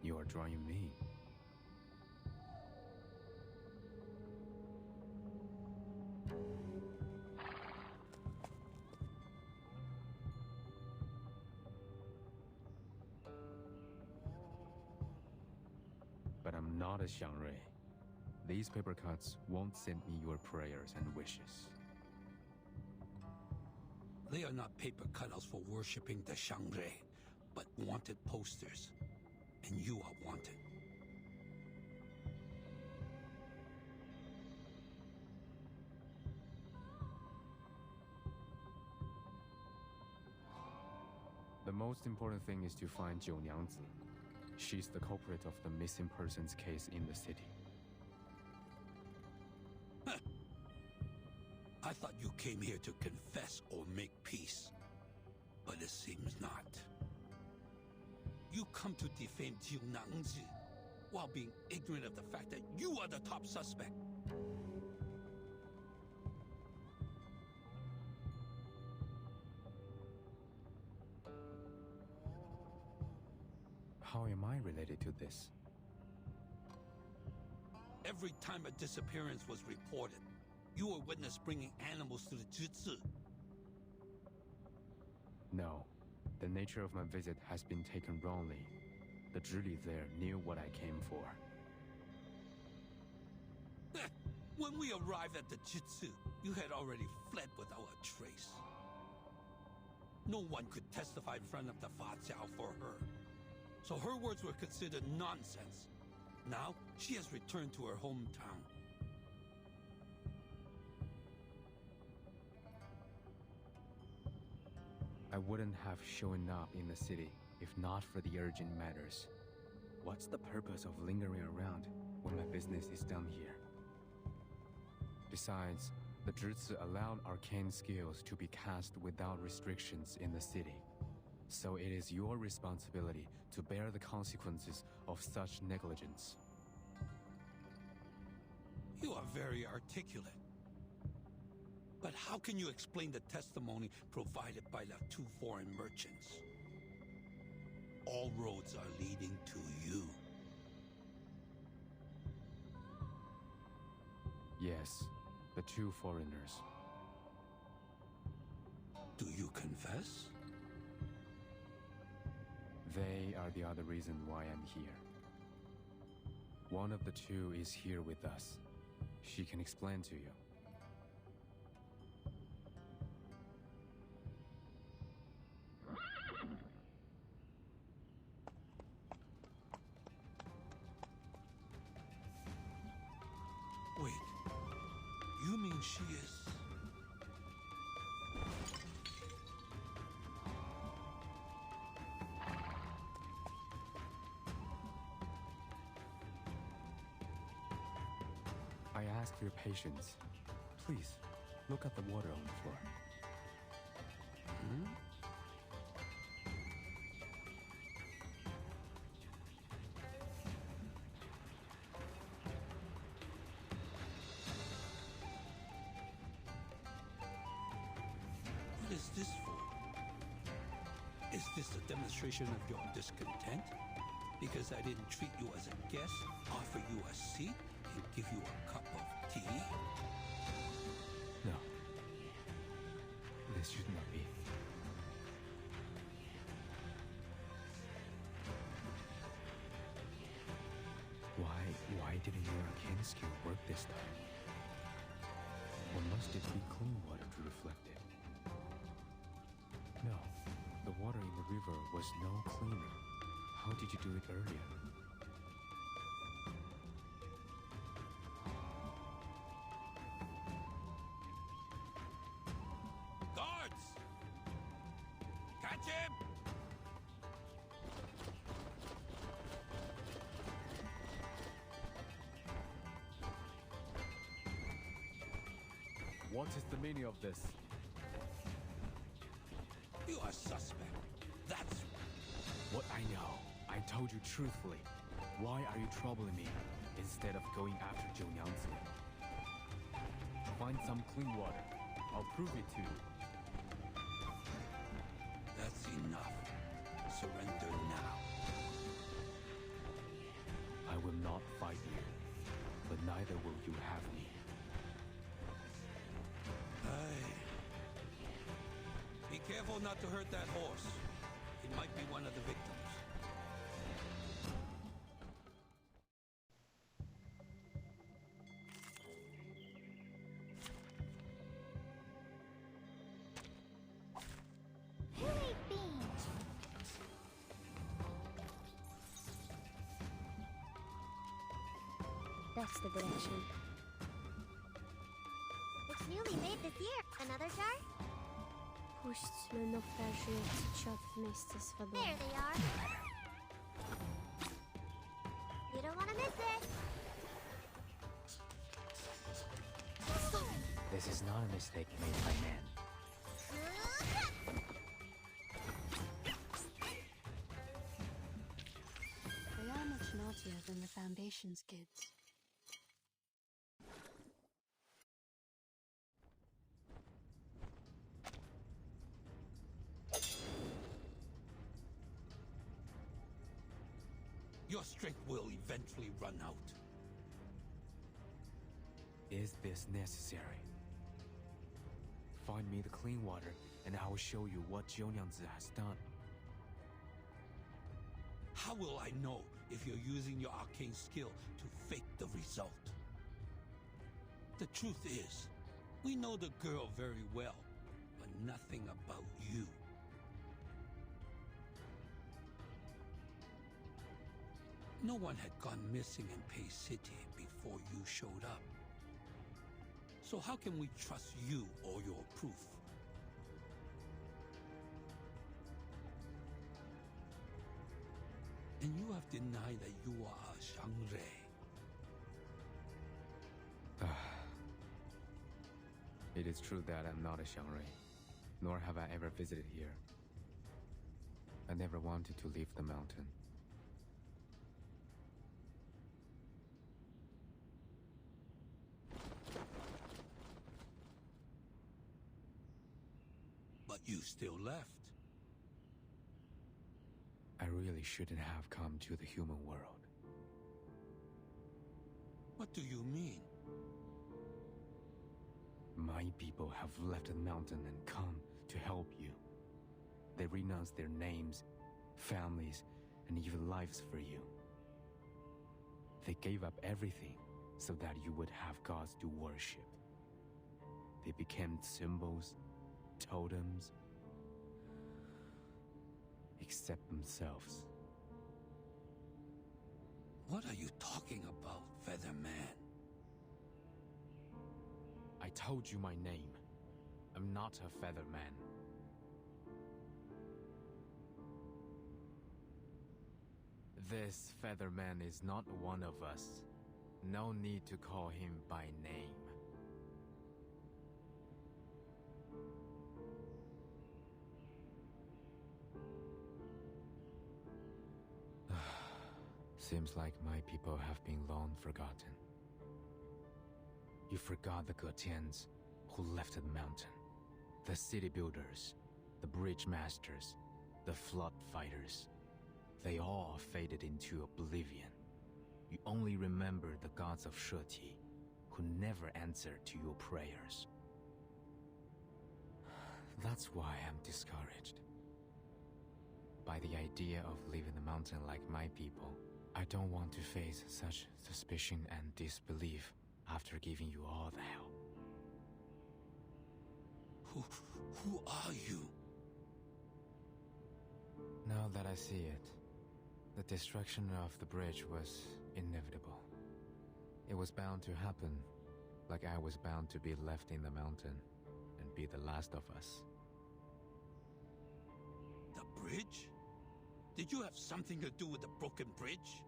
You are drawing me. But I'm not a Xiangrui. These paper cuts won't send me your prayers and wishes. They are not paper cutouts for worshipping the Xiangrui, but wanted posters. And you are wanted. The most important thing is to find Jiu Niangzi. She's the culprit of the missing persons case in the city. I thought you came here to confess or make peace, but it seems not. You come to defame Jiu Nangzi while being ignorant of the fact that you are the top suspect. How am I related to this? Every time a disappearance was reported, you were witness bringing animals to the Jitsu. No. The nature of my visit has been taken wrongly. The Zhili there knew what I came for. When we arrived at the Jitsu, you had already fled without a trace. No one could testify in front of the Fa Jiao for her. So her words were considered nonsense. Now, she has returned to her hometown. I wouldn't have shown up in the city if not for the urgent matters. What's the purpose of lingering around when my business is done here? Besides, the Zhizi allowed arcane skills to be cast without restrictions in the city. So it is your responsibility to bear the consequences of such negligence. You are very articulate. But how can you explain the testimony provided by the two foreign merchants? All roads are leading to you. Yes, the two foreigners. Do you confess? They are the other reason why I'm here. One of the two is here with us. She can explain to you. You mean she is... I ask for your patience. Please, look at the water on the floor. Hmm? What is this for? Is this a demonstration of your discontent? Because I didn't treat you as a guest, offer you a seat, and give you a cup of tea? No. This should not be. Why didn't your arcane skill work this time? Or must it be clean water to reflect it? No, the water in the river was no cleaner. How did you do it earlier? Guards! Catch him! What is the meaning of this? You are suspect. That's What I know, I told you truthfully. Why are you troubling me instead of going after Zhou Nyangzi? Find some clean water. I'll prove it to you. That's enough. Surrender now. I will not fight you, but neither will you have me. Be careful not to hurt that horse. It might be one of the victims. Who ate beans? That's the direction. It's newly made this year. Another jar? Пусть le naufragé течет вместе с водой. There they are. You don't want to miss it. This is not a mistake made by man. They are much naughtier than the Foundation's kids. Your strength will eventually run out. Is this necessary? Find me the clean water, and I will show you what Zhou Nyangzi has done. How will I know if you're using your arcane skill to fake the result? The truth is, we know the girl very well, but nothing about you. No one had gone missing in Pei City before you showed up. So how can we trust you or your proof? And you have denied that you are a Shangre. It is true that I'm not a Xiangrui, nor have I ever visited here. I never wanted to leave the mountain. But you still left. I really shouldn't have come to the human world. What do you mean? My people have left the mountain and come to help you. They renounced their names, families, and even lives for you. They gave up everything so that you would have gods to worship. They became symbols, totems, except themselves. What are you talking about, Featherman? I told you my name. I'm not a feather man. This feather man is not one of us. No need to call him by name. Seems like my people have been long forgotten. You forgot the Getians who left the mountain, the city builders, the bridge masters, the flood fighters. They all faded into oblivion. You only remember the gods of Sheti, who never answered to your prayers. That's why I'm discouraged by the idea of leaving the mountain like my people. I don't want to face such suspicion and disbelief after giving you all the help. Who are you? Now that I see it, the destruction of the bridge was inevitable. It was bound to happen, like I was bound to be left in the mountain and be the last of us. The bridge? Did you have something to do with the broken bridge?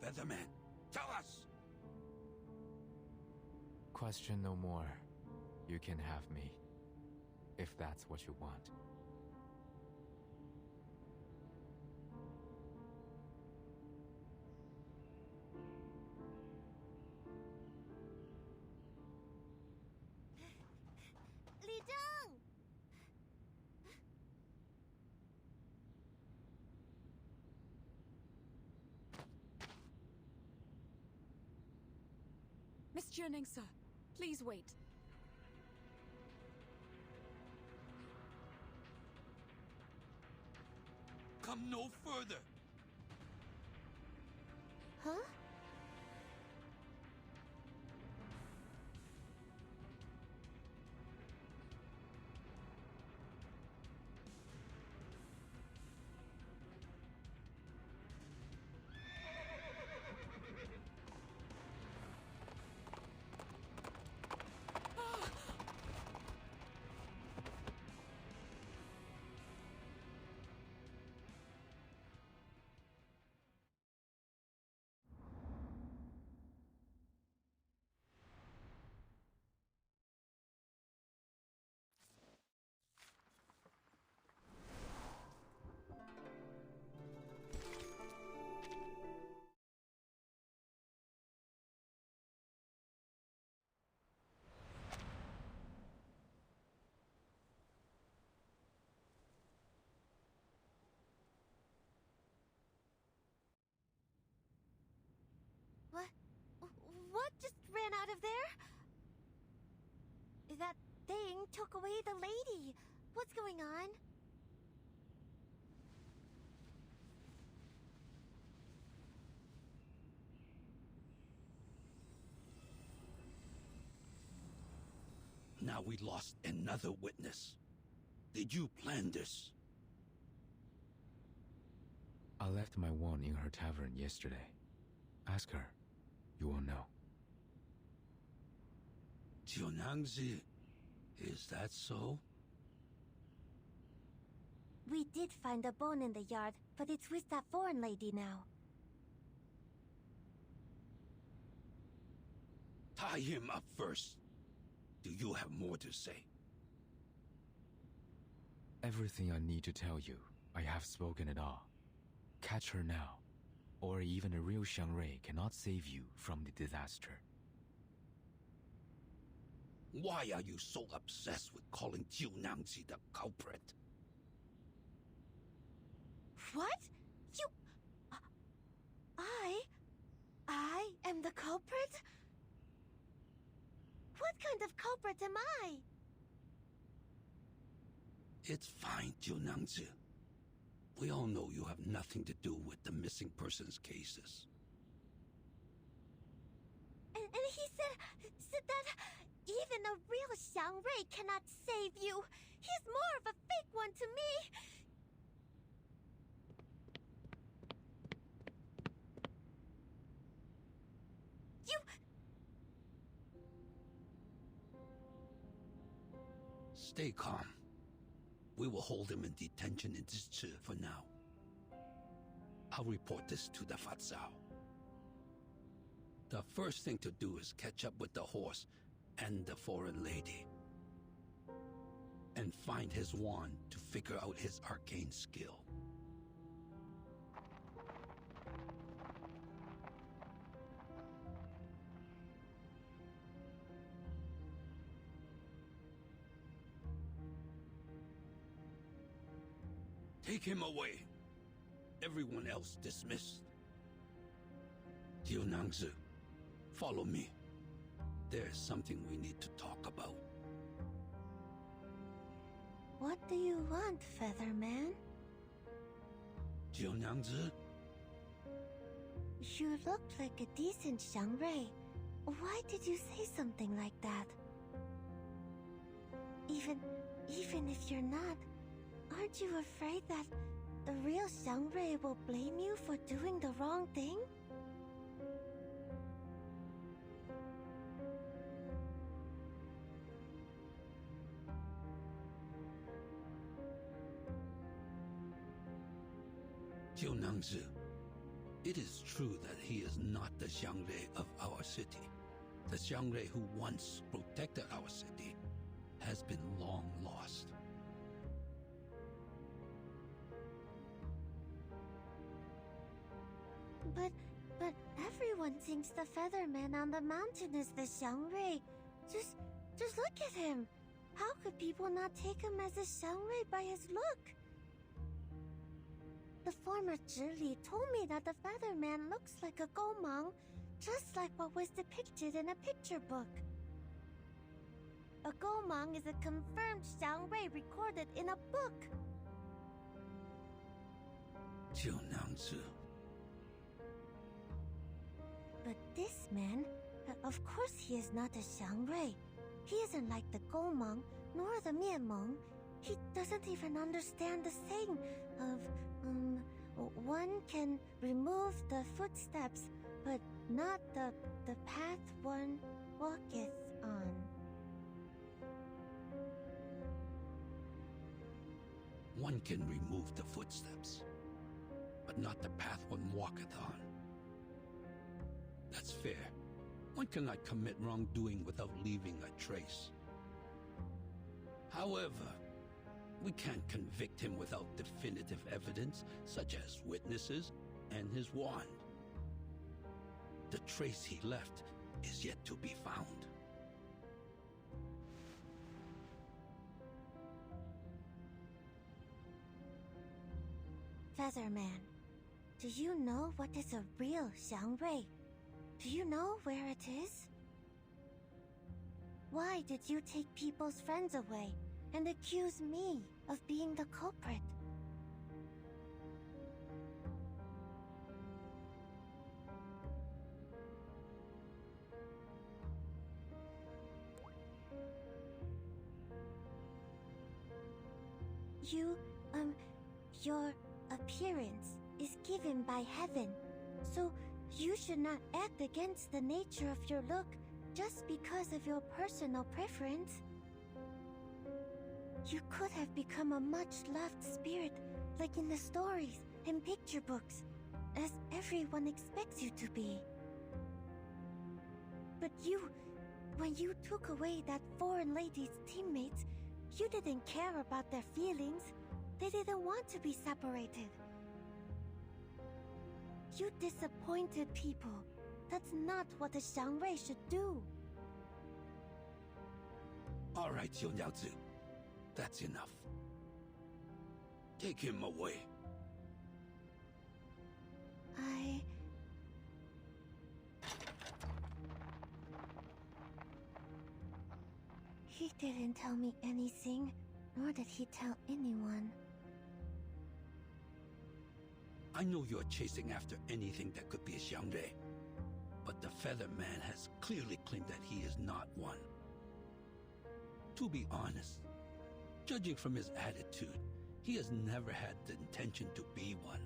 Featherman, tell us! Question no more. You can have me, if that's what you want. Li Zheng! Miss Jianing, sir, please wait. Come no further! Huh? What just ran out of there? That thing took away the lady. What's going on? Now we lost another witness. Did you plan this? I left my wand in her tavern yesterday. Ask her. You will know. Jianangzi, is that so? We did find a bone in the yard, but it's with that foreign lady now. Tie him up first. Do you have more to say? Everything I need to tell you, I have spoken it all. Catch her now, or even a real Xiangrui cannot save you from the disaster. Why are you so obsessed with calling Jianangzi the culprit? What? You... I am the culprit? What kind of culprit am I? It's fine, Jianangzi. We all know you have nothing to do with the missing persons cases. And he said that even a real Xiangrui cannot save you. He's more of a fake one to me. Stay calm. We will hold him in detention in Zhichi for now. I'll report this to the Fatsao. The first thing to do is catch up with the horse and the foreign lady. And find his wand to figure out his arcane skill. Take him away. Everyone else dismissed. Jiunangzi, follow me. There's something we need to talk about. What do you want, Featherman? Jiunangzi? You looked like a decent Xiangrui. Why did you say something like that? Even if you're not, aren't you afraid that the real Xiangrui will blame you for doing the wrong thing? Jiunangzi, it is true that he is not the Xiangrui of our city. The Xiangrui who once protected our city has been long lost. But everyone thinks the Featherman on the mountain is the Xiangrui. Just look at him. How could people not take him as a Xiangrui by his look? The former Zhili told me that the Featherman looks like a Gomang, just like what was depicted in a picture book. A Gomang is a confirmed Xiangrui recorded in a book. Jiunangzi. But this man, of course he is not a Xiangrui. He isn't like the Gomang, nor the Mianmeng. He doesn't even understand the saying of, one can remove the footsteps, but not the path one walketh on. One can remove the footsteps, but not the path one walketh on. That's fair. One cannot commit wrongdoing without leaving a trace. However, we can't convict him without definitive evidence, such as witnesses and his wand. The trace he left is yet to be found. Featherman, do you know what is a real Xiangrui? Do you know where it is? Why did you take people's friends away and accuse me of being the culprit? Your appearance is given by heaven, so you should not act against the nature of your look just because of your personal preference. You could have become a much-loved spirit, like in the stories and picture books, as everyone expects you to be. But when you took away that foreign lady's teammates, you didn't care about their feelings. They didn't want to be separated. You disappointed people. That's not what a Xiangrui should do. All right, Jiunangzi. That's enough. Take him away. He didn't tell me anything, nor did he tell anyone. I know you're chasing after anything that could be a Xiangrui, but the Feather Man has clearly claimed that he is not one. To be honest, judging from his attitude, he has never had the intention to be one.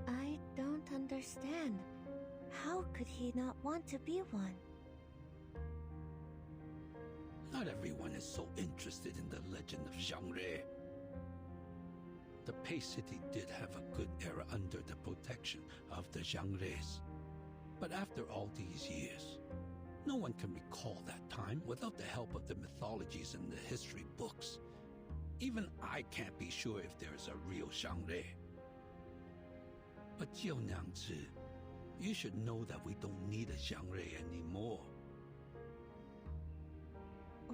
I don't understand. How could he not want to be one? Not everyone is so interested in the legend of Xiangre. The Pei City did have a good era under the protection of the Xiangres. But after all these years, no one can recall that time without the help of the mythologies and the history books. Even I can't be sure if there is a real Xiangre. But Jiu Niangzi, you should know that we don't need a Xiangre anymore.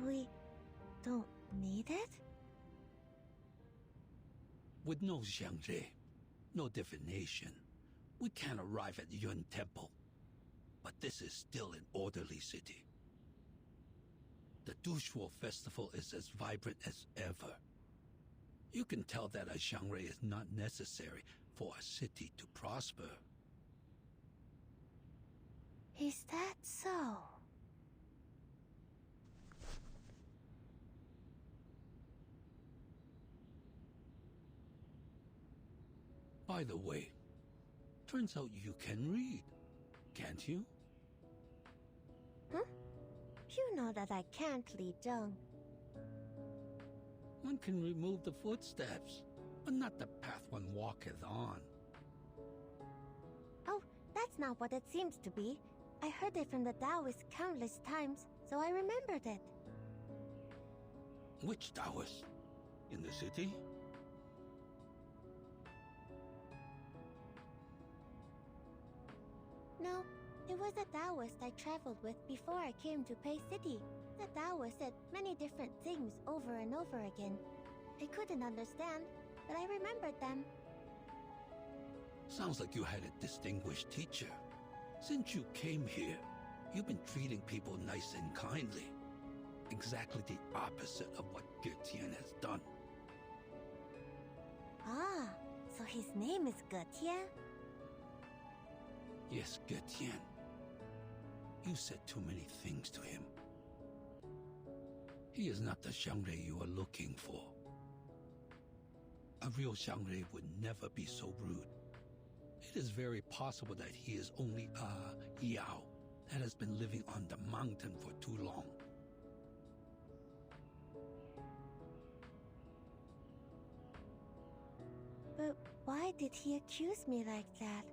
We don't need it? With no Xiangre, no divination, we can't arrive at Yun Temple. But this is still an orderly city. The Dushuo festival is as vibrant as ever. You can tell that a Xiangre is not necessary for a city to prosper. Is that so? By the way, turns out you can read, can't you? Huh? You know that I can't, Li Zheng. One can remove the footsteps, but not the path one walketh on. Oh, that's not what it seems to be. I heard it from the Taoist countless times, so I remembered it. Which Taoist? In the city? No, it was a Taoist I traveled with before I came to Pei City. The Taoist said many different things over and over again. I couldn't understand, but I remembered them. Sounds like you had a distinguished teacher. Since you came here, you've been treating people nice and kindly. Exactly the opposite of what Getian has done. Ah, so his name is Getian? Yes, Getian. You said too many things to him. He is not the Xiangre you are looking for. A real Xiangre would never be so rude. It is very possible that he is only a Yao that has been living on the mountain for too long. But why did he accuse me like that?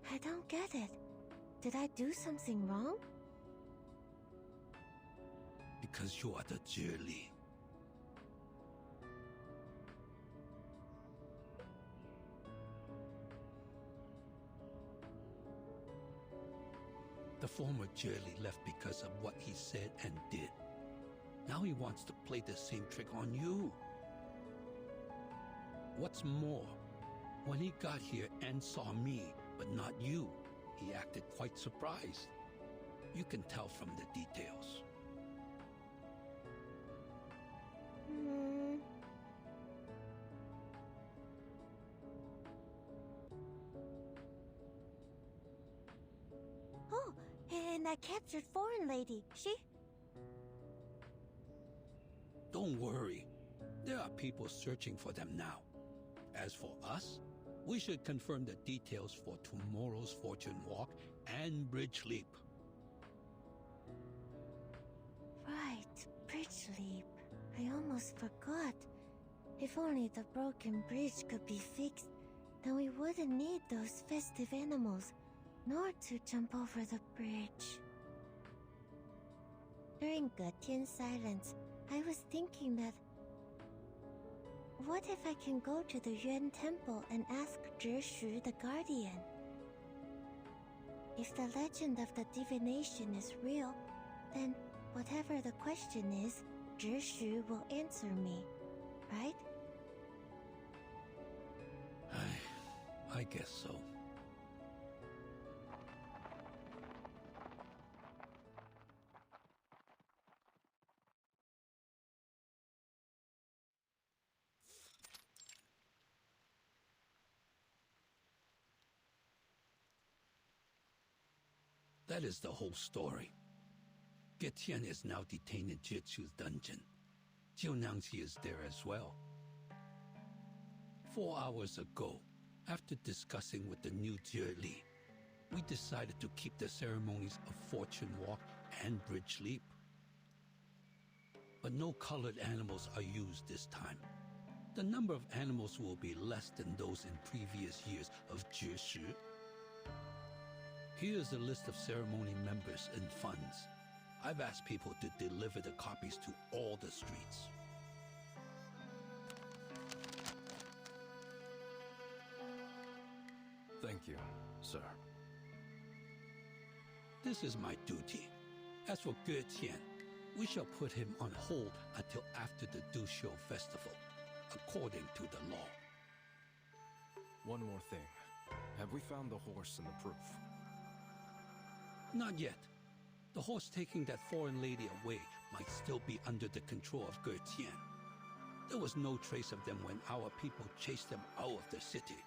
I don't get it. Did I do something wrong? Because you are the Zhili. The former Zhili left because of what he said and did. Now he wants to play the same trick on you. What's more, when he got here and saw me, but not you, he acted quite surprised. You can tell from the details. Oh, and that captured foreign lady, she... Don't worry. There are people searching for them now. As for us, we should confirm the details for tomorrow's fortune walk and bridge leap. Right, bridge leap. I almost forgot. If only the broken bridge could be fixed, then we wouldn't need those festive animals, nor to jump over the bridge. During Getian's silence, I was thinking that what if I can go to the Yuan Temple and ask Zhishu the Guardian? If the legend of the divination is real, then whatever the question is, Zhishu will answer me, right? I guess so. That is the whole story. Getian is now detained in Jitsu's dungeon. Jiu Niangzi is there as well. 4 hours ago, after discussing with the new Zhili, we decided to keep the ceremonies of Fortune Walk and Bridge Leap. but no colored animals are used this time. The number of animals will be less than those in previous years of 绝食. Here's a list of ceremony members and funds. I've asked people to deliver the copies to all the streets. Thank you, sir. This is my duty. As for Ge Tian, we shall put him on hold until after the Duxiu festival, according to the law. One more thing. Have we found the horse and the proof? Not yet. The horse taking that foreign lady away might still be under the control of Ge Tian. There was no trace of them when our people chased them out of the city.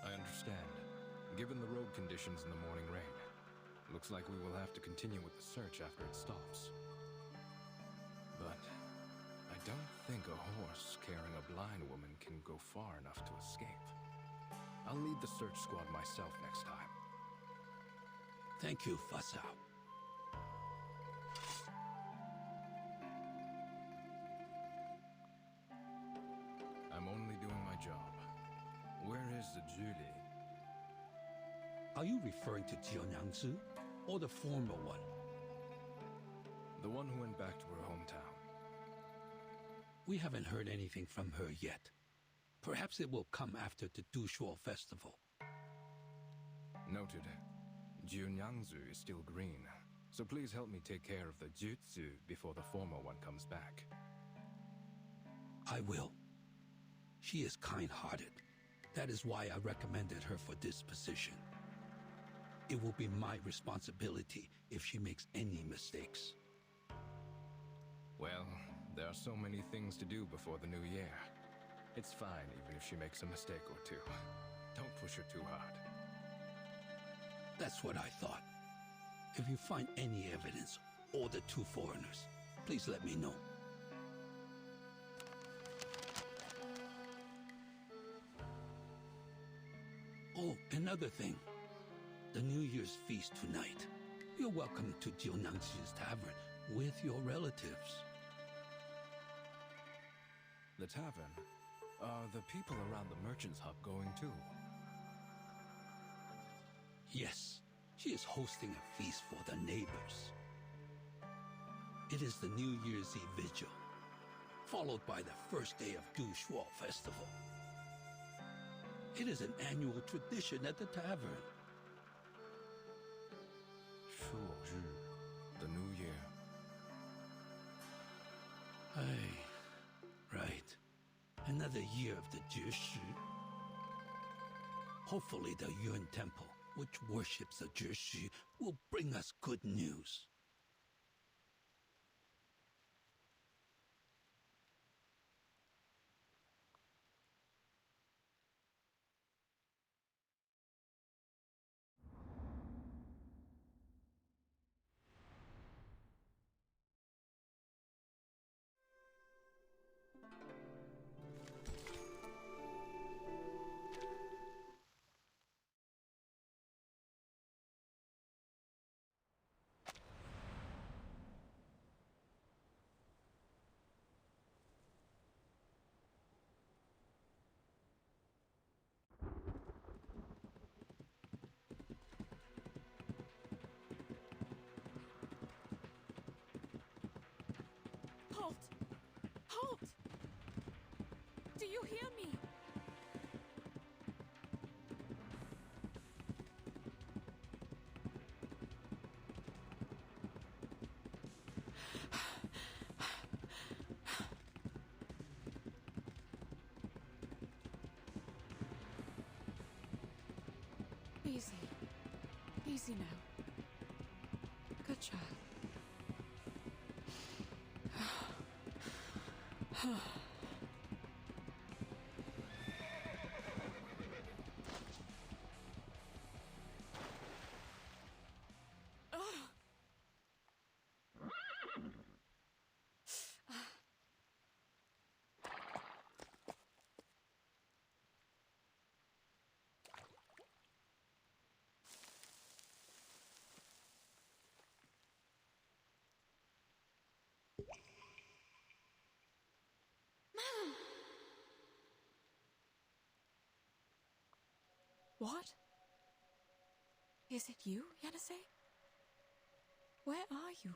I understand. Given the road conditions in the morning rain, looks like we will have to continue with the search after it stops. But I don't think a horse carrying a blind woman can go far enough to escape. I'll lead the search squad myself next time. Thank you, Fasao. I'm only doing my job. Where is the Julie? Are you referring to Jianyangsu or the former one? The one who went back to her hometown. We haven't heard anything from her yet. Perhaps it will come after the Dushuo festival. Noted. Jianyangsu is still green, so please help me take care of the Jutsu before the former one comes back. I will. She is kind-hearted. That is why I recommended her for this position. It will be my responsibility if she makes any mistakes. Well, there are so many things to do before the new year. It's fine even if she makes a mistake or two. Don't push her too hard. That's what I thought. If you find any evidence or the two foreigners, please let me know. Oh, another thing. The New Year's feast tonight. You're welcome to Jianyangsu's tavern with your relatives. The tavern? Are the people around the merchant's hub going too? Yes, she is hosting a feast for the neighbors. It is the New Year's Eve vigil, followed by the first day of Dushuo festival. It is an annual tradition at the tavern. Shuozhi, the new year. Right. Another year of the Jushi. Hopefully the Yuan Temple, which worships the Jushi, will bring us good news. Halt! Halt! Do you hear me? Easy. Easy now. Good job. What? Is it you, Yenisei? Where are you?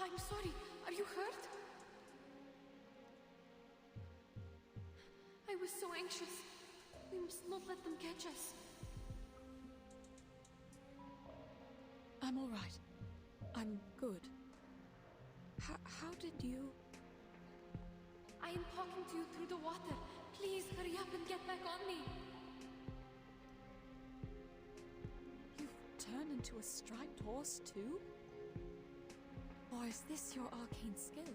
I'm sorry. Are you hurt? I was so anxious. We must not let them catch us. I'm all right. I'm good. How did you... I am talking to you through the water. Please hurry up and get back on me. You've turned into a striped horse too? Or is this your arcane skill?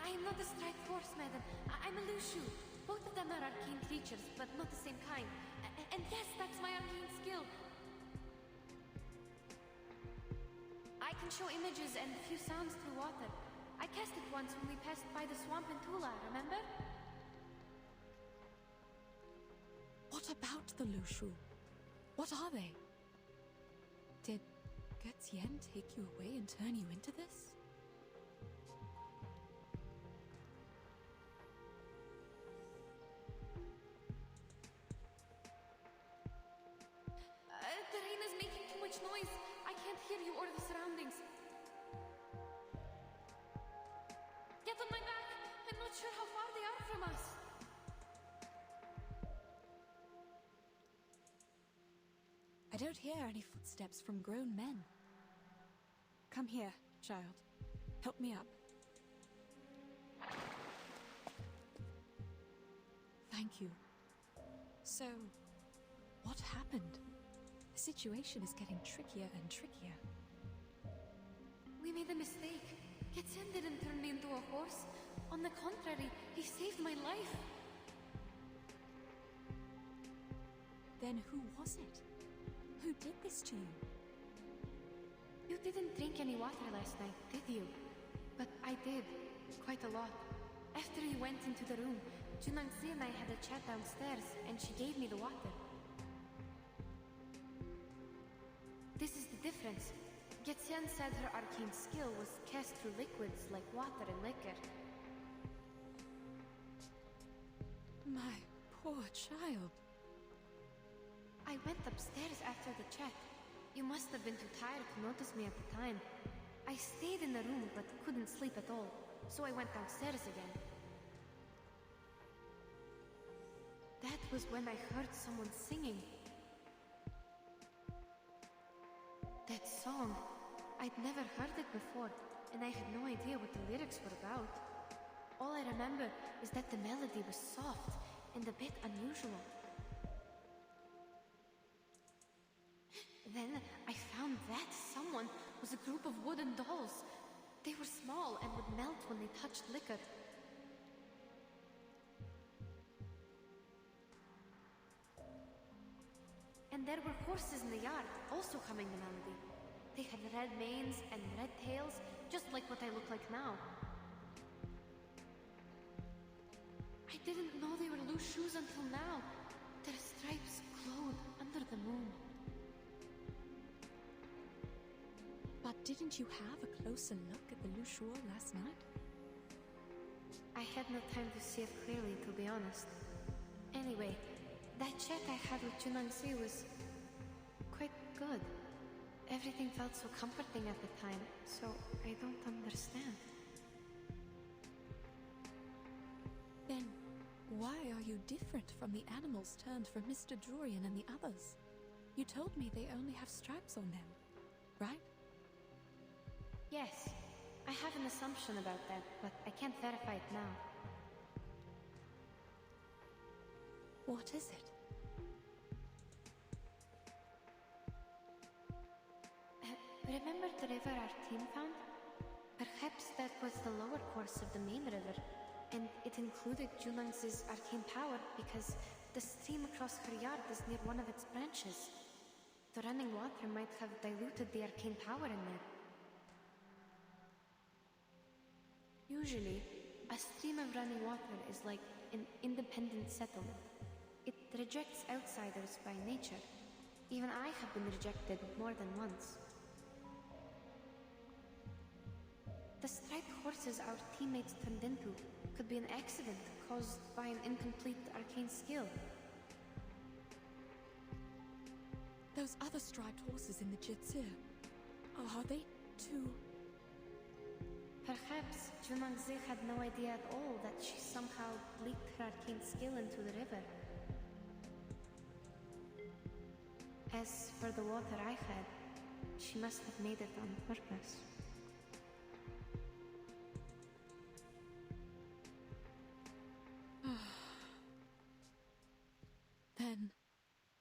I am not a striped horse, madam. I'm a Lushu. Both of them are arcane creatures, but not the same kind. And yes, that's my arcane skill. I can show images and a few sounds through water. I cast it once when we passed by the swamp in Tula, remember? What about the Lushu? What are they? Did Getien take you away and turn you into this? The rain is making too much noise. I can't hear you or the surroundings. Get on my back. I'm not sure how far they are from us. I don't hear any footsteps from grown men. Come here, child. Help me up. Thank you. So, what happened? The situation is getting trickier and trickier. We made a mistake. Getien didn't turn me into a horse. On the contrary, he saved my life. Then who was it? Who did this to you? You didn't drink any water last night, did you? But I did. Quite a lot. After you went into the room, Junangzi and I had a chat downstairs, and she gave me the water. This is the difference. Getien said her arcane skill was cast through liquids like water and liquor. My poor child. I went upstairs after the chat. You must have been too tired to notice me at the time. I stayed in the room but couldn't sleep at all, so I went downstairs again. That was when I heard someone singing. That song, I'd never heard it before, and I had no idea what the lyrics were about. All I remember is that the melody was soft and a bit unusual. Then I found that someone was a group of wooden dolls. They were small and would melt when they touched liquor. And there were horses in the yard, also humming the melody. They had red manes and red tails, just like what I look like now. I didn't know they were loose shoes until now. Their stripes glowed under the moon. But didn't you have a closer look at the Lushur last night? I had no time to see it clearly, to be honest. Anyway, that chat I had with Junangzi was quite good. Everything felt so comforting at the time, so I don't understand. Then, why are you different from the animals turned from Mr. Durian and the others? You told me they only have stripes on them, right? Yes, I have an assumption about that, but I can't verify it now. What is it? Remember the river our team found? Perhaps that was the lower course of the main river, and it included Junangzi's arcane power because the stream across her yard is near one of its branches. The running water might have diluted the arcane power in there. Usually, a stream of running water is like an independent settlement. It rejects outsiders by nature. Even I have been rejected more than once. The striped horses our teammates turned into could be an accident caused by an incomplete arcane skill. Those other striped horses in the Jitsu, are they too... Perhaps Junangzi had no idea at all that she somehow leaked her arcane skill into the river. As for the water I had, she must have made it on purpose. Then,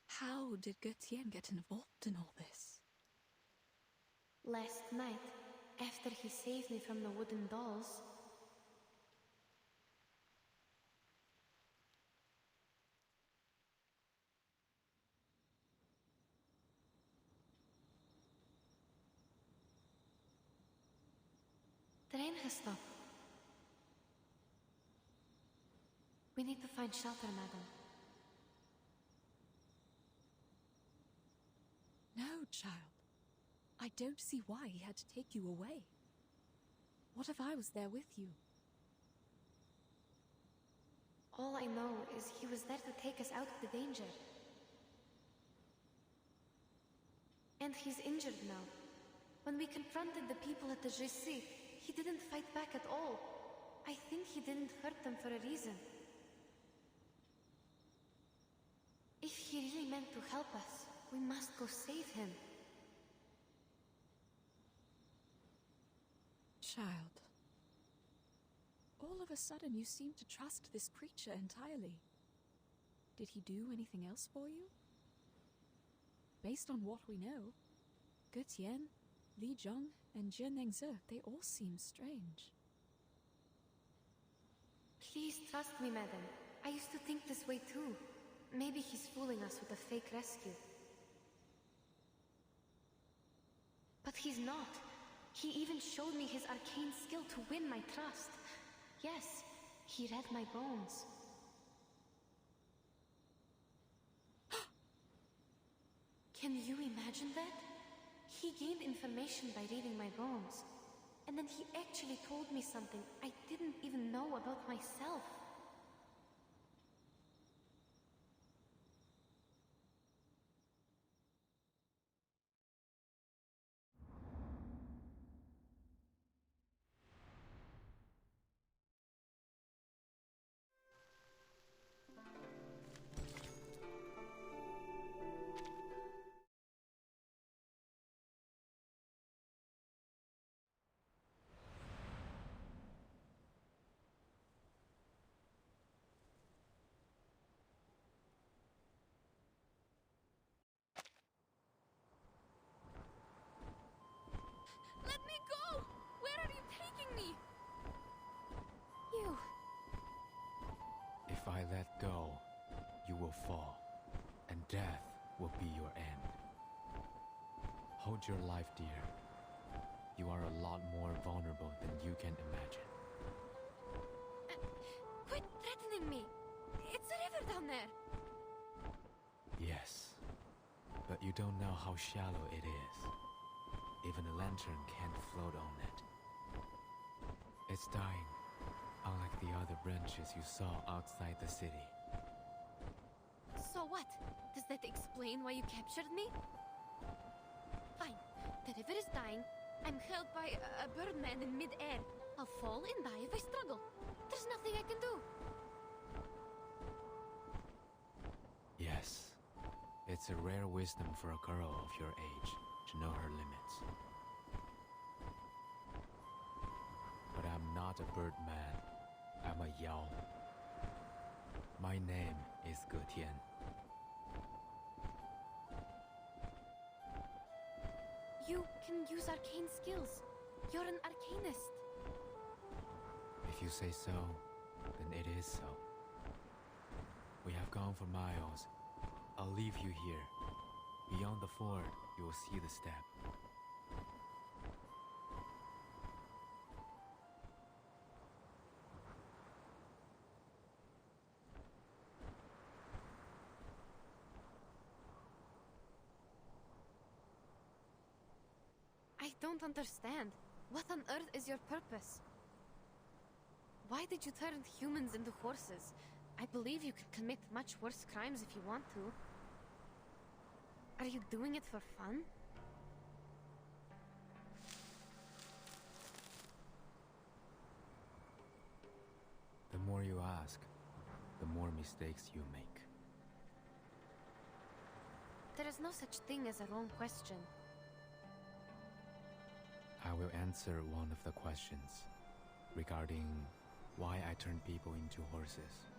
how did Getien get involved in all this? Last night, after he saved me from the wooden dolls, the rain has stopped. We need to find shelter, madam. No, child. I don't see why he had to take you away. What if I was there with you? All I know is he was there to take us out of the danger. And he's injured now. When we confronted the people at the GC, he didn't fight back at all. I think he didn't hurt them for a reason. If he really meant to help us, we must go save him. Child. All of a sudden you seem to trust this creature entirely. Did he do anything else for you? Based on what we know, Getien, Li Zhong, and Jie Nengze, they all seem strange. Please trust me, madam. I used to think this way too. Maybe he's fooling us with a fake rescue. But he's not. He even showed me his arcane skill to win my trust. Yes, he read my bones. Can you imagine that? He gained information by reading my bones. And then he actually told me something I didn't even know about myself. Let me go! Where are you taking me? You. If I let go, you will fall, and death will be your end. Hold your life dear. You are a lot more vulnerable than you can imagine. Quit threatening me! It's a river down there! Yes, but you don't know how shallow it is. Even a lantern can't float on it. It's dying, unlike the other branches you saw outside the city. So what? Does that explain why you captured me? Fine. The river is dying. I'm held by a birdman in mid-air. I'll fall and die if I struggle. There's nothing I can do. Yes, it's a rare wisdom for a girl of your age to know her limits. But I'm not a birdman. I'm a Yao. My name is Getien. You can use arcane skills. You're an arcanist. If you say so, then it is so. We have gone for miles. I'll leave you here. Beyond the ford, you will see the step. don't understand. What on earth is your purpose? Why did you turn humans into horses? I believe you can commit much worse crimes if you want to. Are you doing it for fun? The more you ask, the more mistakes you make. There is no such thing as a wrong question. I will answer one of the questions regarding why I turned people into horses.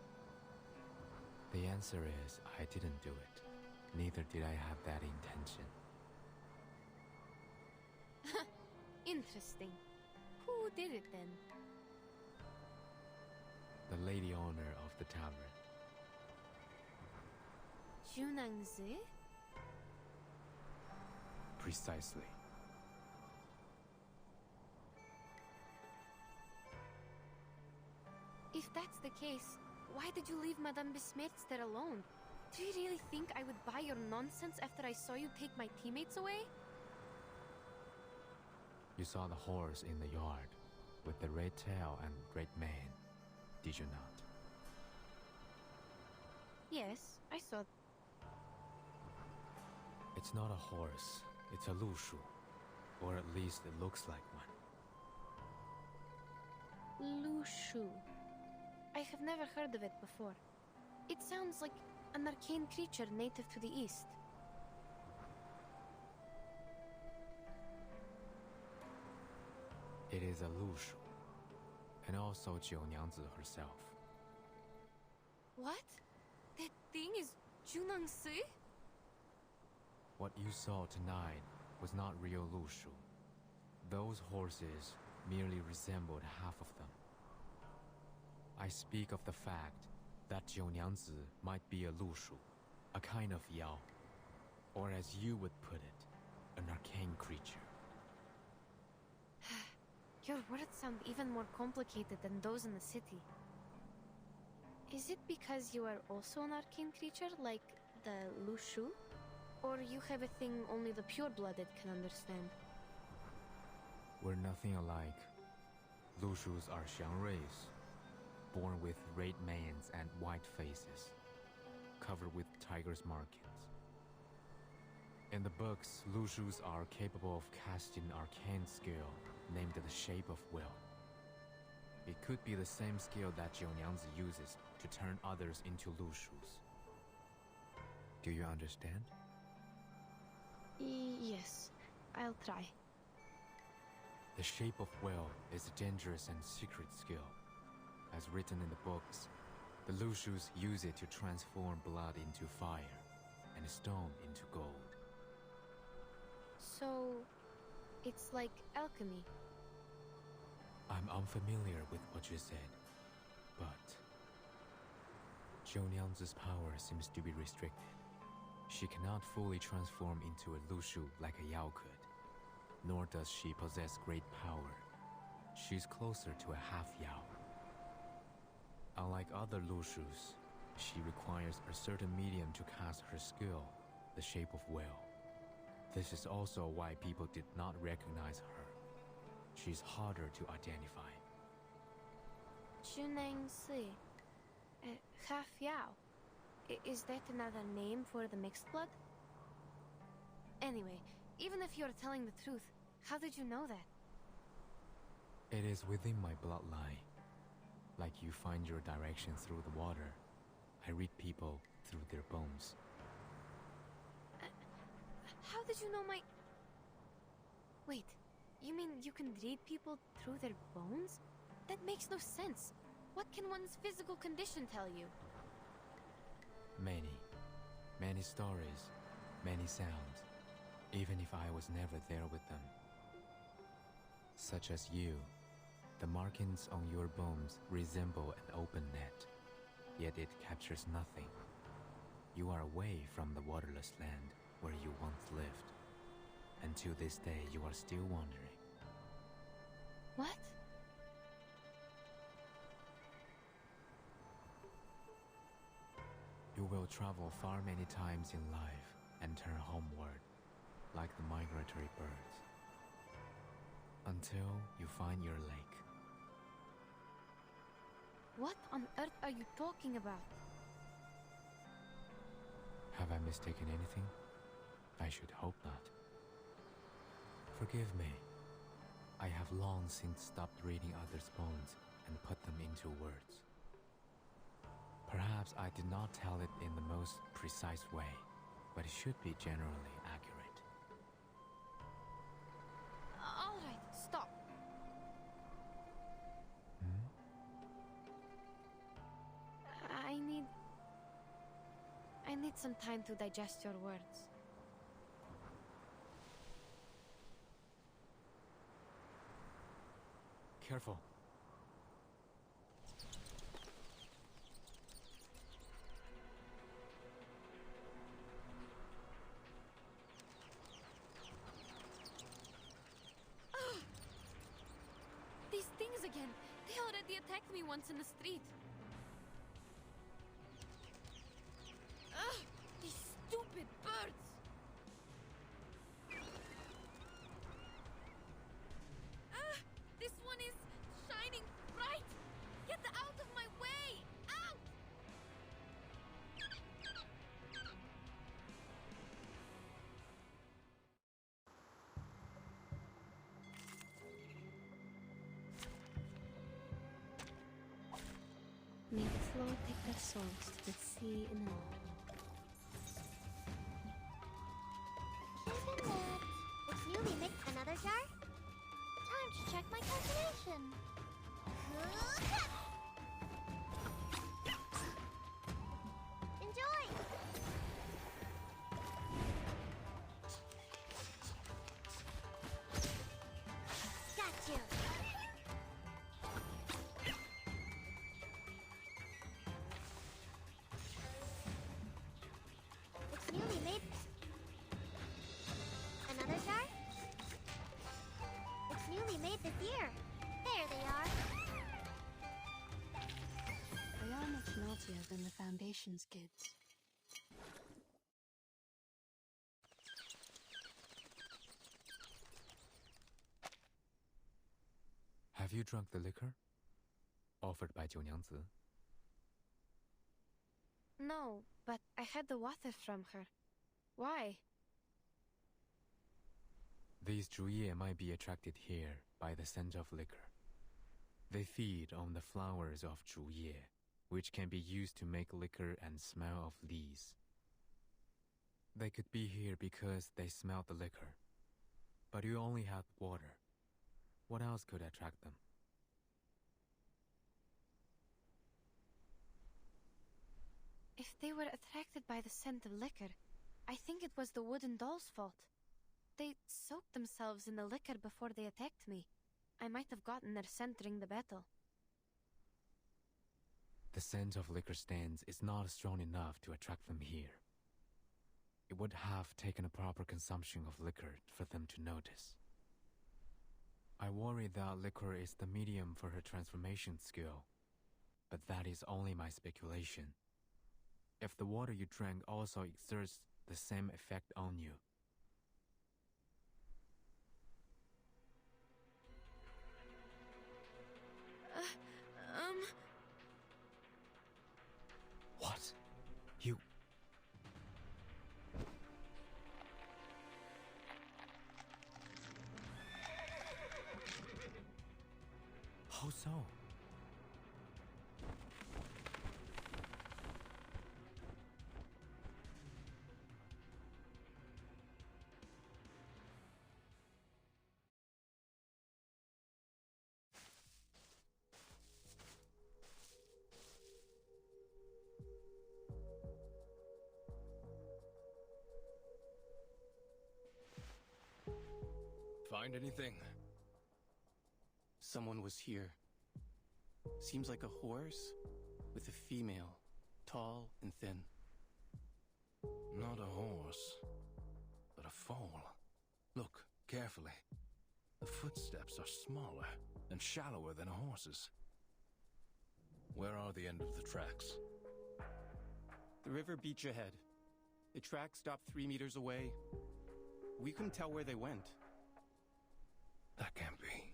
The answer is I didn't do it. Neither did I have that intention. Interesting. Who did it then? The lady owner of the tavern. Junangzi? Precisely. If that's the case, why did you leave Madame Besmertz there alone? Do you really think I would buy your nonsense after I saw you take my teammates away? You saw the horse in the yard with the red tail and red mane, did you not? Yes, I saw. It's not a horse, it's a lushu. Or at least it looks like one. Lushu. I have never heard of it before. It sounds like an arcane creature native to the east. It is a lushu, and also Jiunyangzi herself. What? That thing is Junangsi? What you saw tonight was not real lushu. Those horses merely resembled half of them. I speak of the fact that Jiunyangzi might be a lushu, a kind of yao, or as you would put it, an arcane creature. Your words sound even more complicated than those in the city. Is it because you are also an arcane creature, like the lushu? Or you have a thing only the pure-blooded can understand? We're nothing alike. Lushus are xiangruis, born with red manes and white faces, covered with tiger's markings. In the books, Lushus are capable of casting arcane skill named the Shape of Will. It could be the same skill that Jiunyangzi uses to turn others into Lushus. Do you understand? Yes, I'll try. The Shape of Will is a dangerous and secret skill. As written in the books, the Lushus use it to transform blood into fire and stone into gold. So, it's like alchemy. I'm unfamiliar with what you said, but Jiunyangzi's power seems to be restricted. She cannot fully transform into a lushu like a yao could, nor does she possess great power. She's closer to a half yao. Unlike other lushus, she requires a certain medium to cast her skill, the Shape of Will. This is also why people did not recognize her. She's harder to identify. Junangsi. Half Yao. Is that another name for the mixed blood? Anyway, even if you're telling the truth, how did you know that? It is within my bloodline. Like you find your direction through the water, I read people through their bones. How did you know my... Wait, you mean you can read people through their bones? That makes no sense. What can one's physical condition tell you? Many stories, many sounds, even if I was never there with them. Such as you, the markings on your bones resemble an open net, yet it captures nothing. You are away from the waterless land where you once lived, and to this day you are still wandering. What? You will travel far many times in life and turn homeward, like the migratory birds. until you find your lake. What on earth are you talking about? Have I mistaken anything? I should hope not. Forgive me. I have long since stopped reading others' poems and put them into words. Perhaps I did not tell it in the most precise way, but it should be generally accurate. All right, stop. I need some time to digest your words. Careful. These things again. They already attacked me once in the street. Ugh! These stupid birds! This one is shining bright! Get out of my way! Out! May the flow take their souls to the sea in the north. Isn't it? It's newly mixed another jar? Time to check my calculation. Enjoy! Got you! It's newly made. Another jar? It's newly made this year. There they are. They are much naughtier than the Foundation's kids. Have you drunk the liquor? Offered by 九娘子. No, but I had the water from her. Why? These 竹叶 might be attracted here by the scent of liquor. They feed on the flowers of 竹叶, which can be used to make liquor and smell of leaves. They could be here because they smelled the liquor. But you only had water. What else could attract them? If they were attracted by the scent of liquor, I think it was the wooden doll's fault. They soaked themselves in the liquor before they attacked me. I might have gotten their scent during the battle. The scent of liquor stands is not strong enough to attract them here. It would have taken a proper consumption of liquor for them to notice. I worry that liquor is the medium for her transformation skill, but that is only my speculation. If the water you drank also exerts the same effect on you. What? You... How so? Find anything? Someone was here. Seems like a horse with a female, tall and thin. Not a horse, but a foal. Look carefully. The footsteps are smaller and shallower than a horse's. Where are the end of the tracks? The river beach ahead. The track stopped 3 meters away. We couldn't tell where they went. That can't be.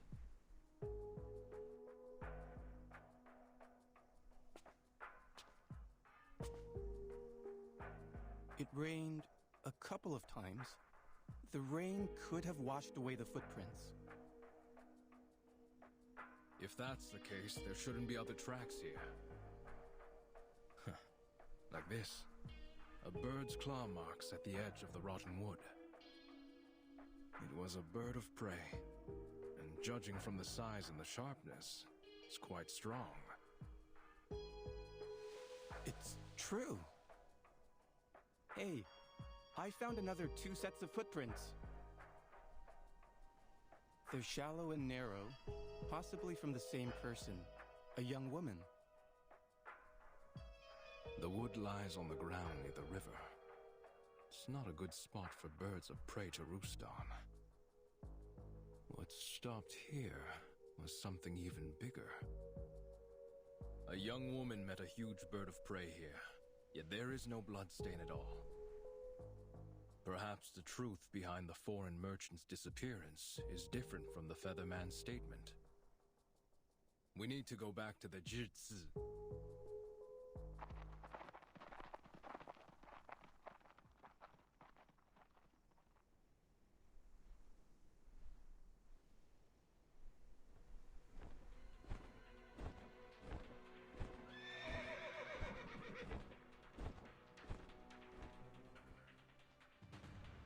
rained a couple of times. The rain could have washed away the footprints. If that's the case, there shouldn't be other tracks here. Like this. A bird's claw marks at the edge of the rotten wood. It was a bird of prey, and judging from the size and the sharpness, it's quite strong. It's true. Hey, I found another 2 sets of footprints. They're shallow and narrow, possibly from the same person, a young woman. The wood lies on the ground near the river. It's not a good spot for birds of prey to roost on. What stopped here was something even bigger. A young woman met a huge bird of prey here, yet there is no bloodstain at all. Perhaps the truth behind the foreign merchant's disappearance is different from the Featherman's statement. We need to go back to the Jitsu.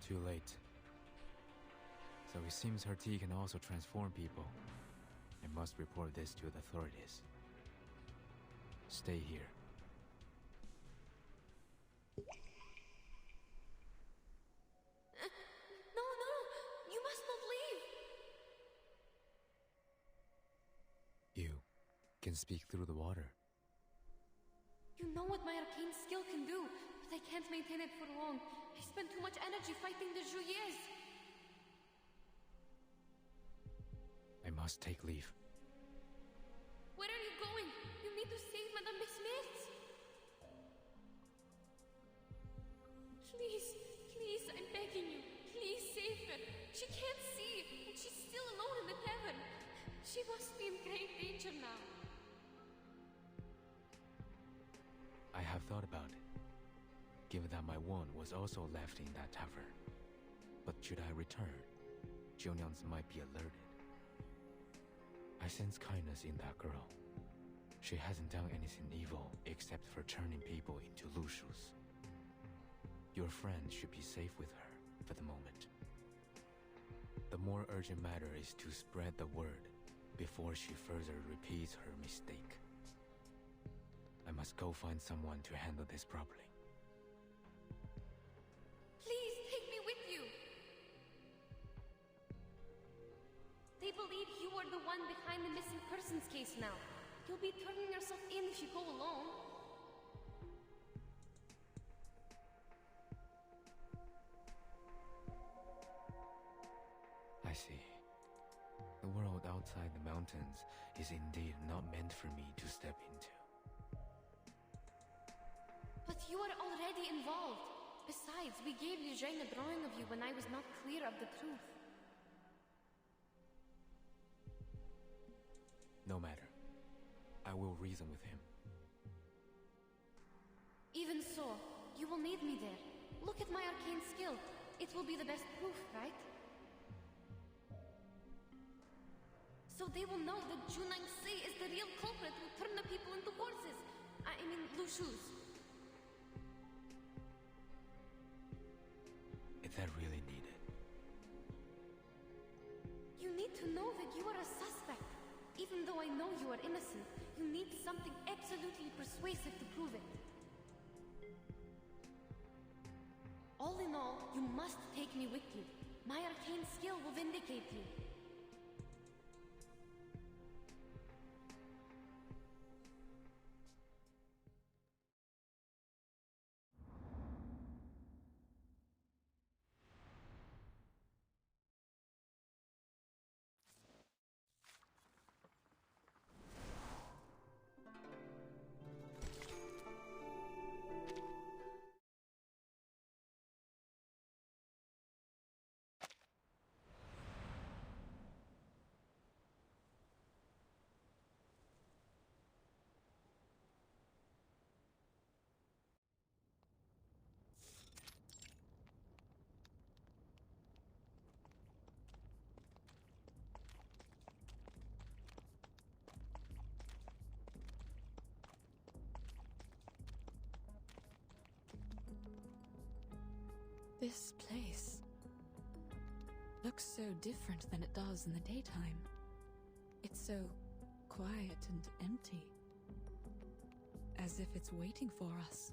Too late. So it seems her tea can also transform people. I must report this to the authorities. Stay here. No, no! You must not leave! You can speak through the water. You know what my arcane skill can do, but I can't maintain it for long. I spend too much energy fighting the Juliers. I must take leave. Where are you going? You need to save Madame Smith. Please, please, I'm begging you. Please save her. She can't see, and she's still alone in the tavern. She must be in great danger now. I have thought about it. Given that my wound was also left in that tavern. But should I return, Jiunyans might be alerted. I sense kindness in that girl. She hasn't done anything evil except for turning people into lushus. Your friend should be safe with her for the moment. The more urgent matter is to spread the word before she further repeats her mistake. I must go find someone to handle this properly. Please take me with you. They believe you are the one behind the missing persons case now. You'll be turning yourself in if you go alone. I see. The world outside the mountains is indeed not meant for me to step into. But you are already involved. Besides, we gave Eugene a drawing of you when I was not clear of the truth. No matter. I will reason with him. Even so, you will need me there. Look at my arcane skill. It will be the best proof, right? So they will know that Junang Si is the real culprit who turned the people into horses. I mean, lushus. Is that really needed? You need to know that you are a suspect. Even though I know you are innocent, you need something absolutely persuasive to prove it. All in all, you must take me with you. My arcane skill will vindicate you. This place looks so different than it does in the daytime. It's so quiet and empty, as if it's waiting for us.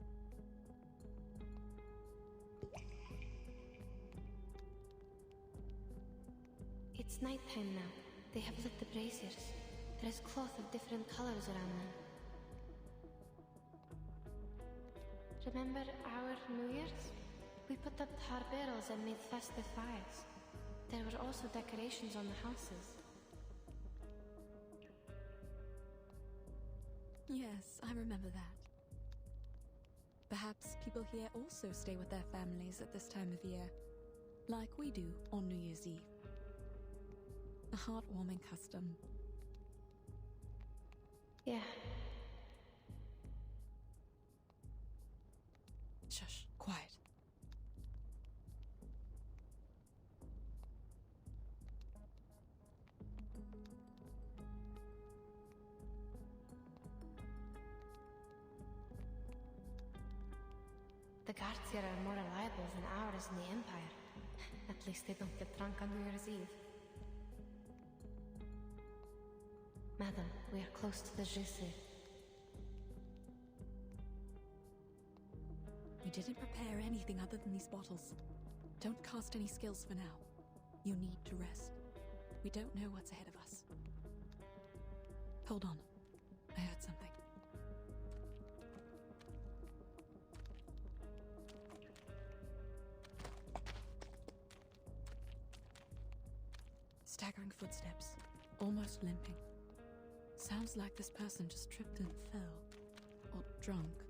It's nighttime now. They have lit the braziers. There is cloth of different colors around them. Remember our New Year's? We put up tar barrels and made festive fires. There were also decorations on the houses. Yes, I remember that. Perhaps people here also stay with their families at this time of year, like we do on New Year's Eve. A heartwarming custom. Yeah. Shush, quiet. The guards here are more reliable than ours in the Empire. At least they don't get drunk on New Year's Eve. Madam, we are close to the Jisoo. We didn't prepare anything other than these bottles. Don't cast any skills for now. You need to rest. We don't know what's ahead of us. Hold on. I heard something. Staggering footsteps, almost limping. Sounds like this person just tripped and fell. Or drunk.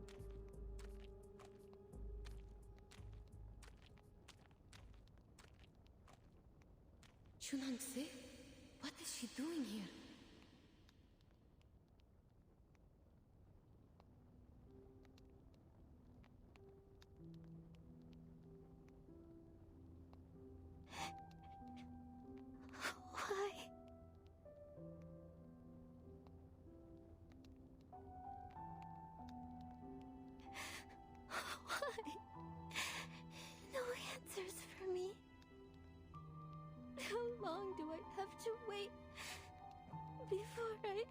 Chunangse? What is she doing here? Why? Why? No answers for me. How long do I have to wait before I...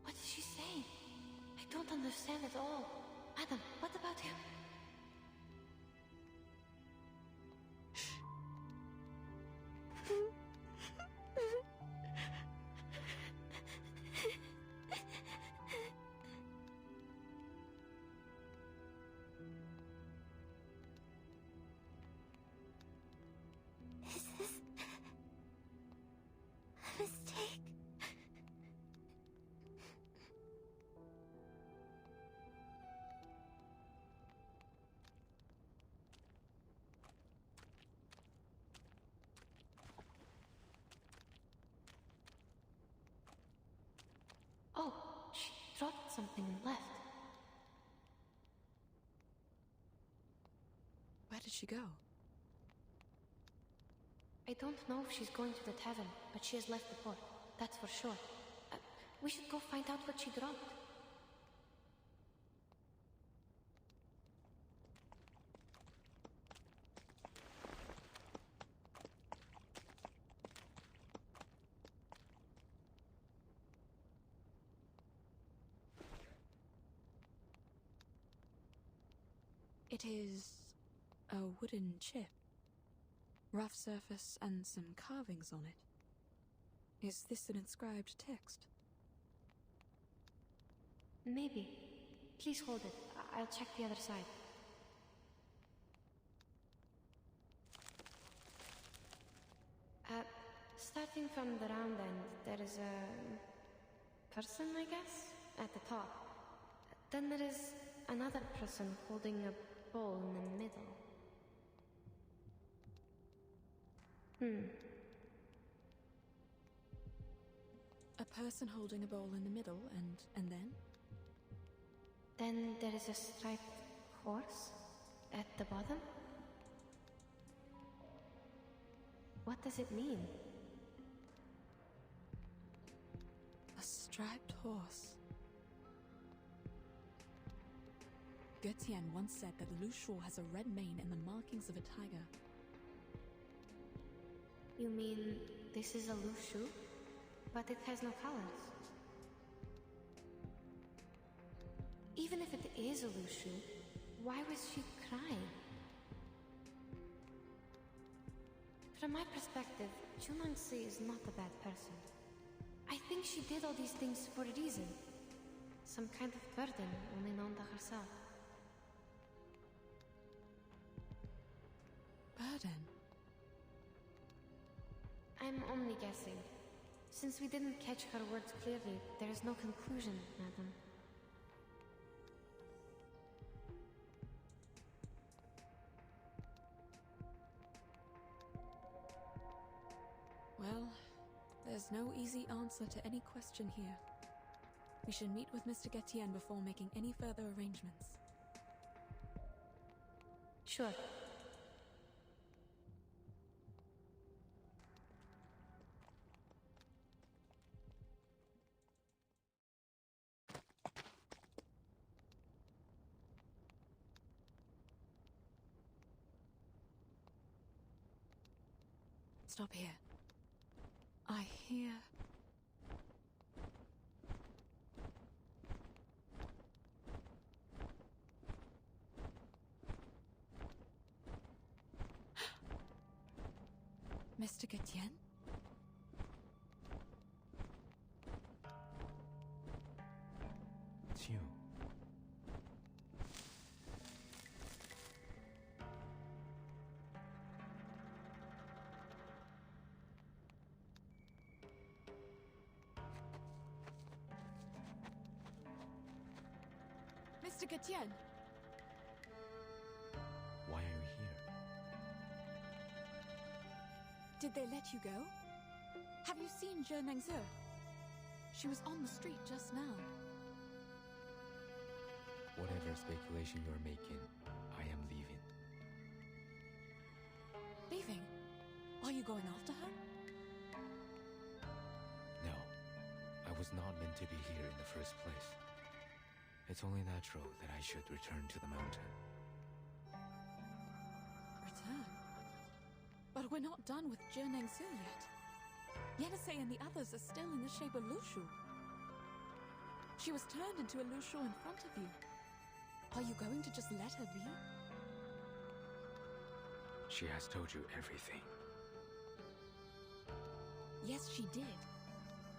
What is she saying? I don't understand at all. Madam, what about him? Is this a mistake? Oh, she dropped something and left. Where did she go? I don't know if she's going to the tavern, but she has left the port. That's for sure. We should go find out what she dropped. It is a wooden chip. Rough surface and some carvings on it. Is this an inscribed text? Maybe. Please hold it. I'll check the other side. Starting from the round end, there is a person, I guess, at the top. Then there is another person holding a bowl in the middle. A person holding a bowl in the middle, and then? Then there is a striped horse at the bottom. What does it mean? A striped horse. Getian once said that Lu Shuo has a red mane and the markings of a tiger. You mean this is a Lu Shu? But it has no colors. Even if it is a Lu Shu, why was she crying? From my perspective, Junangsi is not a bad person. I think she did all these things for a reason. Some kind of burden only known to herself. Burden? I'm only guessing. Since we didn't catch her words clearly, there is no conclusion, madam. Well, there's no easy answer to any question here. We should meet with Mr. Getian before making any further arrangements. Sure. Stop here. I hear... Mr. Getian? It's you. Mr. Getian! Why are you here? Did they let you go? Have you seen Zhe Nengze? She was on the street just now. Whatever speculation you're making, I am leaving. Leaving? Are you going after her? No. I was not meant to be here in the first place. It's only natural that I should return to the mountain. Return? But we're not done with Zhe Nengze yet. Yenisei and the others are still in the shape of Lu Shu. She was turned into a Lu Shu in front of you. Are you going to just let her be? She has told you everything. Yes, she did.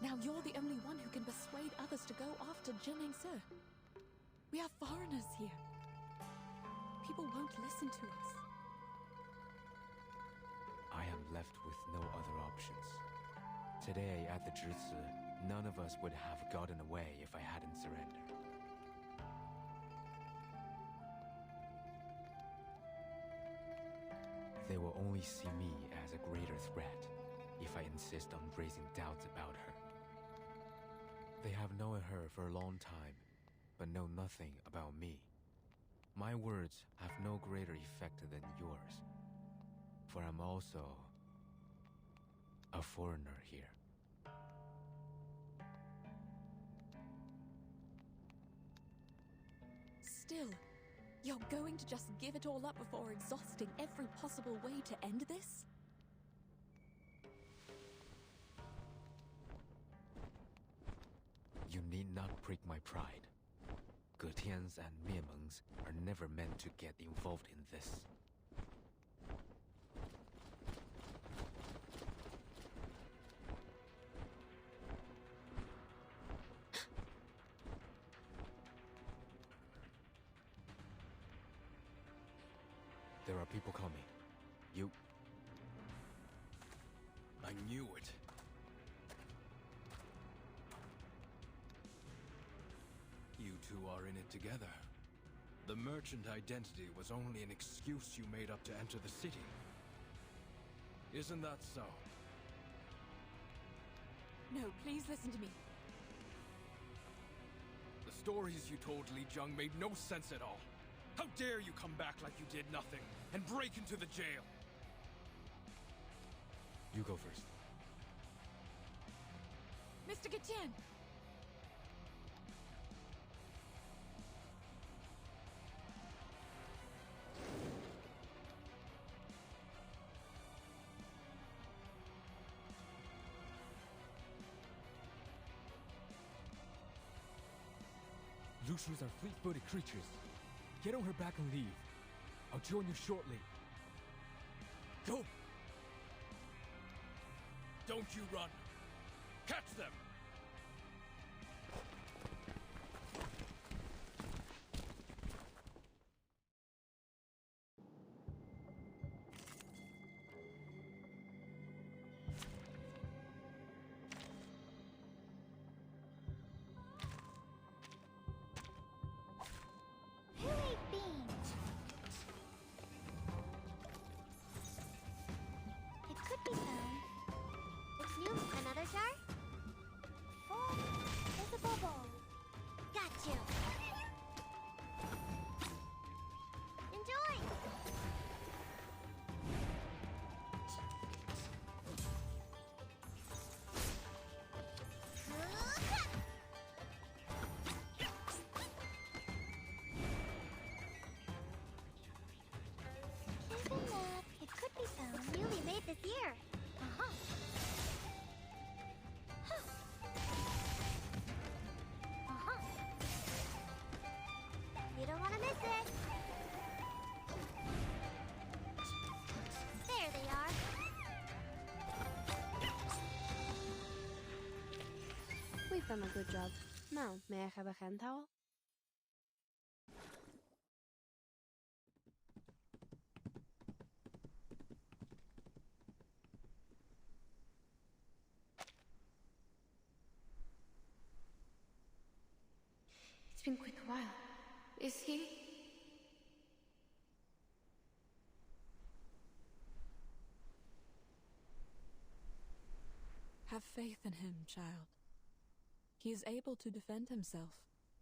Now you're the only one who can persuade others to go after Zhe Nengze. We are foreigners here. People won't listen to us. I am left with no other options. Today, at the Zhizi, none of us would have gotten away if I hadn't surrendered. They will only see me as a greater threat if I insist on raising doubts about her. They have known her for a long time, but know nothing about me. My words have no greater effect than yours, for I'm also a foreigner here. Still, you're going to just give it all up before exhausting every possible way to end this? You need not break my pride. Getians and Miemengs are never meant to get involved in this. There are people coming. You... I knew it. You two are in it together. The merchant identity was only an excuse you made up to enter the city. Isn't that so? No, please listen to me. The stories you told Li Zheng made no sense at all. How dare you come back like you did nothing and break into the jail? You go first. Mr. Getian! Lushus are fleet-footed creatures. Get on her back and leave. I'll join you shortly. Go! Don't you run! Catch them! Who ate beans? It could be found. What's new? Another jar? Oh, there's a bubble. Got you. Enjoy! Isn't that? It could be found. Newly made this year. Uh-huh. Uh-huh. You don't want to miss it. There they are. We've done a good job. Now, may I have a hand towel? It's been quite a while. Is he? Have faith in him, child. He is able to defend himself,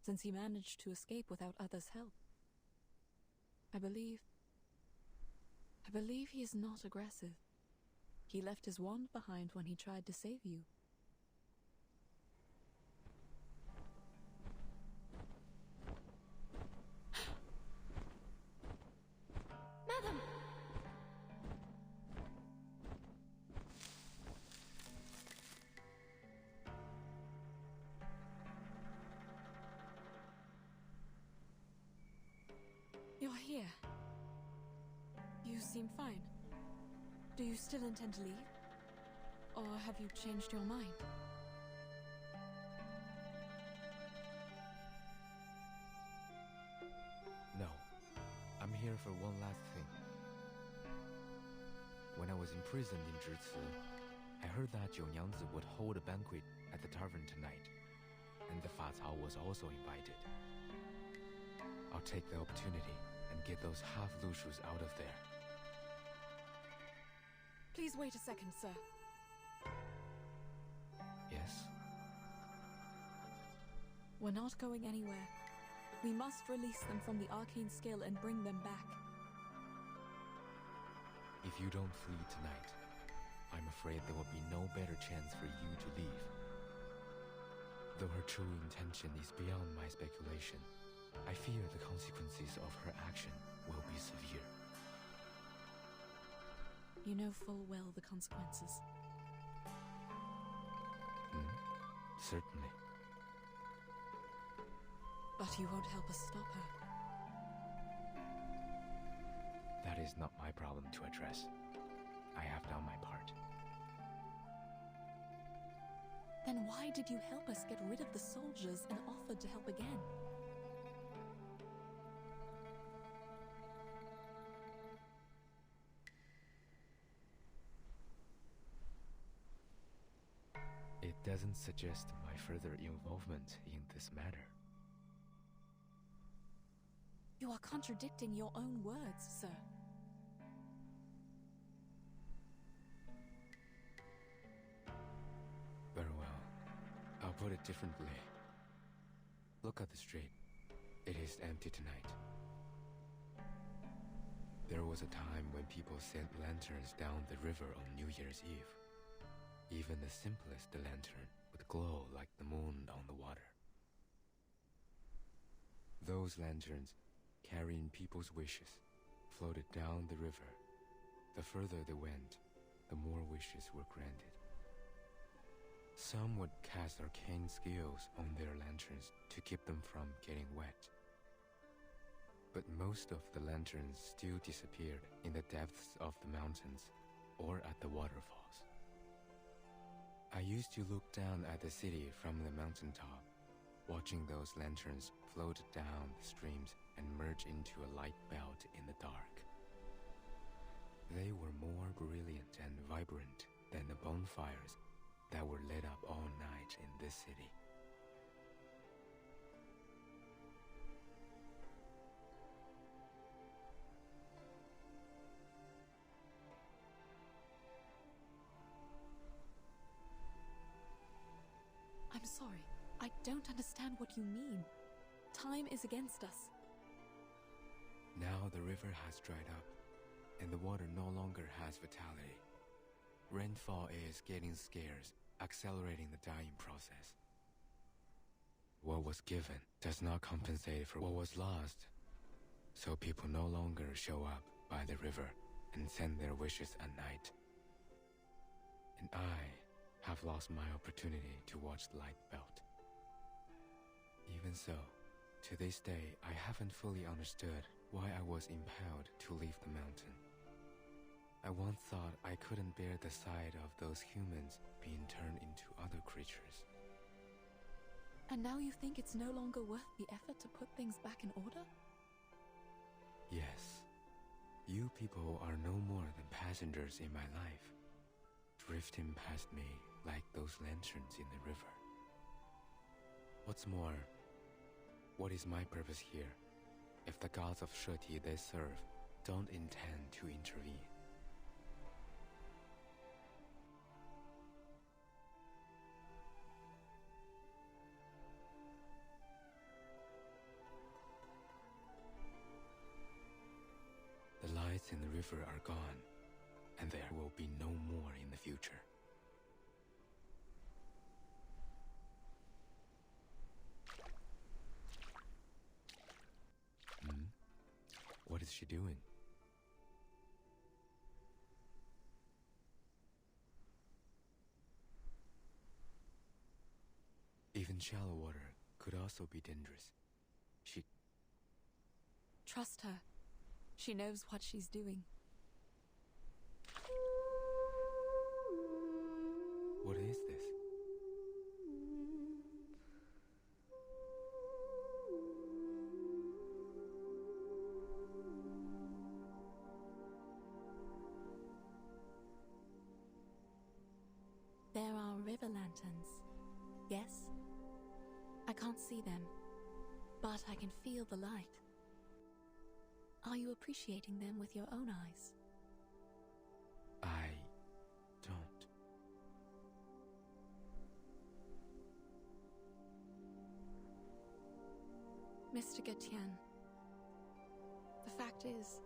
since he managed to escape without others' help. I believe he is not aggressive. He left his wand behind when he tried to save you. Madam! You're here. You seem fine. Do you still intend to leave? Or have you changed your mind? No. I'm here for one last thing. When I was imprisoned in Zhici, I heard that Jiu Nyangzi would hold a banquet at the tavern tonight, and the Fa Cao was also invited. I'll take the opportunity and get those half-Lushus out of there. Please wait a second, sir. Yes? We're not going anywhere. We must release them from the arcane skill and bring them back. If you don't flee tonight, I'm afraid there will be no better chance for you to leave. Though her true intention is beyond my speculation, I fear the consequences of her action will be severe. You know full well the consequences. Certainly. But you won't help us stop her. That is not my problem to address. I have done my part. Then why did you help us get rid of the soldiers and offered to help again? It doesn't suggest my further involvement in this matter. You are contradicting your own words, sir. Very well. I'll put it differently. Look at the street. It is empty tonight. There was a time when people sent lanterns down the river on New Year's Eve. Even the simplest lantern would glow like the moon on the water. Those lanterns, carrying people's wishes, floated down the river. The further they went, the more wishes were granted. Some would cast arcane skills on their lanterns to keep them from getting wet. But most of the lanterns still disappeared in the depths of the mountains or at the waterfalls. I used to look down at the city from the mountaintop, watching those lanterns float down the streams and merge into a light belt in the dark. They were more brilliant and vibrant than the bonfires that were lit up all night in this city. I'm sorry. I don't understand what you mean. Time is against us. Now the river has dried up, and the water no longer has vitality. Rainfall is getting scarce, accelerating the dying process. What was given does not compensate for what was lost, so people no longer show up by the river and send their wishes at night. And I have lost my opportunity to watch the light belt. Even so, to this day, I haven't fully understood why I was impelled to leave the mountain. I once thought I couldn't bear the sight of those humans being turned into other creatures. And now you think it's no longer worth the effort to put things back in order? Yes. You people are no more than passengers in my life, drifting past me like those lanterns in the river. What's more, what is my purpose here if the gods of Sheti they serve don't intend to intervene? The lights in the river are gone, and there will be no more in the future. What is she doing? Even shallow water could also be dangerous. She... Trust her. She knows what she's doing. What is this? There are river lanterns. Yes? I can't see them, but I can feel the light. Are you appreciating them with your own eyes? I don't. Mr. Getian, the fact is,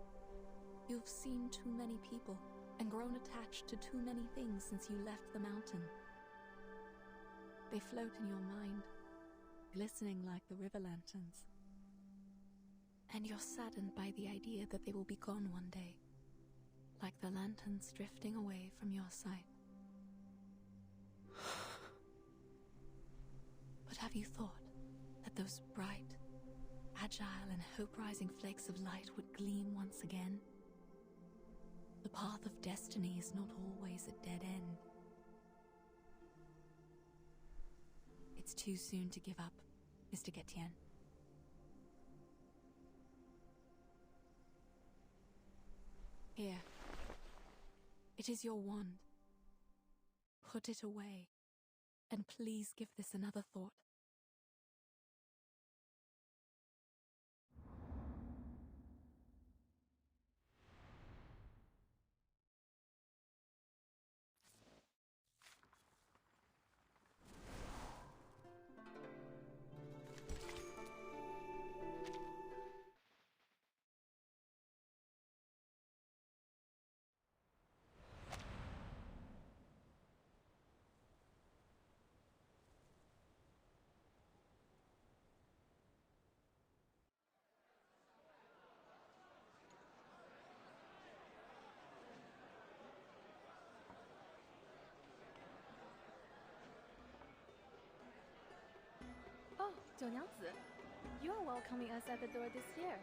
you've seen too many people and grown attached to too many things since you left the mountain. They float in your mind, glistening like the river lanterns. And you're saddened by the idea that they will be gone one day, like the lanterns drifting away from your sight. But have you thought that those bright, agile and hope-rising flakes of light would gleam once again? The path of destiny is not always a dead end. It's too soon to give up, Mr. Getian. Here. It is your wand. Put it away, and please give this another thought. Jiunyangzi, you're welcoming us at the door this year.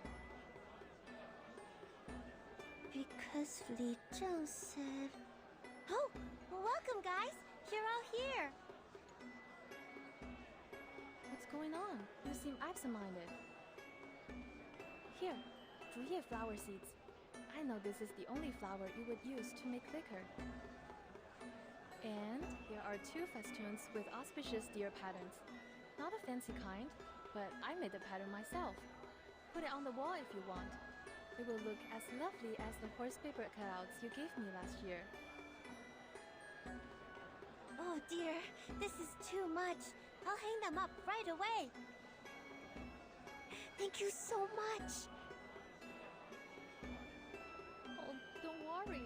Because Li Zheng said... Oh, welcome, guys! You're all here! What's going on? You seem absent-minded. Here, 竹叶 flower seeds. I know this is the only flower you would use to make liquor. And here are 2 festoons with auspicious deer patterns. Not a fancy kind, but I made the pattern myself. Put it on the wall if you want. It will look as lovely as the horse paper cutouts you gave me last year. Oh dear, this is too much. I'll hang them up right away. Thank you so much. Oh, don't worry.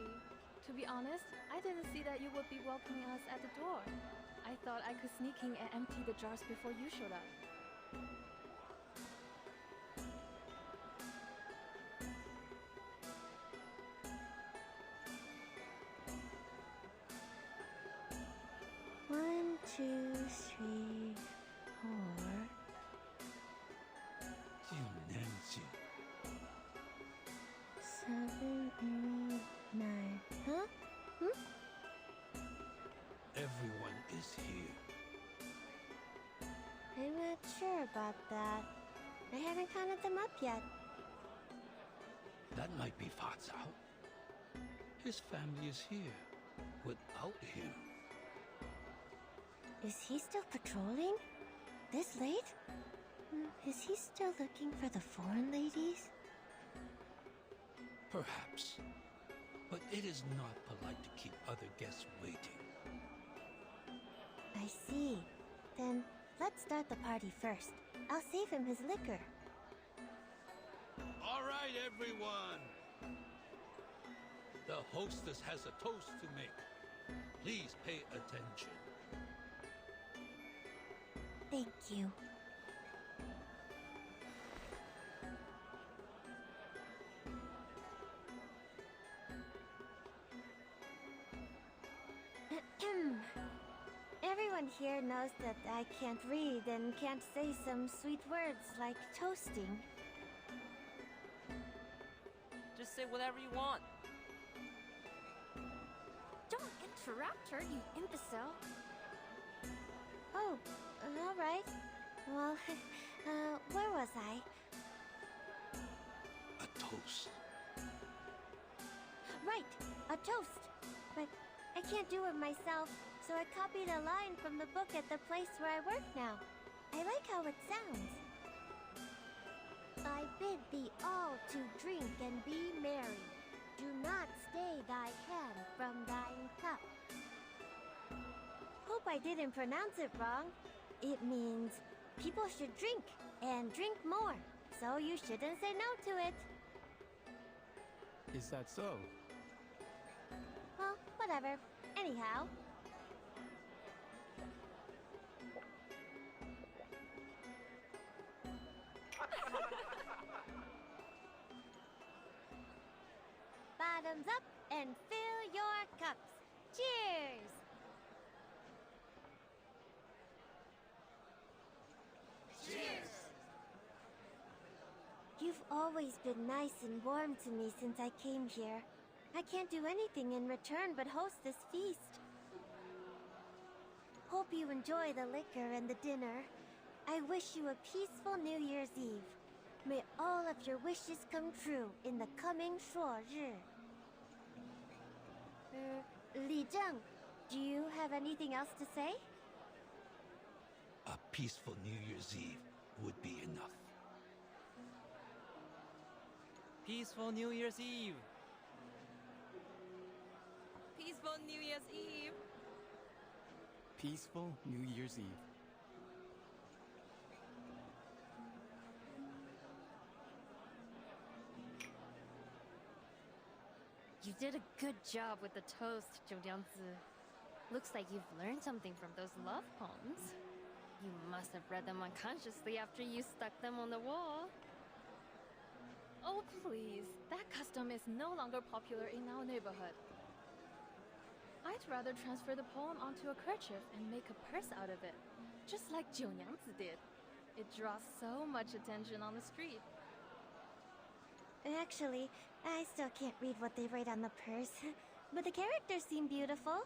To be honest, I didn't see that you would be welcoming us at the door. I thought I could sneak in and empty the jars before you showed up. One, two, three, 4. 7, 8, 9. Huh? Everyone is here. I'm not sure about that. I haven't counted them up yet. That might be Fa Cao. His family is here. Without him. Is he still patrolling? This late? Is he still looking for the foreign ladies? Perhaps. But it is not polite to keep other guests waiting. I see. Then let's start the party first. I'll save him his liquor. All right, everyone. The hostess has a toast to make. Please pay attention. Thank you. Everyone here knows that I can't read and can't say some sweet words like toasting. Just say whatever you want. Don't interrupt her, you imbecile. Oh, all right. Well, where was I? A toast. Right, a toast. But I can't do it myself, so I copied a line from the book at the place where I work now. I like how it sounds. I bid thee all to drink and be merry. Do not stay thy hand from thine cup. Hope I didn't pronounce it wrong. It means people should drink and drink more, so you shouldn't say no to it. Is that so? Well, whatever. Anyhow. Bottoms up and fill your cups. Cheers! Cheers! You've always been nice and warm to me since I came here. I can't do anything in return but host this feast. Hope you enjoy the liquor and the dinner. I wish you a peaceful New Year's Eve. May all of your wishes come true in the coming 朔日. Li Zheng, do you have anything else to say? A peaceful New Year's Eve would be enough. Peaceful New Year's Eve. Peaceful New Year's Eve. Peaceful New Year's Eve. You did a good job with the toast, Jiunyangzi. Looks like you've learned something from those love poems. You must have read them unconsciously after you stuck them on the wall. Oh, please. That custom is no longer popular in our neighborhood. I'd rather transfer the poem onto a kerchief and make a purse out of it, just like Jiunyangzi did. It draws so much attention on the street. Actually, I still can't read what they write on the purse, but the characters seem beautiful.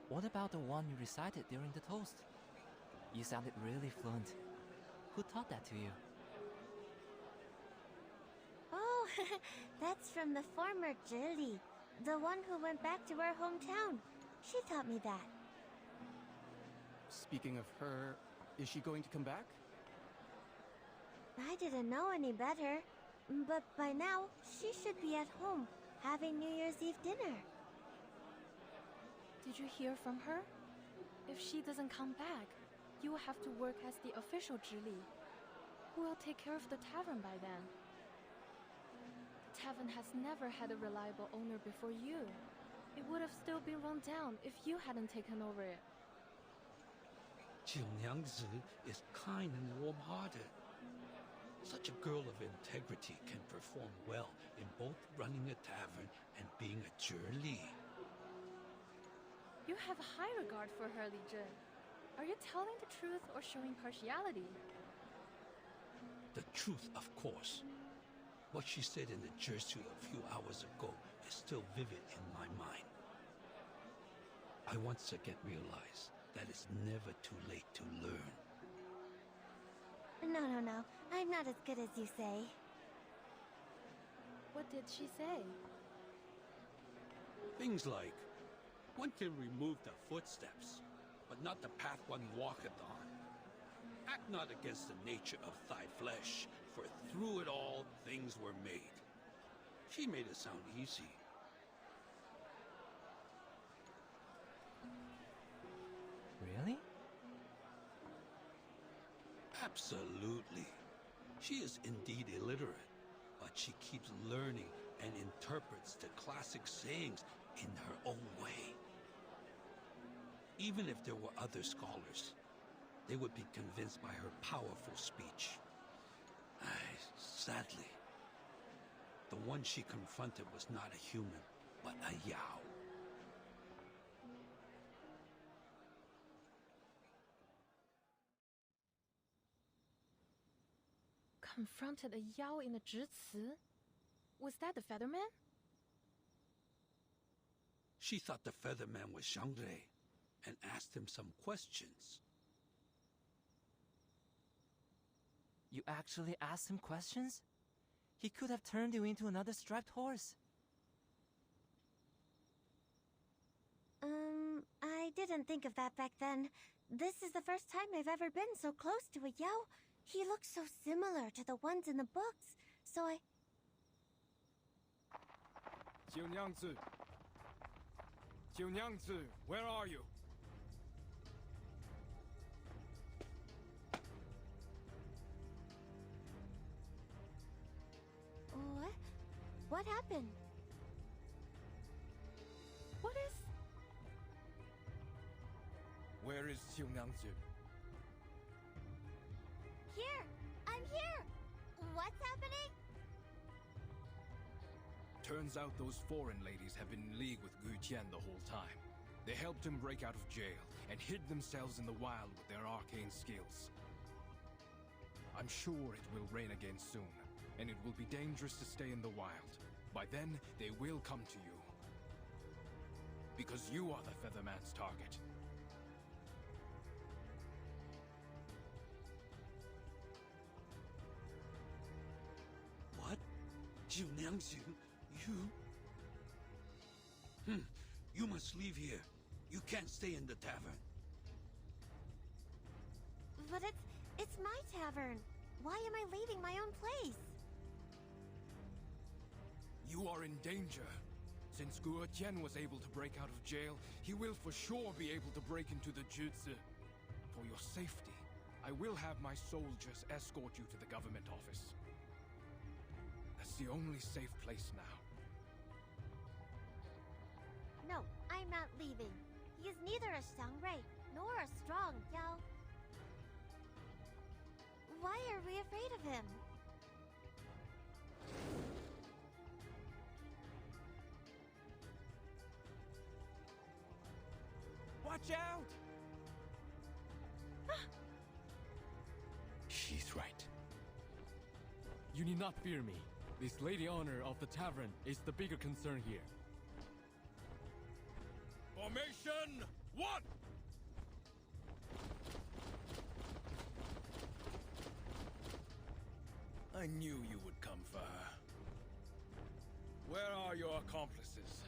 What about the one you recited during the toast? You sounded really fluent. Who taught that to you? Oh, that's from the former Jilly, the one who went back to our hometown. She taught me that. Speaking of her, is she going to come back? I didn't know any better, but by now, she should be at home, having New Year's Eve dinner. Did you hear from her? If she doesn't come back, you will have to work as the official Zhili. Who will take care of the tavern by then? The tavern has never had a reliable owner before you. It would have still been run down if you hadn't taken over it. Jiu Niangzi is kind and warm-hearted. Such a girl of integrity can perform well in both running a tavern and being a Zhili. You have a high regard for her, Li Zhen. Are you telling the truth or showing partiality? The truth, of course. What she said in the Jersey a few hours ago is still vivid in my mind. I once again realized that it's never too late to learn. No. I'm not as good as you say. What did she say? Things like, one can remove the footsteps, but not the path one walketh on. Act not against the nature of thy flesh, for through it all things were made. She made it sound easy. Really? Absolutely. She is indeed illiterate, but she keeps learning and interprets the classic sayings in her own way. Even if there were other scholars, they would be convinced by her powerful speech. Sadly, the one she confronted was not a human, but a Yao. Confronted a Yao in a Zhici? Was that the Featherman? She thought the Featherman was Zhang Rei and asked him some questions. You actually asked him questions? He could have turned you into another striped horse. I didn't think of that back then. This is the first time I've ever been so close to a Yao. He looks so similar to the ones in the books, so I... Jiu Niangzi! Jiu Niangzi, where are you? What? What happened? What is... Where is Jiu Niangzi? Here! I'm here! What's happening? Turns out those foreign ladies have been in league with Gu Tian the whole time. They helped him break out of jail and hid themselves in the wild with their arcane skills. I'm sure it will rain again soon, and it will be dangerous to stay in the wild. By then, they will come to you. Because you are the Featherman's target. What? Jiu Niangzi, you... You must leave here. You can't stay in the tavern. But it's my tavern. Why am I leaving my own place? You are in danger. Since Gu Tian was able to break out of jail, he will for sure be able to break into the Jutsu. For your safety, I will have my soldiers escort you to the government office. That's the only safe place now. No, I'm not leaving. He is neither a Xiangrui nor a strong Yao. Why are we afraid of him? Watch out! She's right. You need not fear me. This lady owner of the tavern is the bigger concern here. Formation 1! I knew you would come for her. Where are your accomplices?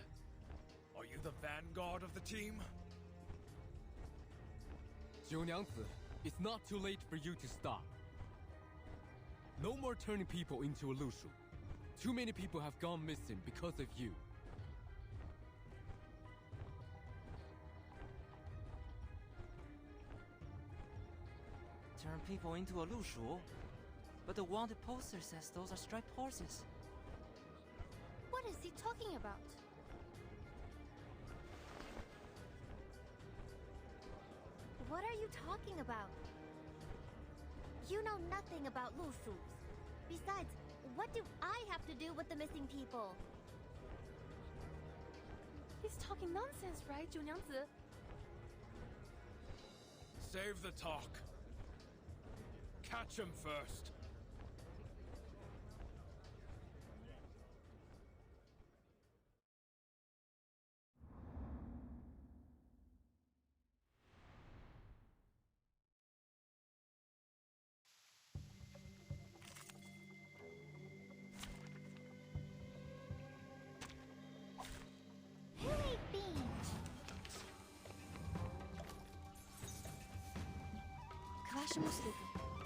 Are you the vanguard of the team? 九娘子, it's not too late for you to stop. No more turning people into a Lushu. Too many people have gone missing because of you. Turn people into a Lushu? But the wanted poster says those are striped horses. What is he talking about? What are you talking about? You know nothing about Lushus. Besides, what do I have to do with the missing people? He's talking nonsense, right, 九娘子? Save the talk. Catch him first.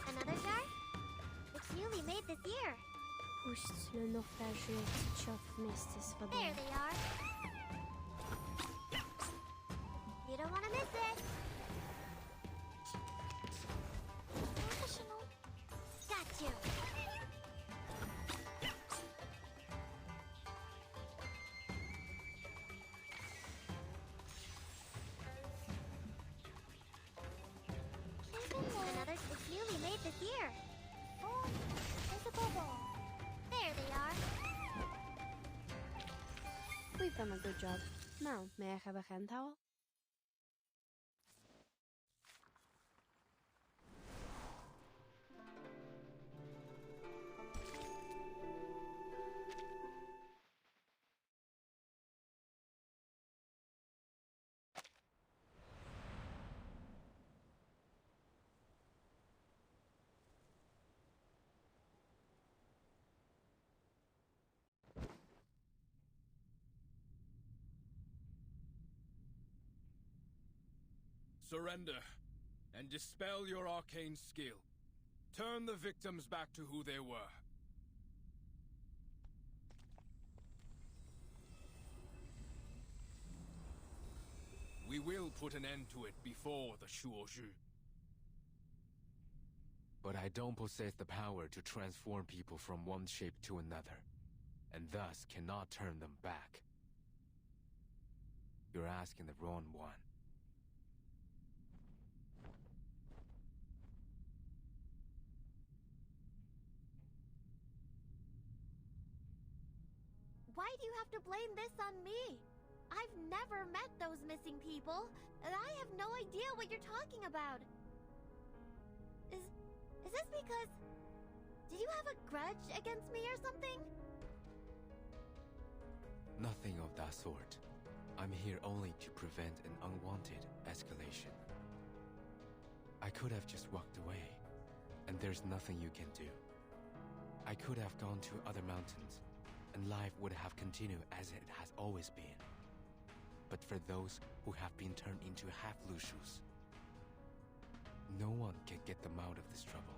Another jar? It's newly made this year. Le naufragé There they are. You don't want to miss it. Professional. Got you. Another, it's newly made this year. Oh, there's a bubble. There they are. We've done a good job. Now, may I have a hand towel? Surrender, and dispel your arcane skill. Turn the victims back to who they were. We will put an end to it before the Shuozhu. But I don't possess the power to transform people from one shape to another, and thus cannot turn them back. You're asking the wrong one. Why do you have to blame this on me? I've never met those missing people, and I have no idea what you're talking about. Is this because... Did you have a grudge against me or something? Nothing of that sort. I'm here only to prevent an unwanted escalation. I could have just walked away, and there's nothing you can do. I could have gone to other mountains, and life would have continued as it has always been. But for those who have been turned into half-Lushus, no one can get them out of this trouble.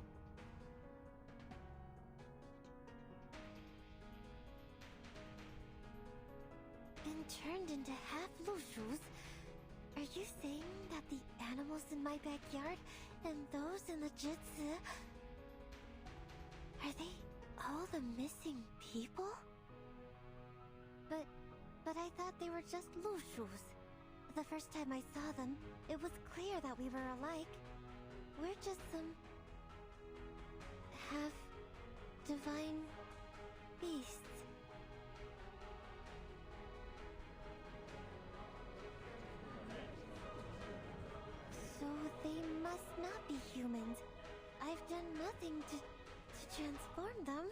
Been turned into half-Lushus? Are you saying that the animals in my backyard and those in the Jitsu... Are they all the missing people? But I thought they were just Lushus. The first time I saw them, it was clear that we were alike. We're just some... half-divine beasts. So they must not be humans. I've done nothing to transform them.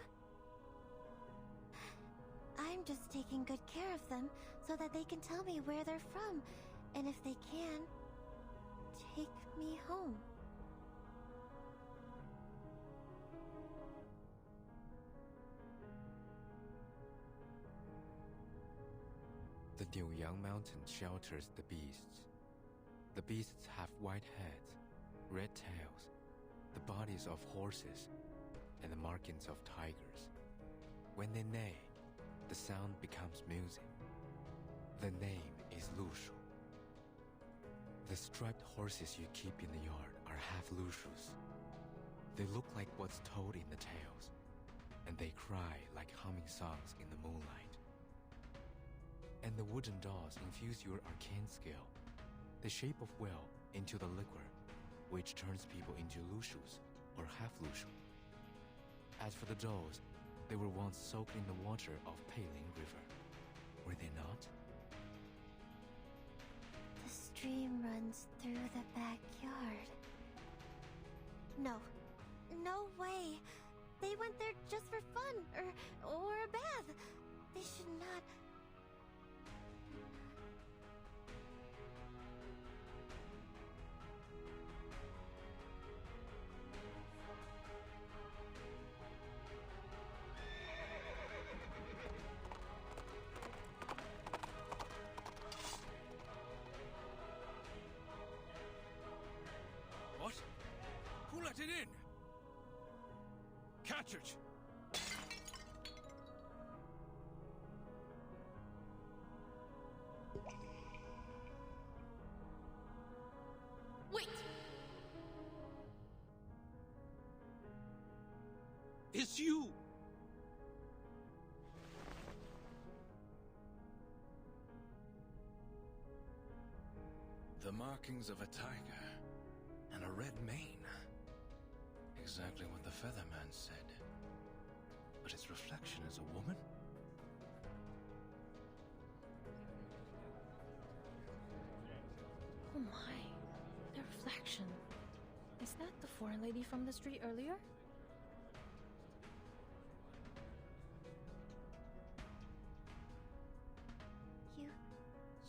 I'm just taking good care of them so that they can tell me where they're from, and if they can, take me home. The Niuyang Mountain shelters the beasts. The beasts have white heads, red tails, the bodies of horses, and the markings of tigers. When they neigh, the sound becomes music. The name is Lushu. The striped horses you keep in the yard are half Lushus. They look like what's told in the tales, and they cry like humming songs in the moonlight. And the wooden dolls infuse your arcane skill, the shape of will, into the liquor, which turns people into Lushus or half Lushu. As for the dolls, they were once soaked in the water of Peiling River, were they not? The stream runs through the backyard. No. No way! They went there just for fun, or a bath! They should not... What? Who let it in? Catch it! Wait! It's you! The markings of a tiger and a red mane. Exactly what the Featherman said. But its reflection is a woman? Oh my, the reflection. Is that the foreign lady from the street earlier?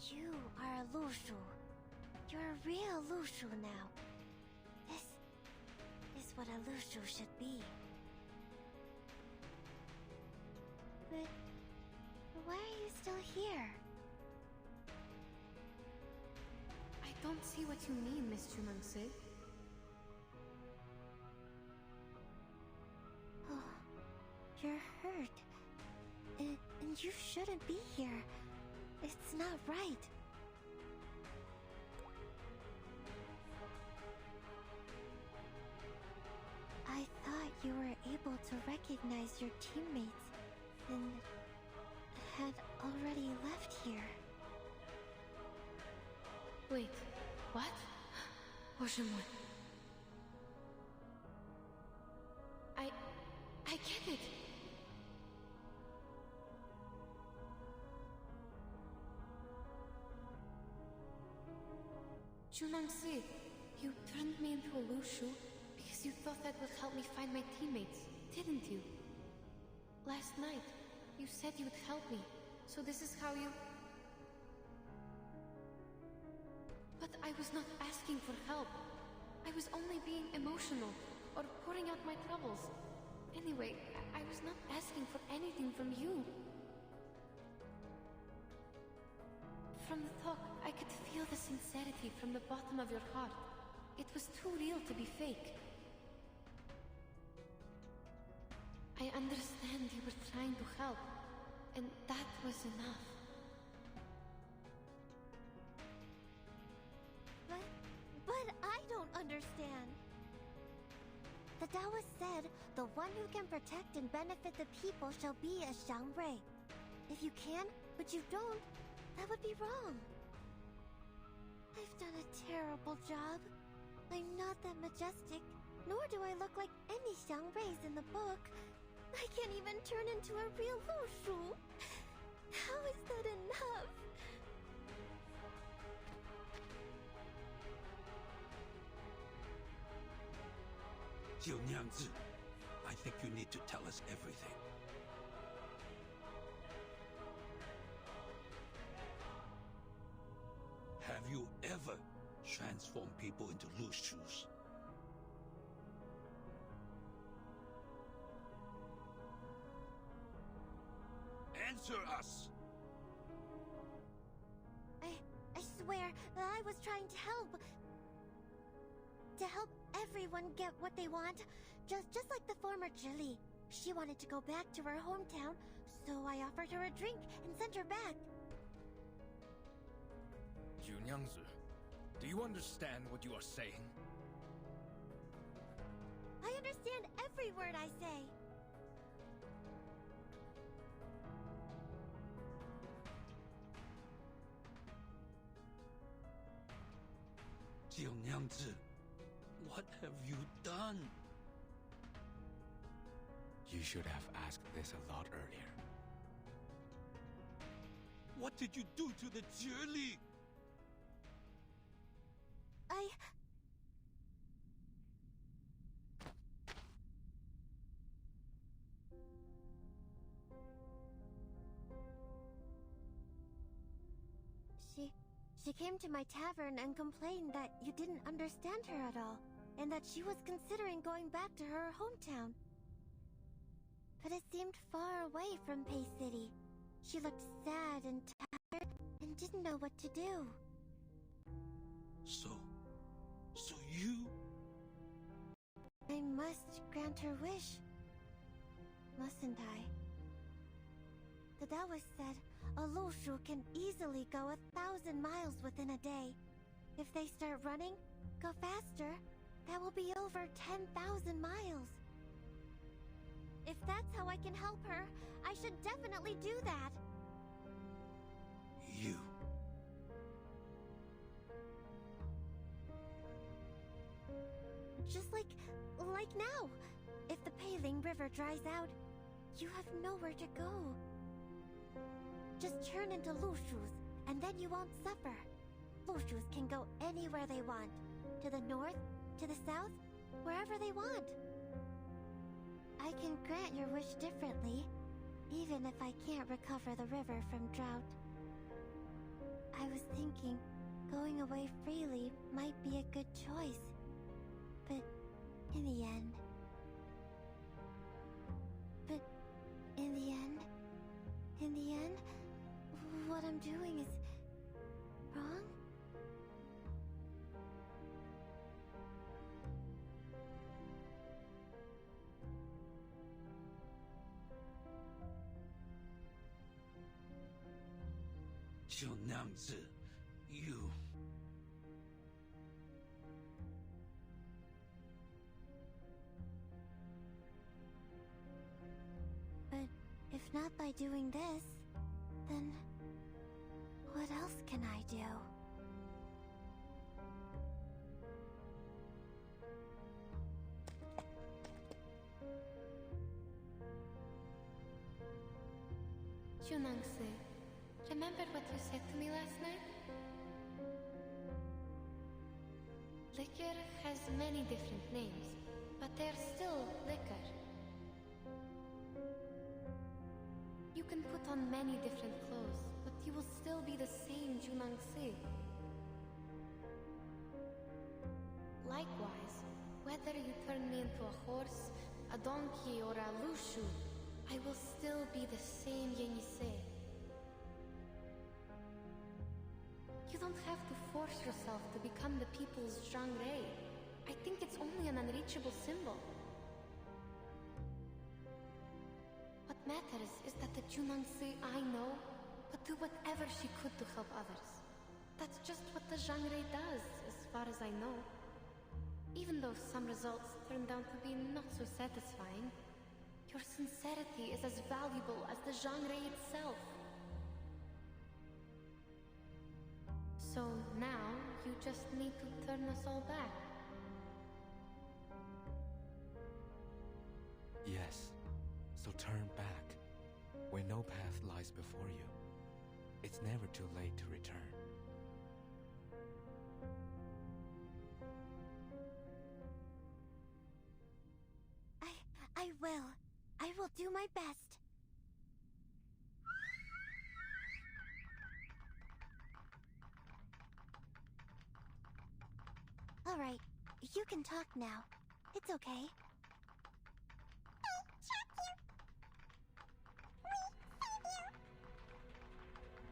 You are a Lushu. You're a real Lushu now. This is what a Lushu should be. But why are you still here? I don't see what you mean, Miss Chumanse. Oh, you're hurt. And you shouldn't be here. It's not right. I thought you were able to recognize your teammates and had already left here. Wait, what? Oshimon. I get it. Chunangse, you turned me into a Lushu because you thought that would help me find my teammates, didn't you? Last night, you said you would help me, so this is how you... But I was not asking for help. I was only being emotional, or pouring out my troubles. Anyway, I was not asking for anything from you. From the talk, I could feel the sincerity from the bottom of your heart. It was too real to be fake. I understand you were trying to help, and that was enough. But I don't understand. The Taoist said, the one who can protect and benefit the people shall be a Xiangrui. If you can, but you don't, that would be wrong. I've done a terrible job. I'm not that majestic, nor do I look like any Xiangruis in the book. I can't even turn into a real Lushu. How is that enough? Jiu Nyangzi, I think you need to tell us everything. Have you ever transformed people into loose shoes? Answer us! I swear that I was trying to help. To help everyone get what they want. Just like the former Zhili. She wanted to go back to her hometown, so I offered her a drink and sent her back. Junyangzi, do you understand what you are saying? I understand every word I say. Jiu Nyangzi, what have you done? You should have asked this a lot earlier. What did you do to the Zhili? She came to my tavern and complained that you didn't understand her at all, and that she was considering going back to her hometown. But it seemed far away from Pei City. She looked sad and tired and didn't know what to do. So you... I must grant her wish, mustn't I? The Taoist said a Lushu can easily go 1,000 miles within a day. If they start running, go faster, that will be over 10,000 miles. If that's how I can help her, I should definitely do that. You... Just like now. If the Peiling River dries out, you have nowhere to go. Just turn into Lushus, and then you won't suffer. Lushus can go anywhere they want. To the north, to the south, wherever they want. I can grant your wish differently, even if I can't recover the river from drought. I was thinking, going away freely might be a good choice. But in the end, what I'm doing is wrong? Jiu Nyangzi, you... But if not by doing this, then what else can I do? Junangse, remember what you said to me last night? Liquor has many different names, but they're still liquor. You can put on many different clothes, but you will still be the same Junangse. Likewise, whether you turn me into a horse, a donkey, or a lushu, I will still be the same Yenise. You don't have to force yourself to become the people's Zhangrei. I think it's only an unreachable symbol. What matters is that the Junangse I know would do whatever she could to help others. That's just what the Zhangrei does, as far as I know. Even though some results turned out to be not so satisfying, your sincerity is as valuable as the Zhangrei itself. So now, you just need to turn us all back. Yes, so turn back. When no path lies before you, it's never too late to return. will. I will do my best. All right, you can talk now. It's okay.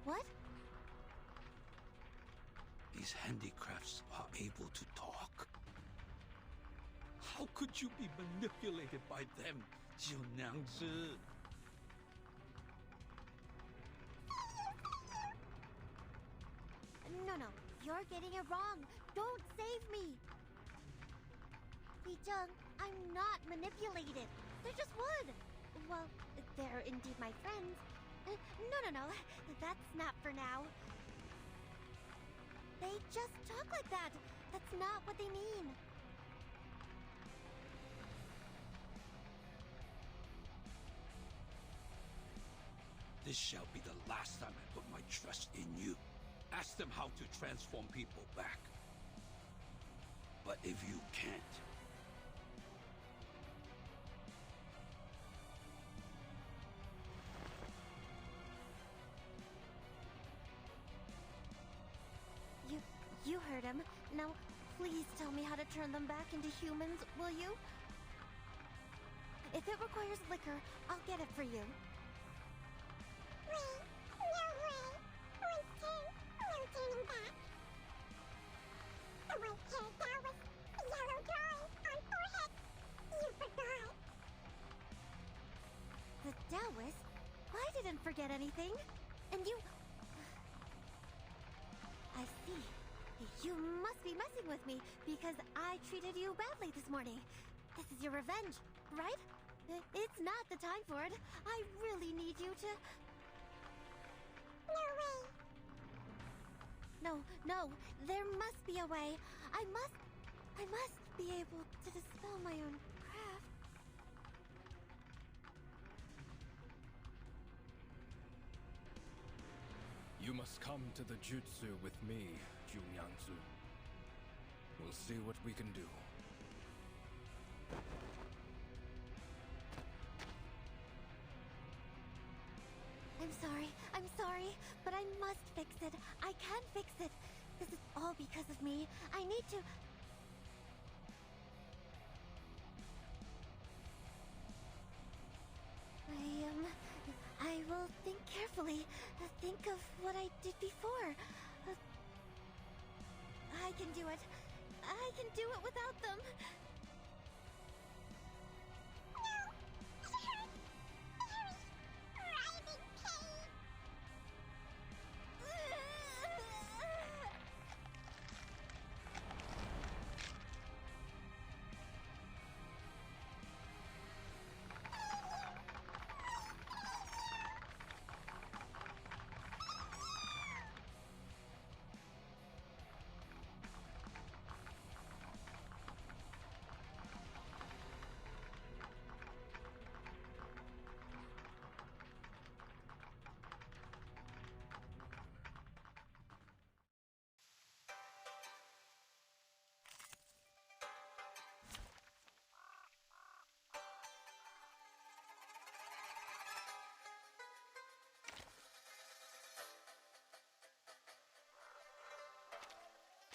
What? These handicrafts are able to talk? How could you be manipulated by them, Jiu Nyangzi? No, you're getting it wrong. Don't save me. Li-jung, I'm not manipulated. They're just wood. Well, they're indeed my friends. No. That's not for now. They just talk like that. That's not what they mean. This shall be the last time I put my trust in you. Ask them how to transform people back. But if you can't, You heard him. Now, please tell me how to turn them back into humans, will you? If it requires liquor, I'll get it for you. The Taoist? I didn't forget anything. And you... I see. You must be messing with me because I treated you badly this morning. This is your revenge, right? It's not the time for it. I really need you to... No way. No, there must be a way. I must be able to dispel my own craft. You must come to the jutsu with me, Jiu Nyangzi. We'll see what we can do. I'm sorry, but I must fix it. I can fix it. This is all because of me. I need to... I will think carefully. Think of what I did before. I can do it. I can do it without them.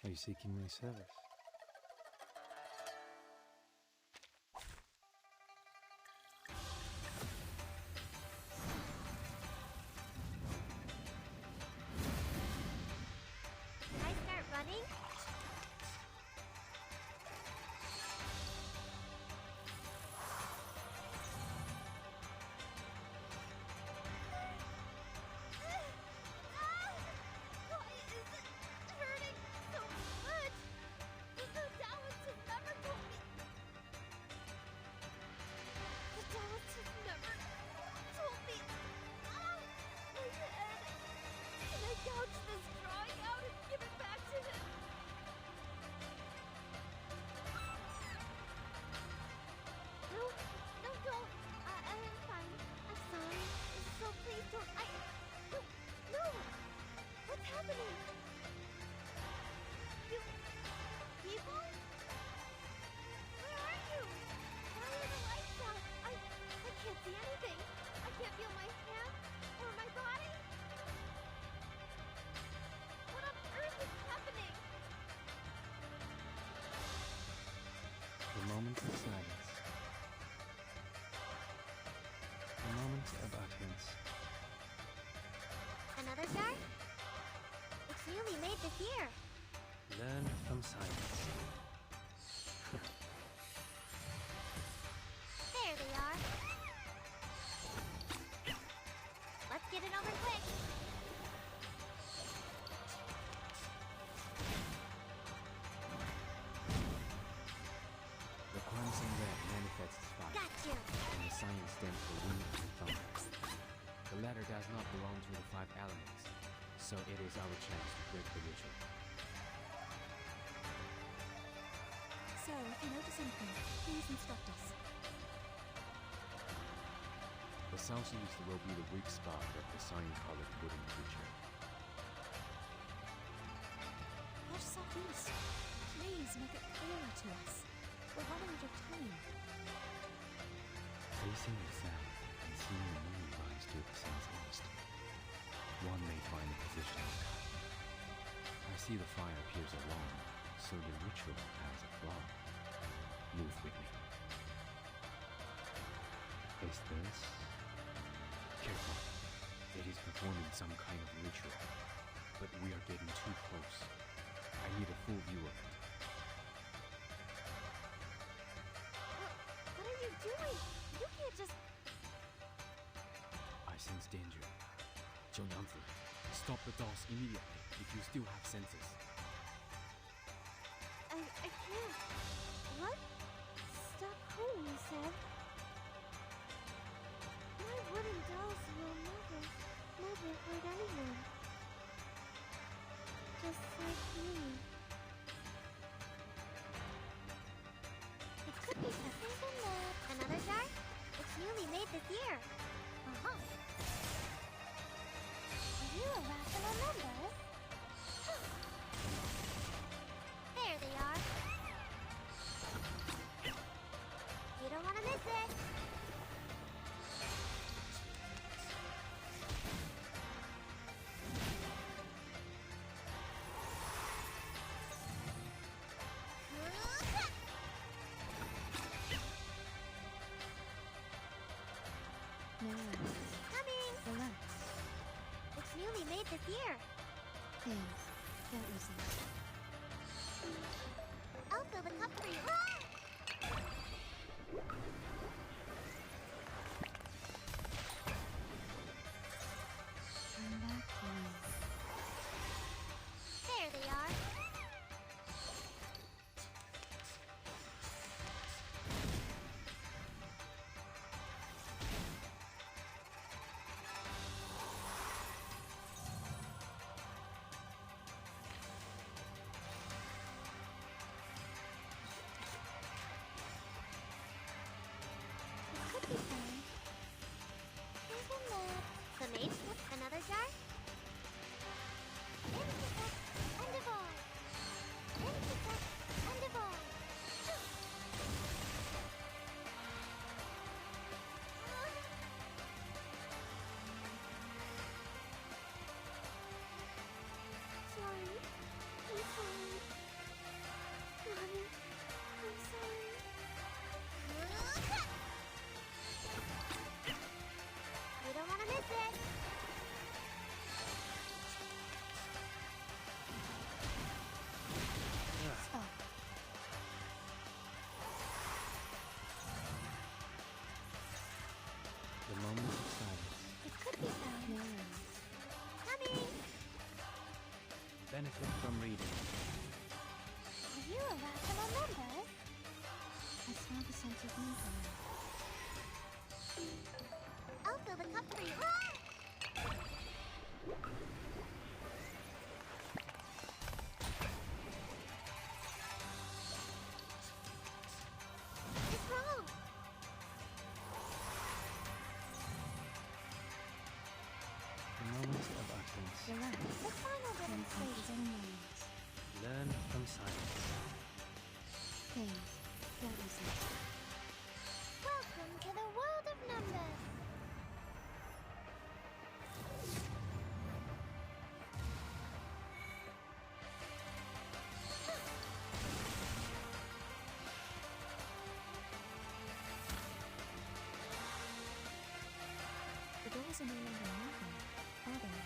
Are you seeking my service? Can I start running? Why is it hurting so much? moment of silence. A moment of utterance. Another jar? It's newly made this year. Learn from silence. There they are. Let's get it over quick. The crimson red manifests fire. Gotcha. And the cyan stands for wind and thunder. The latter does not belong to the five elements, so it is our chance to break the ritual. So, if you notice anything, please instruct us. The southeast will be the weak spot of the cyan-colored wooden creature. What southeast? Please make it clearer to us. We're running out of time. Facing the south and seeing the moon rise to the southeast, one may find a position of calm. I see the fire appears along, so the ritual has a flaw. Move with me. Is this? Careful. It is performing some kind of ritual, but we are getting too close. I need a full view of it. What are you doing? You can't just... I sense danger. Zhou Yangzi, stop the dolls immediately if you still have senses. I can't. What? Stop who, you said? My wooden dolls will never hurt anyone. Just like me. It could be something from that. Another jar? It's newly made this year. Uh-huh. Are you a rational number? There they are. You don't want to miss it. Coming! Relax. It's newly made this year. Thanks. That was it. I'll fill the cup for you. Come back, please. There they are. It could be fun. Isn't that the mate? Another jar? Insect and divide. Insect and divide. Sorry. I'm sorry. Mommy, I'm sorry. You don't want to miss it. Stop. The moment of silence. It could be fun. No. Coming. Benefit from reading. Are you a rational number? I saw the sense of movement. I'll fill the cup for you. It's wrong. The moment of utterance. Relax. The final bit of space. Learn from silence. Thanks. That was it. Welcome to the world of numbers. Powers are no longer moving, are they?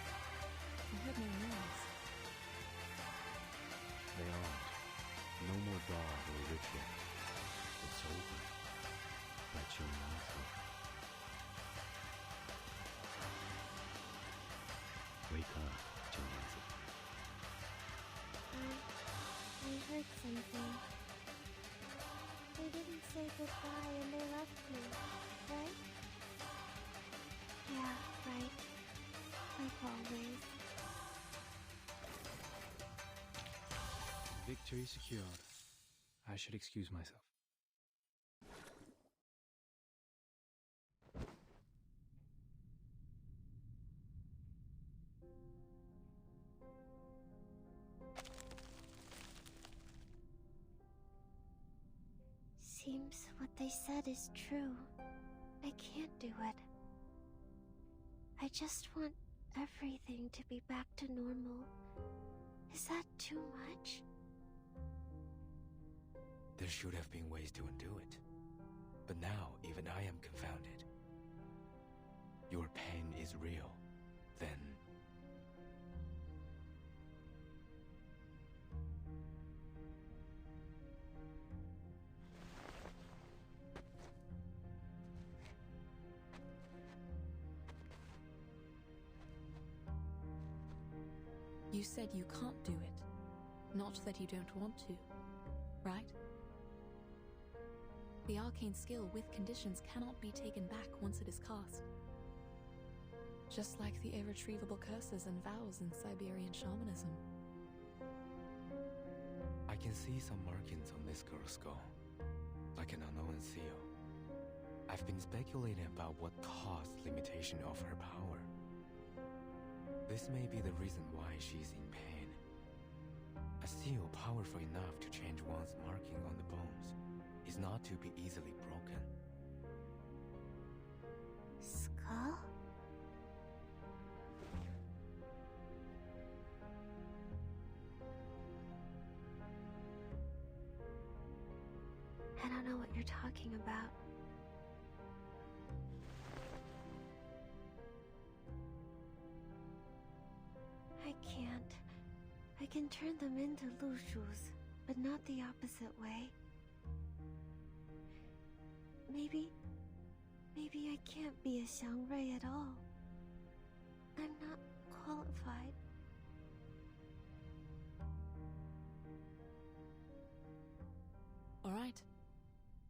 I heard no noise. They aren't. No more god or ritual. It's over. Let your mind through. Wake up, Jonizo. I heard something. They didn't say goodbye and they left me, right? Yeah, right. Like always. Victory secured. I should excuse myself. Seems what they said is true. I can't do it. I just want everything to be back to normal. Is that too much? There should have been ways to undo it. But now, even I am confounded. Your pain is real, then... You said you can't do it. Not that you don't want to, right? The arcane skill with conditions cannot be taken back once it is cast. Just like the irretrievable curses and vows in Siberian shamanism. I can see some markings on this girl's skull, like an unknown seal. I've been speculating about what caused limitation of her power. This may be the reason why she's in pain. A seal powerful enough to change one's marking on the bones is not to be easily broken. Skull? I don't know what you're talking about. I can't. I can turn them into Lushus, but not the opposite way. Maybe I can't be a Xiangrui at all. I'm not qualified. All right.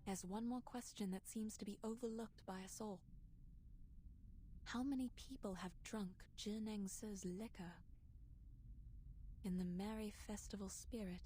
There's one more question that seems to be overlooked by us all. How many people have drunk Zhinengse's liquor? In the merry festival spirit.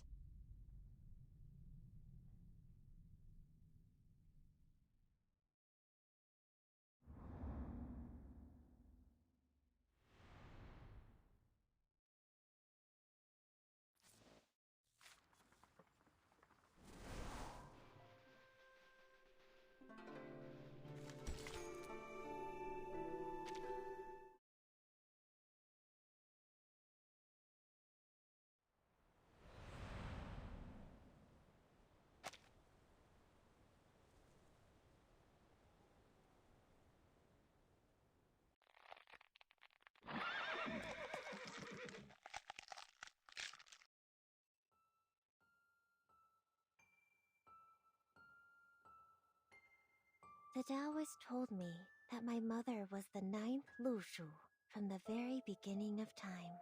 The Taoist told me that my mother was the 9th Lushu from the very beginning of time.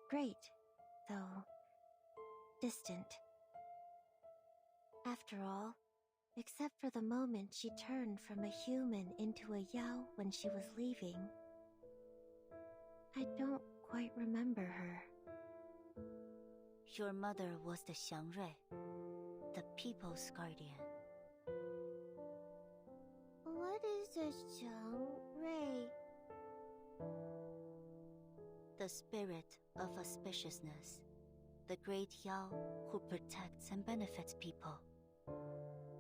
Great, though distant. After all, except for the moment she turned from a human into a Yao when she was leaving, I don't quite remember her. Your mother was the Xiangrui, the people's guardian. What is a Xiangrui? The spirit of auspiciousness, the great Yao who protects and benefits people,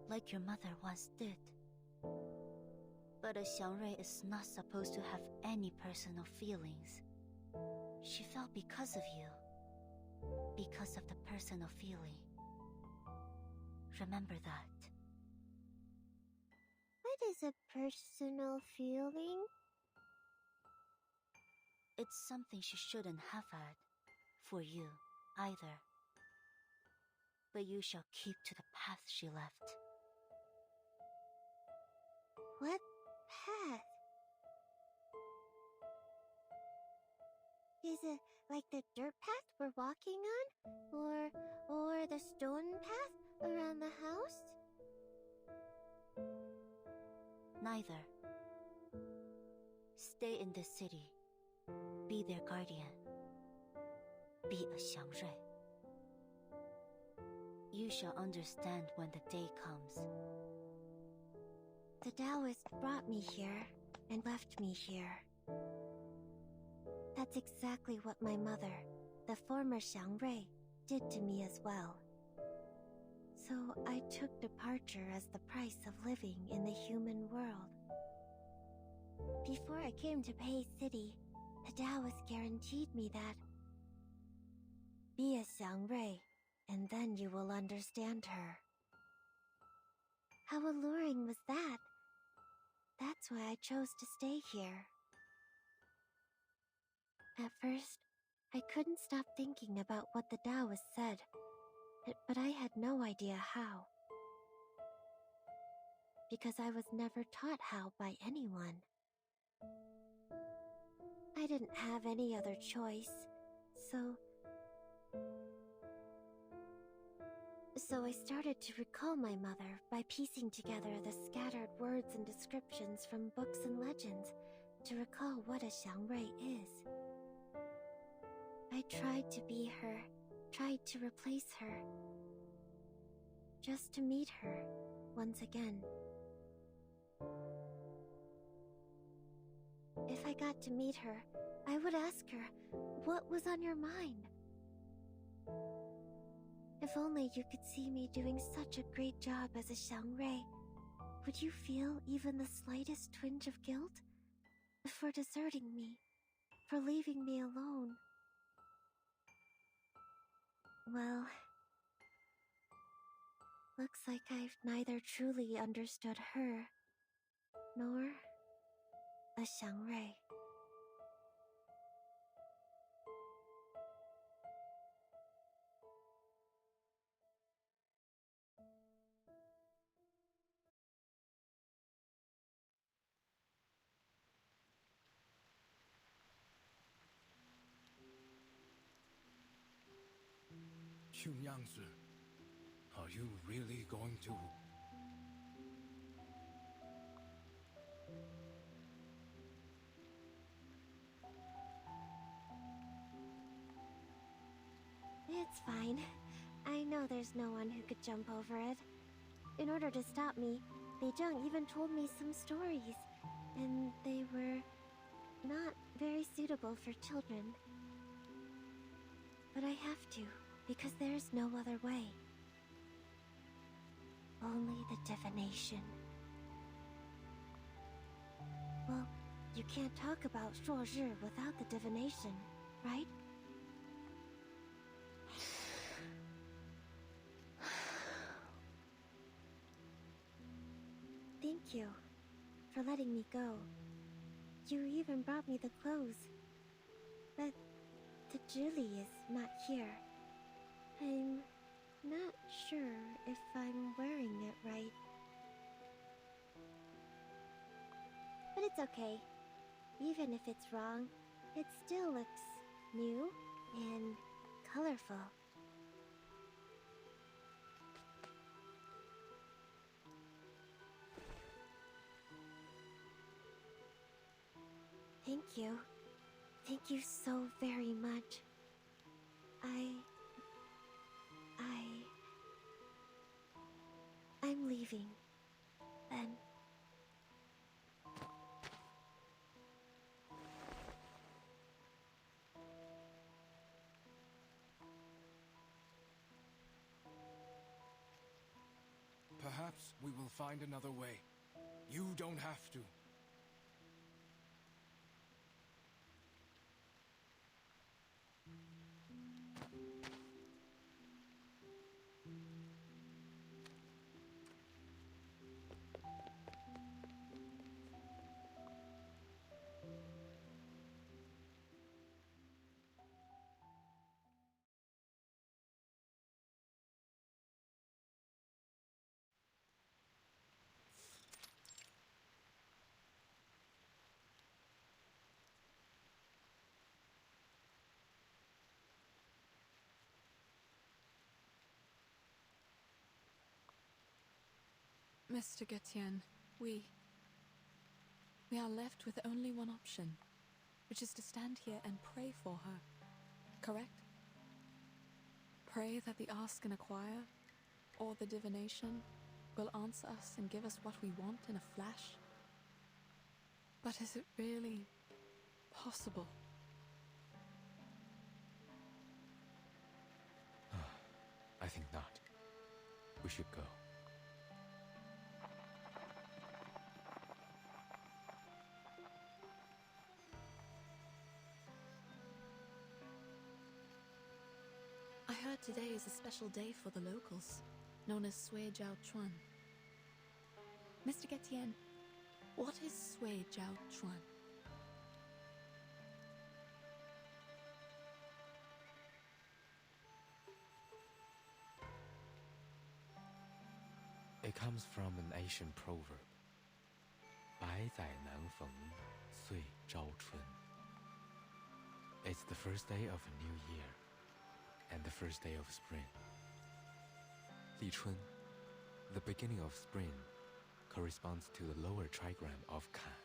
like your mother once did. But a Xiangrui is not supposed to have any personal feelings. She felt because of you, because of the personal feeling. Remember that. What is a personal feeling? It's something she shouldn't have had. For you, either. But you shall keep to the path she left. What path? Is it like the dirt path we're walking on? Or the stone path around the house? Neither. Stay in the city. Be their guardian. Be a Xiangrui. You shall understand when the day comes. The Taoist brought me here and left me here. That's exactly what my mother, the former Xiangrui, did to me as well. So I took departure as the price of living in the human world. Before I came to Pei City, the Taoist guaranteed me that be a Xiangrui, and then you will understand her. How alluring was that? That's why I chose to stay here. At first, I couldn't stop thinking about what the Taoist said, but I had no idea how. Because I was never taught how by anyone. I didn't have any other choice, so I started to recall my mother by piecing together the scattered words and descriptions from books and legends to recall what a Xiangrui is. I tried to be her, tried to replace her, just to meet her once again. If I got to meet her, I would ask her, what was on your mind? If only you could see me doing such a great job as a Xiangrui, would you feel even the slightest twinge of guilt? For deserting me, for leaving me alone? Well, looks like I've neither truly understood her, nor a Xiangrui. Yangzi, are you really going to... It's fine. I know there's no one who could jump over it. In order to stop me, Beizheng even told me some stories, and they were not very suitable for children. But I have to, because there's no other way. Only the divination. Well, you can't talk about Shuozhi without the divination, right? Thank you for letting me go. You even brought me the clothes. But the Julie is not here. I'm not sure if I'm wearing it right. But it's okay. Even if it's wrong, it still looks new and colorful. Thank you. Thank you so very much. I'm leaving, then. Perhaps we will find another way. You don't have to. Mr. Getienne, we are left with only one option, which is to stand here and pray for her, correct? Pray that the Ask and Acquire, or the divination, will answer us and give us what we want in a flash. But is it really possible? I think not. We should go. I heard today is a special day for the locals, known as Sui Jiao Chuan. Mr. Getienne, what is Sui Jiao Chuan? It comes from an Asian proverb. 百载难逢，岁朝春. It's the first day of a new year, and the first day of spring. 立春, the beginning of spring, corresponds to the lower trigram of Kan,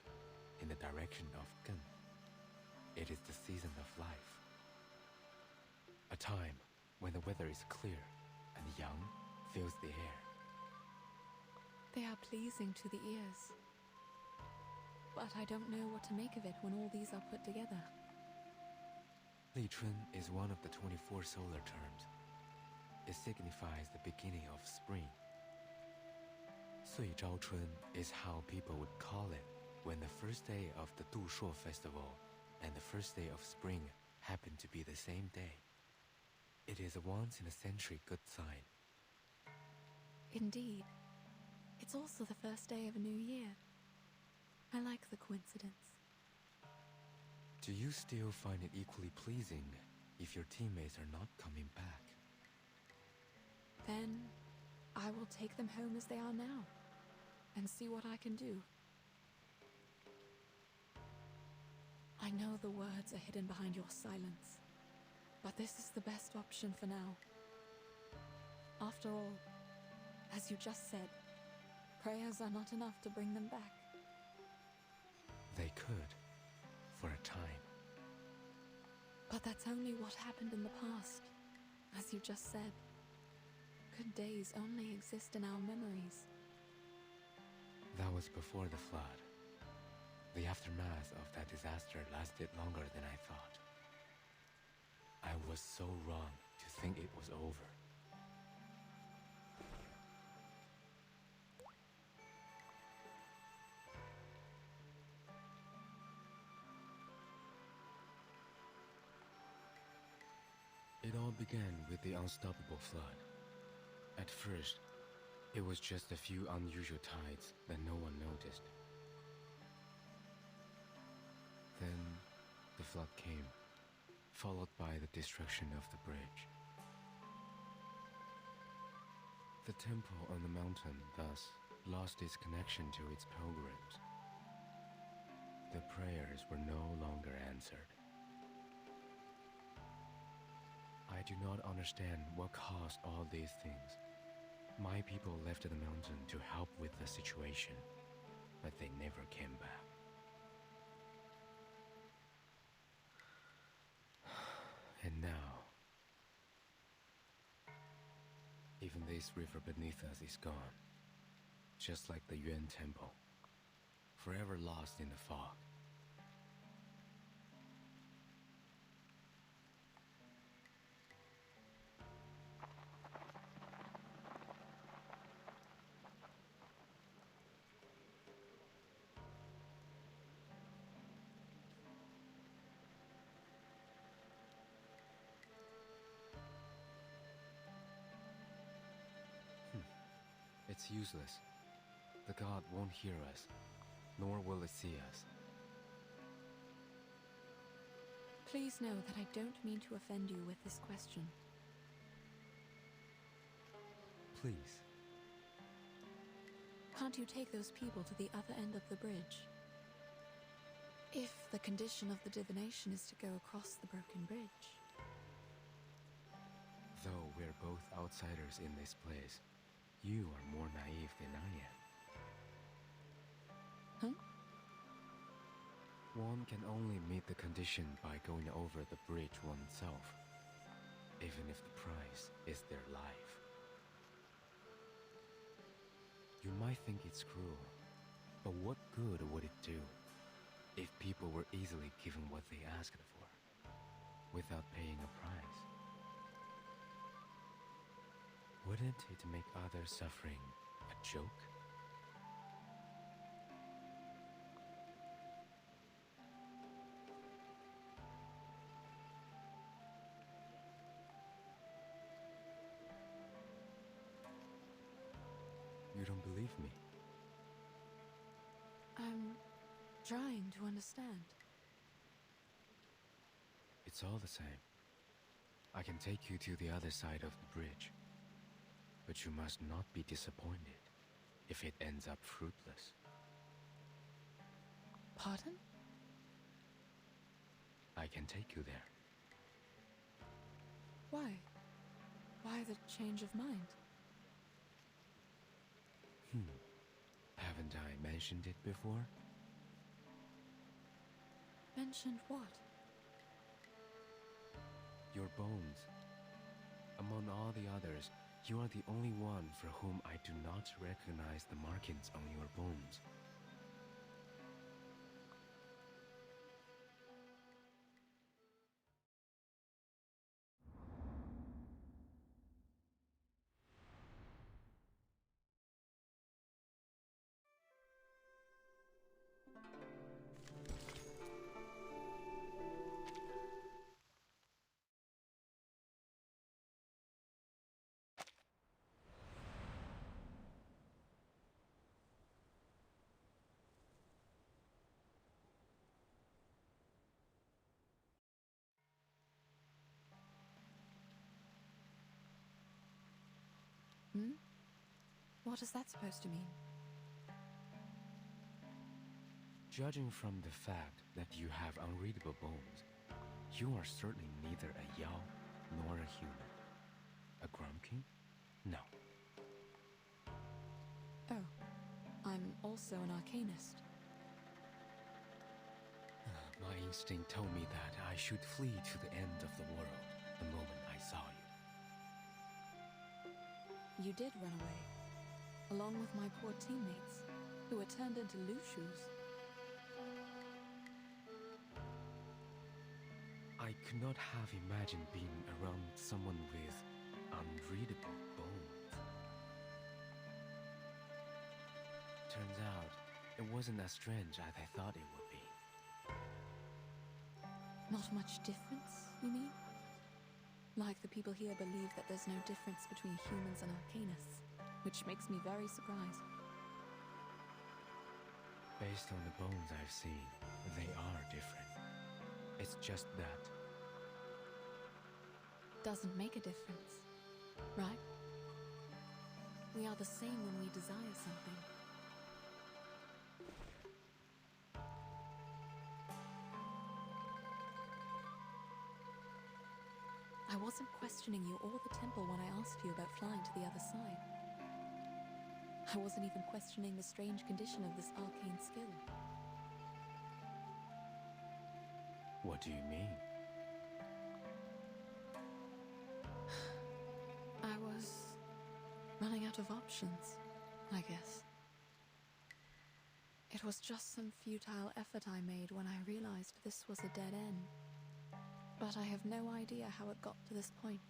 in the direction of Gen. It is the season of life. A time when the weather is clear and young fills the air. They are pleasing to the ears. But I don't know what to make of it when all these are put together. 立春 is one of the 24 solar terms. It signifies the beginning of spring. 岁朝春 is how people would call it when the first day of the Du Shuo festival and the first day of spring happen to be the same day. It is a once-in-a-century good sign. Indeed. It's also the first day of a new year. I like the coincidence. Do you still find it equally pleasing if your teammates are not coming back? Then I will take them home as they are now and see what I can do. I know the words are hidden behind your silence, but this is the best option for now. After all, as you just said, prayers are not enough to bring them back. They could, for a time. But that's only what happened in the past, as you just said. Good days only exist in our memories. That was before the flood. The aftermath of that disaster lasted longer than I thought. I was so wrong to think it was over. It all began with the unstoppable flood. At first, it was just a few unusual tides that no one noticed. Then, the flood came, followed by the destruction of the bridge. The temple on the mountain thus lost its connection to its pilgrims. The prayers were no longer answered. I do not understand what caused all these things. My people left the mountain to help with the situation, but they never came back. And now, even this river beneath us is gone, just like the Yuan Temple, forever lost in the fog. It's useless. The god won't hear us, nor will it see us. Please know that I don't mean to offend you with this question. Please. Can't you take those people to the other end of the bridge? If the condition of the divination is to go across the broken bridge. Though we're both outsiders in this place, you are more naive than I am. Huh? One can only meet the condition by going over the bridge oneself, even if the price is their life. You might think it's cruel, but what good would it do if people were easily given what they asked for, without paying a price? Wouldn't it make other suffering a joke? You don't believe me? I'm trying to understand. It's all the same. I can take you to the other side of the bridge. But you must not be disappointed if it ends up fruitless. Pardon? I can take you there. Why? Why the change of mind? Haven't I mentioned it before? Mentioned what? Your bones. Among all the others, you are the only one for whom I do not recognize the markings on your bones. What is that supposed to mean? Judging from the fact that you have unreadable bones, you are certainly neither a Yao nor a human. A Grumpkin? No. Oh, I'm also an arcanist. My instinct told me that I should flee to the end of the world the moment I saw you. You did run away, along with my poor teammates, who were turned into Lushus. I could not have imagined being around someone with unreadable bones. Turns out, it wasn't as strange as I thought it would be. Not much difference, you mean? Like the people here believe that there's no difference between humans and arcanists, which makes me very surprised. Based on the bones I've seen, they are different. It's just that. Doesn't make a difference, right? We are the same when we desire something. I wasn't questioning you or the temple when I asked you about flying to the other side. I wasn't even questioning the strange condition of this arcane skill. What do you mean? I was running out of options, I guess. It was just some futile effort I made when I realized this was a dead end. But I have no idea how it got to this point.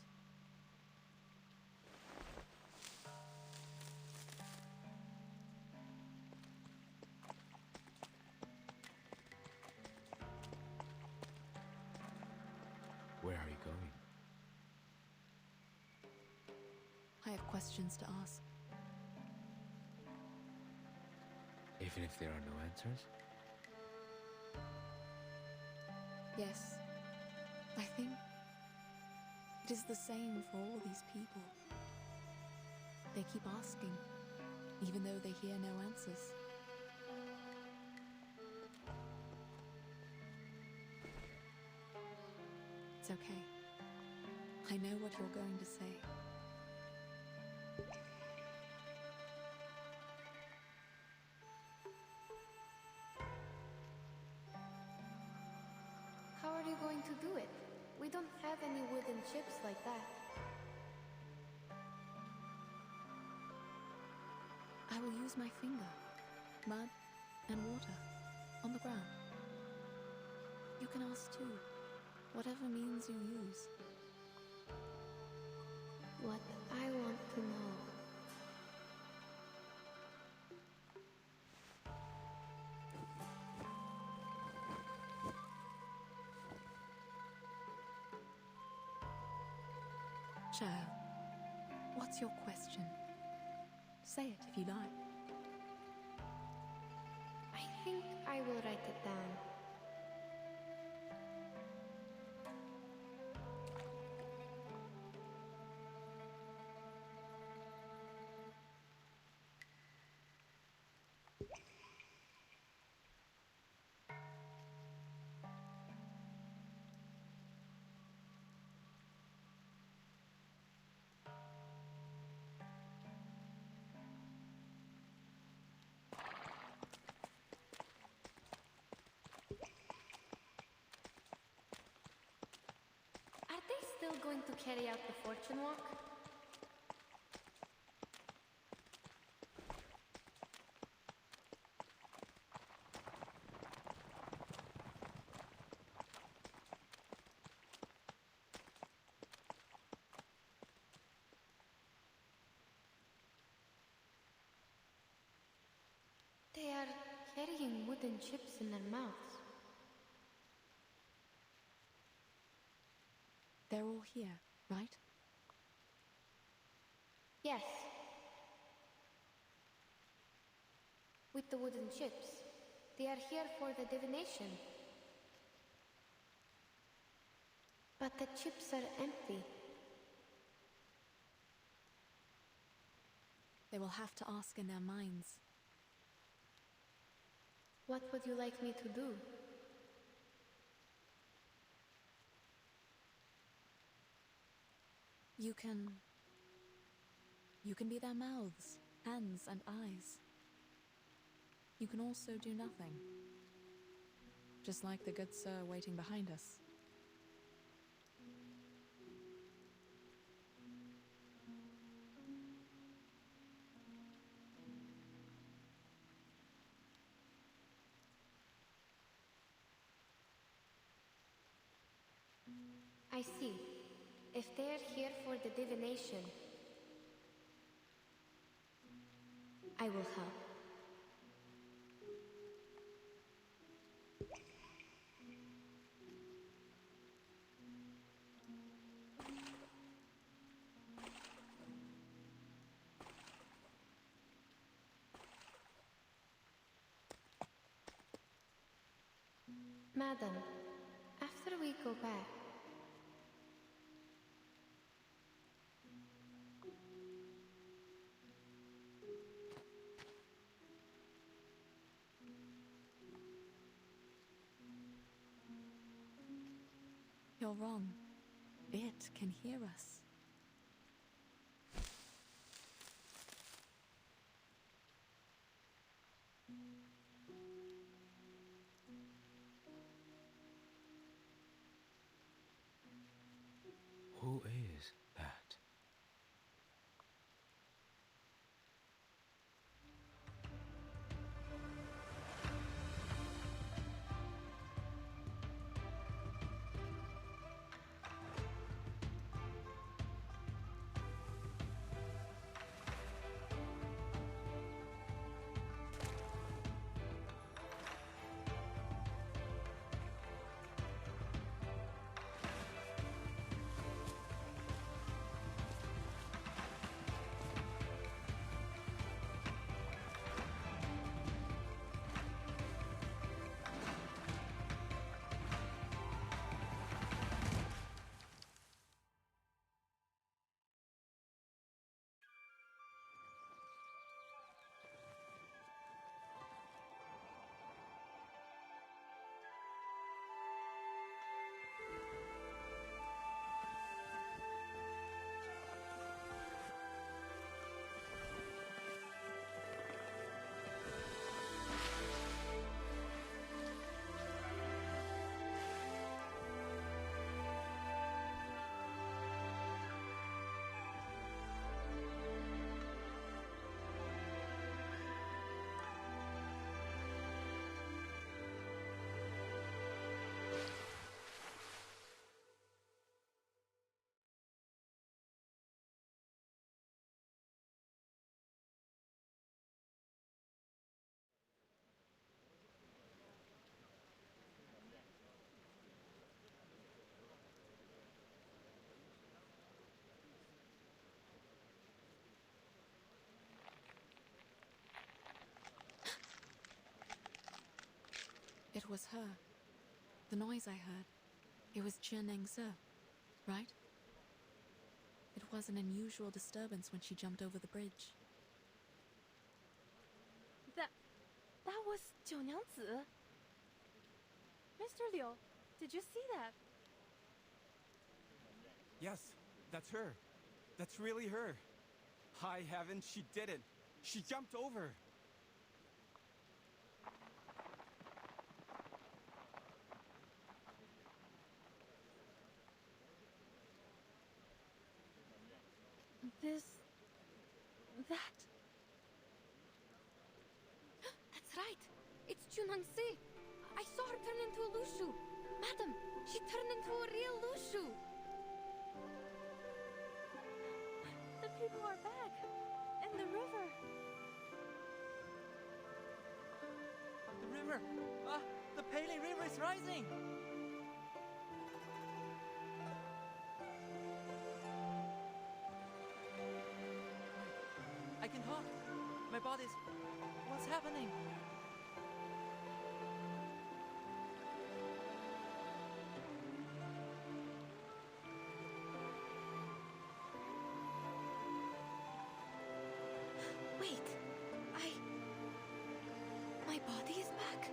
Where are you going? I have questions to ask. Even if there are no answers? Yes. I think it is the same for all these people. They keep asking, even though they hear no answers. It's okay. I know what you're going to say. going to do it? We don't have any wooden chips like that. I will use my finger, mud and water, on the ground. You can ask too, whatever means you use. What I want to know. Child, what's your question? Say it if you like. I think I will write it down. Are they still going to carry out the fortune walk? They are carrying wooden chips in their mouths. They're all here, right? Yes. With the wooden chips. They are here for the divination. But the chips are empty. They will have to ask in their minds. What would you like me to do? You can be their mouths, hands, and eyes. You can also do nothing. Just like the good sir waiting behind us. I see. If they are here for the divination, I will help. Madam, after we go back, You're wrong. It can hear us. Who is that? It was her. The noise I heard. It was Zhe, right? It was an unusual disturbance when she jumped over the bridge. That was 九娘子. Mr. Liu, did you see that? Yes, that's her. That's really her. High heaven, she did it. She jumped over. That... That's right. It's Junangsi. I saw her turn into a Lushu. Madam, she turned into a real Lushu. The people are back. And the river. The river! The Pele River is rising! I can talk. My body's... What's happening? Wait, my body is back.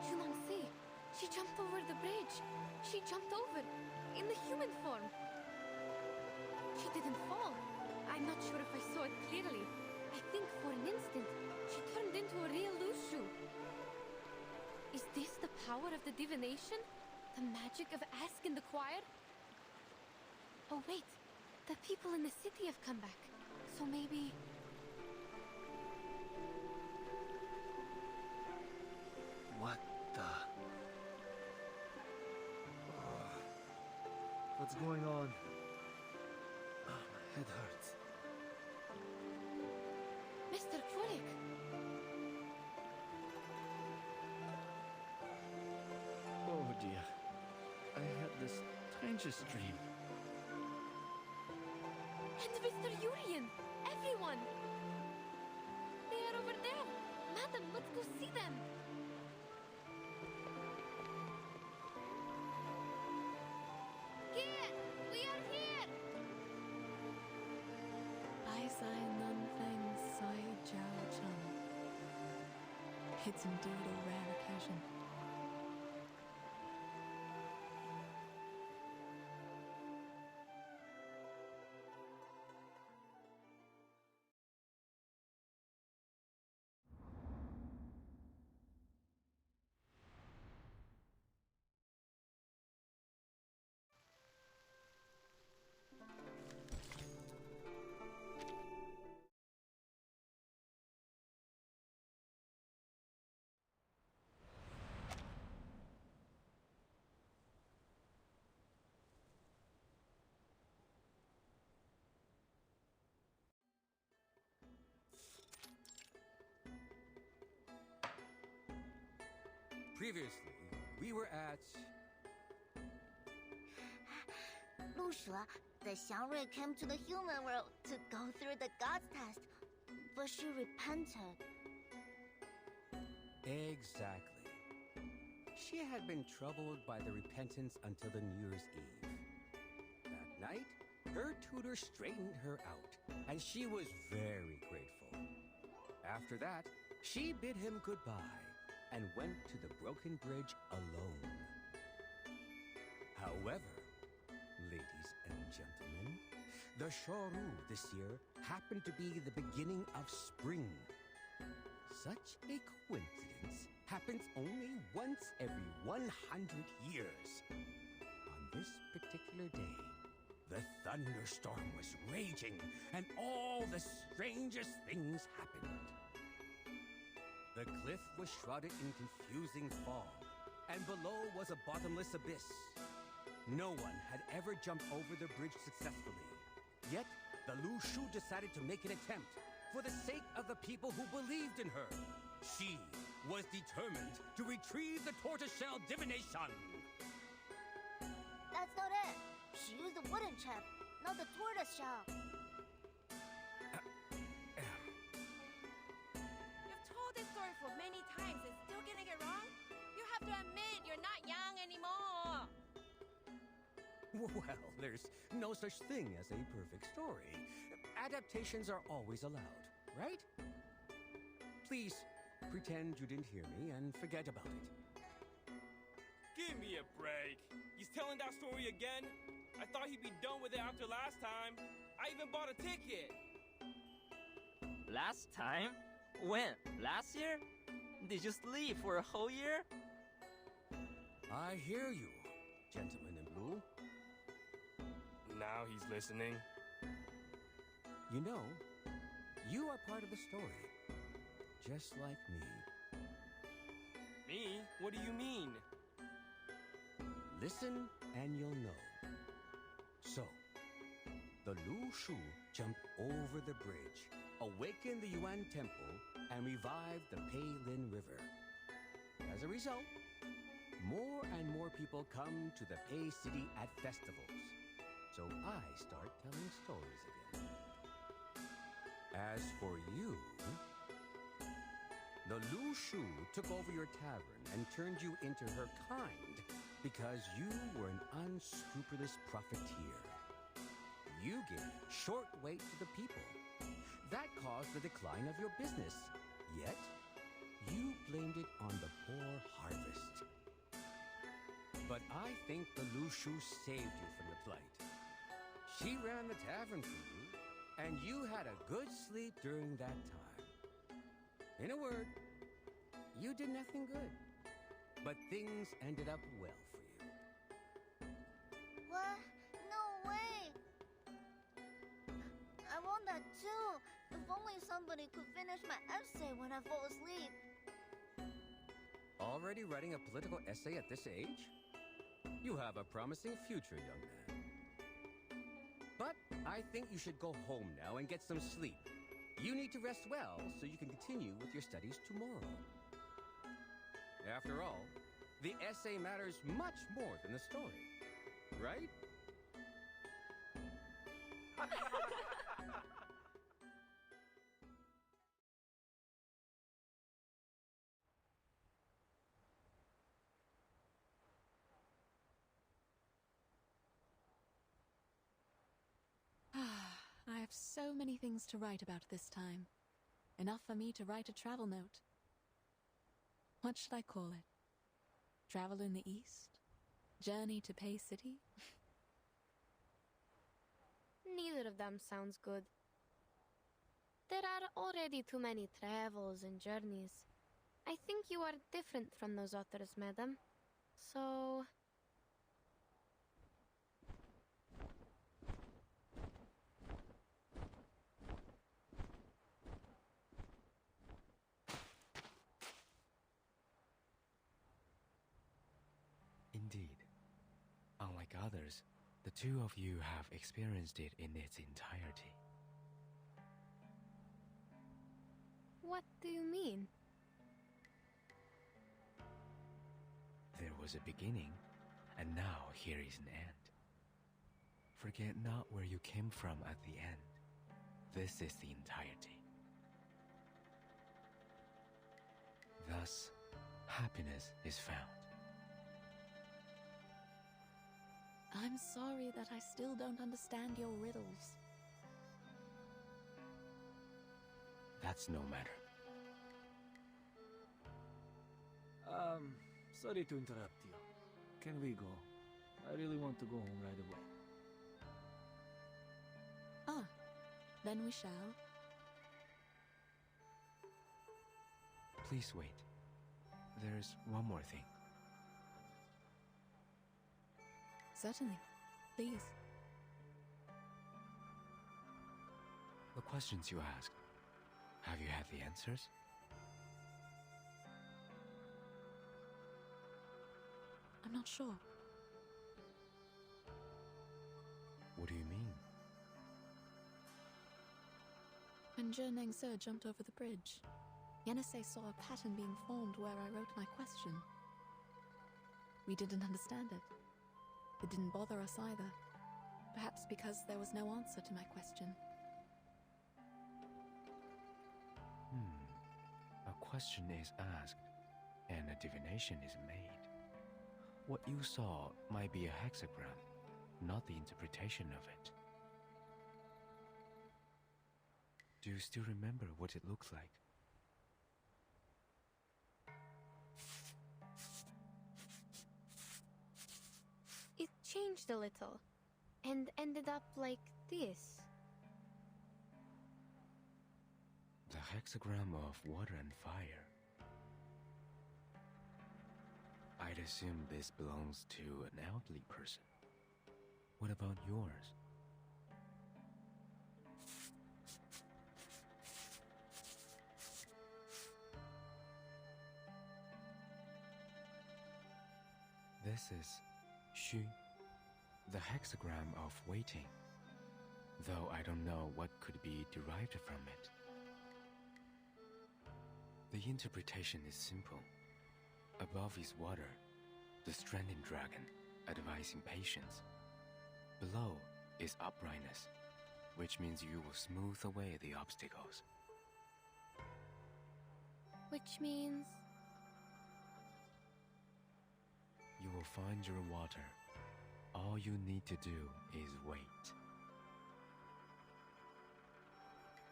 Junangsi, she jumped over the bridge. She jumped over, in the human form. She didn't fall. I'm not sure if I saw it clearly. I think for an instant, she turned into a real Lushu. Is this the power of the divination? The magic of Ask in the Choir? Oh wait, the people in the city have come back. So maybe... What the... What's going on? Oh, my head hurts. Mr. Krulik! Oh dear. I had the strangest dream. And Mr. Urian! Everyone! They are over there! Madam, let's go see them! Here! We are here! Ai Sai Nun Feng Sai Jiao Chun. It's indeed a rare occasion. Previously, we were at... 陆蛇, the Xiangrui came to the human world to go through the God's test, but she repented. Exactly. She had been troubled by the repentance until the New Year's Eve. That night, her tutor straightened her out, and she was very grateful. After that, she bid him goodbye and went to the broken bridge alone. However, ladies and gentlemen, the Shoru this year happened to be the beginning of spring. Such a coincidence happens only once every 100 years. On this particular day, the thunderstorm was raging and all the strangest things happened. The cliff was shrouded in confusing fog, and below was a bottomless abyss. No one had ever jumped over the bridge successfully. Yet, the Lu Shu decided to make an attempt for the sake of the people who believed in her. She was determined to retrieve the tortoiseshell divination. That's not it. She used the wooden chip, not the tortoise shell. here for many times and still getting it wrong? You have to admit you're not young anymore. Well, there's no such thing as a perfect story. Adaptations are always allowed, right? Please, pretend you didn't hear me and forget about it. Give me a break. He's telling that story again? I thought he'd be done with it after last time. I even bought a ticket. Last time? When? Last year? Did you sleep for a whole year? I hear you, gentleman in blue. Now he's listening. You know, you are part of the story, just like me. Me? What do you mean? Listen and you'll know. So, the Lu Shu jumped over the bridge, awakened the Yuan Temple, and revived the Peilin River. As a result, more and more people come to the Pei City at festivals. So I start telling stories again. As for you, the Lu Shu took over your tavern and turned you into her kind because you were an unscrupulous profiteer. You gave short weight to the people. That caused the decline of your business. Yet, you blamed it on the poor harvest. But I think the Lu Shu saved you from the plight. She ran the tavern for you, and you had a good sleep during that time. In a word, you did nothing good, but things ended up well for you. What? No way! I want that too. If only somebody could finish my essay when I fall asleep. Already writing a political essay at this age? You have a promising future, young man. But I think you should go home now and get some sleep. You need to rest well so you can continue with your studies tomorrow. After all, the essay matters much more than the story, right? I have so many things to write about this time. Enough for me to write a travel note. What should I call it? Travel in the East? Journey to Pei City? Neither of them sounds good. There are already too many travels and journeys. I think you are different from those authors, madam. So... Indeed. Unlike others, the two of you have experienced it in its entirety. What do you mean? There was a beginning, and now here is an end. Forget not where you came from at the end. This is the entirety. Thus, happiness is found. I'm sorry that I still don't understand your riddles. That's no matter. Sorry to interrupt you. Can we go? I really want to go home right away. Ah, then we shall. Please wait. There's one more thing. Certainly. Please. The questions you asked, have you had the answers? I'm not sure. What do you mean? When Zhe Nengse jumped over the bridge, Yenase saw a pattern being formed where I wrote my question. We didn't understand it. It didn't bother us either. Perhaps because there was no answer to my question. A question is asked, and a divination is made. What you saw might be a hexagram, not the interpretation of it. Do you still remember what it looks like? It changed a little, and ended up like this. The hexagram of water and fire. I'd assume this belongs to an elderly person. What about yours? This is Xu, the hexagram of waiting, though I don't know what could be derived from it. The interpretation is simple. Above is water, the stranding dragon, advising patience. Below is uprightness, which means you will smooth away the obstacles. Which means... You will find your water. All you need to do is wait.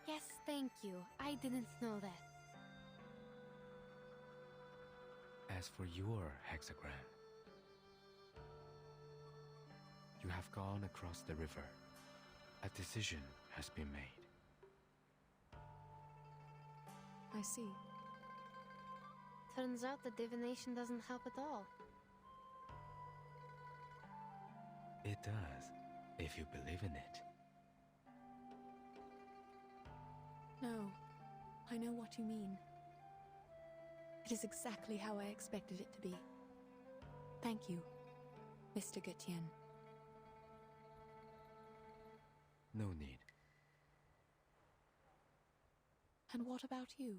Yes, thank you. I didn't know that. As for your hexagram, you have gone across the river. A decision has been made. I see. Turns out the divination doesn't help at all. It does, if you believe in it. No, I know what you mean. It is exactly how I expected it to be. Thank you, Mr. Gutian. No need. And what about you?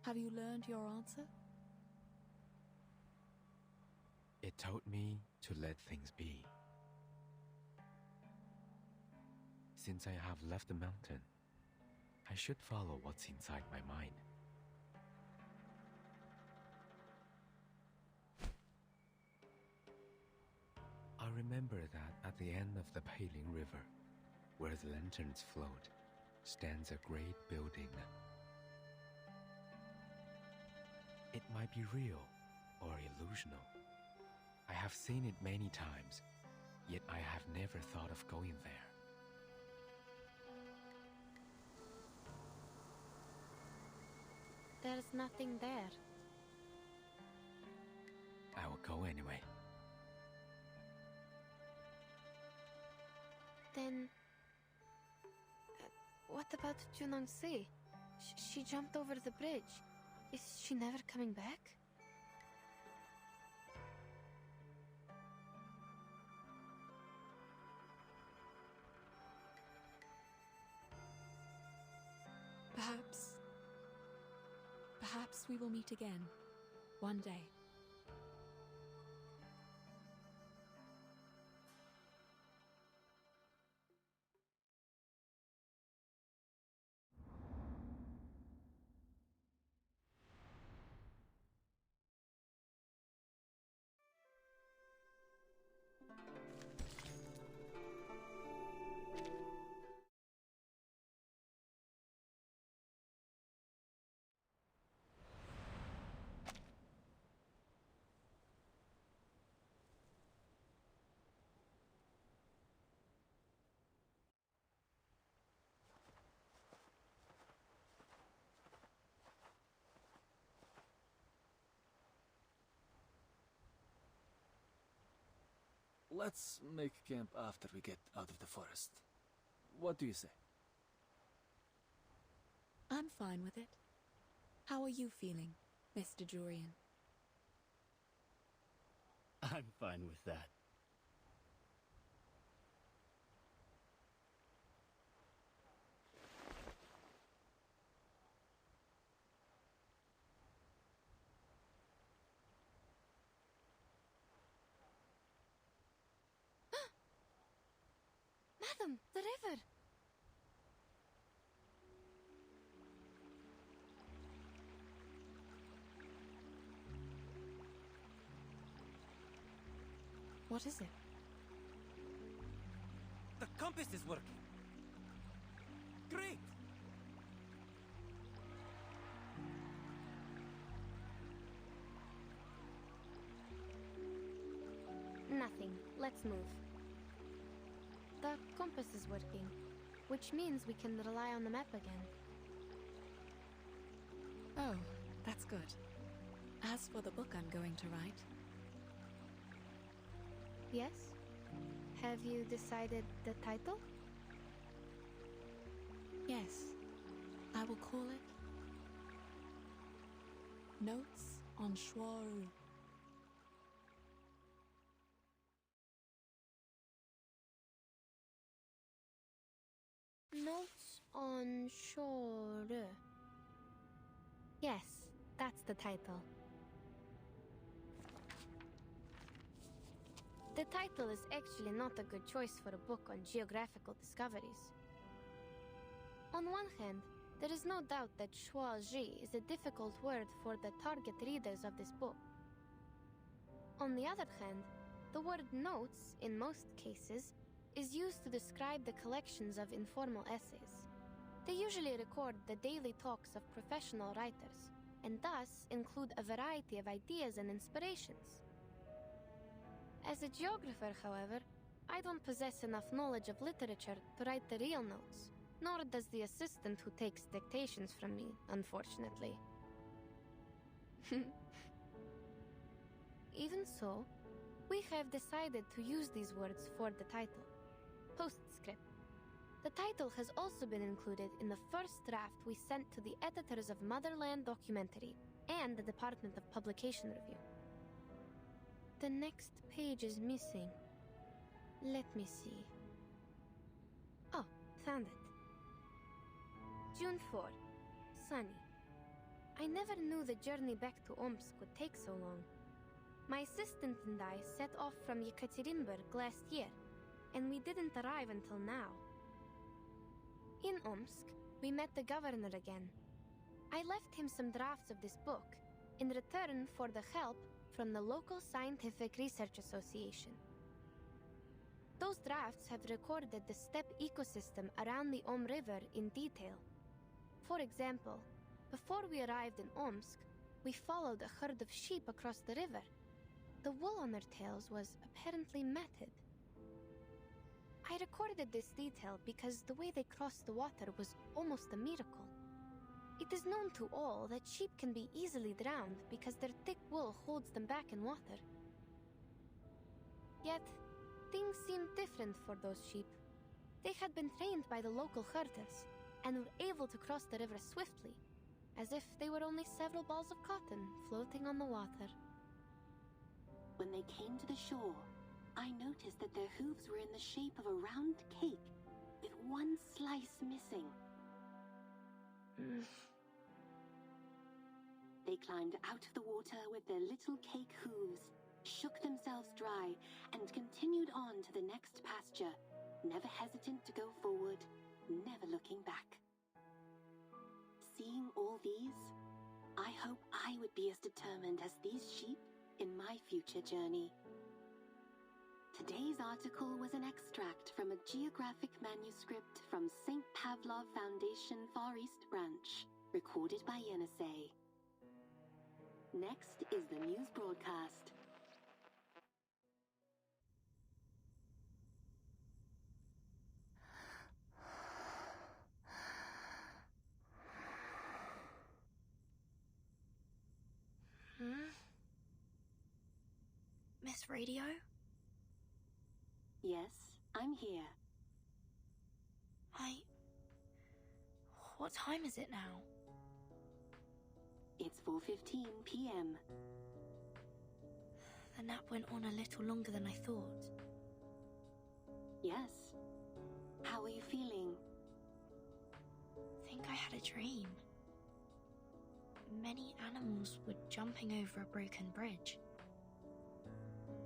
Have you learned your answer? It told me to let things be. Since I have left the mountain, I should follow what's inside my mind. I remember that at the end of the Peiling River, where the lanterns float, stands a great building. It might be real or illusional. I have seen it many times, yet I have never thought of going there. There's nothing there. I will go anyway. Then... what about Junangsi? She jumped over the bridge. Is she never coming back? Perhaps we will meet again, one day. Let's make camp after we get out of the forest. What do you say? I'm fine with it. How are you feeling, Mr. Jurian? I'm fine with that. Madam, the river! What is it? The compass is working. Great! Nothing. Let's move. The compass is working, which means we can rely on the map again. Oh, that's good. As for the book I'm going to write... Yes? Have you decided the title? Yes. I will call it... Notes on Shuaru. Notes on Shore. Yes, that's the title. The title is actually not a good choice for a book on geographical discoveries. On one hand, there is no doubt that Shuaji is a difficult word for the target readers of this book. On the other hand, the word notes, in most cases, is used to describe the collections of informal essays. They usually record the daily talks of professional writers, and thus include a variety of ideas and inspirations. As a geographer, however, I don't possess enough knowledge of literature to write the real notes, nor does the assistant who takes dictations from me, unfortunately. Even so, we have decided to use these words for the title. Postscript. The title has also been included in the first draft we sent to the editors of Motherland Documentary and the Department of Publication Review. The next page is missing. Let me see. Oh, found it. June 4. Sunny. I never knew the journey back to Omsk would take so long. My assistant and I set off from Yekaterinburg last year, and we didn't arrive until now. In Omsk, we met the governor again. I left him some drafts of this book, in return for the help from the local Scientific Research Association. Those drafts have recorded the steppe ecosystem around the Om River in detail. For example, before we arrived in Omsk, we followed a herd of sheep across the river. The wool on their tails was apparently matted. I recorded this detail because the way they crossed the water was almost a miracle. It is known to all that sheep can be easily drowned because their thick wool holds them back in water. Yet, things seemed different for those sheep. They had been trained by the local herders and were able to cross the river swiftly, as if they were only several balls of cotton floating on the water. When they came to the shore, I noticed that their hooves were in the shape of a round cake, with one slice missing. They climbed out of the water with their little cake hooves, shook themselves dry, and continued on to the next pasture, never hesitant to go forward, never looking back. Seeing all these, I hope I would be as determined as these sheep in my future journey. Today's article was an extract from a geographic manuscript from St. Pavlov Foundation Far East Branch, recorded by Yenisei. Next is the news broadcast. Miss Radio? Yes, I'm here. What time is it now? It's 4:15 p.m. The nap went on a little longer than I thought. Yes. How are you feeling? I think I had a dream. Many animals were jumping over a broken bridge.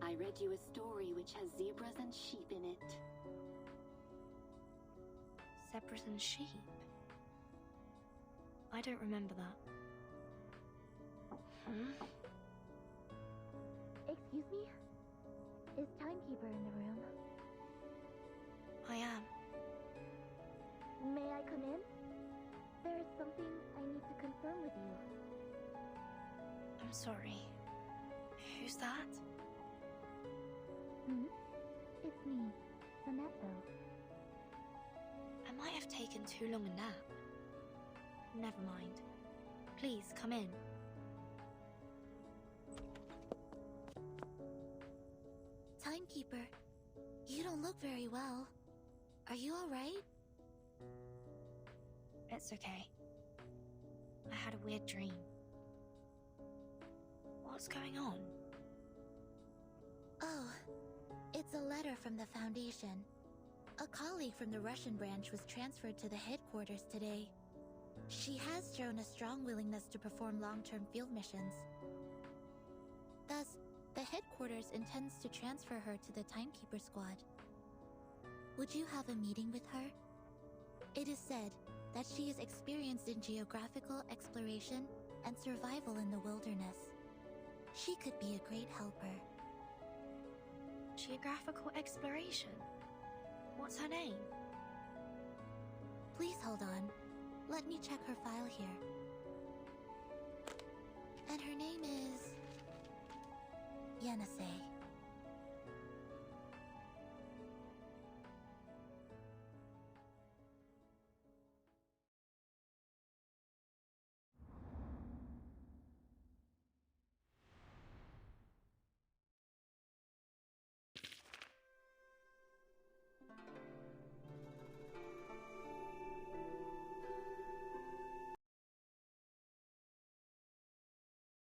I read you a story which has zebras and sheep in it. Zebras and sheep? I don't remember that. Excuse me? Is Timekeeper in the room? I am. May I come in? There is something I need to confirm with you. I'm sorry. Who's that? It's me, Sonetto. I might have taken too long a nap. Never mind. Please, come in. Timekeeper, you don't look very well. Are you alright? It's okay. I had a weird dream. What's going on? Oh, it's a letter from the Foundation. A colleague from the Russian branch was transferred to the headquarters today. She has shown a strong willingness to perform long-term field missions. Thus, the headquarters intends to transfer her to the Timekeeper Squad. Would you have a meeting with her? It is said that she is experienced in geographical exploration and survival in the wilderness. She could be a great helper. Geographical exploration? What's her name? Please hold on. Let me check her file here. And her name is... Yenisei.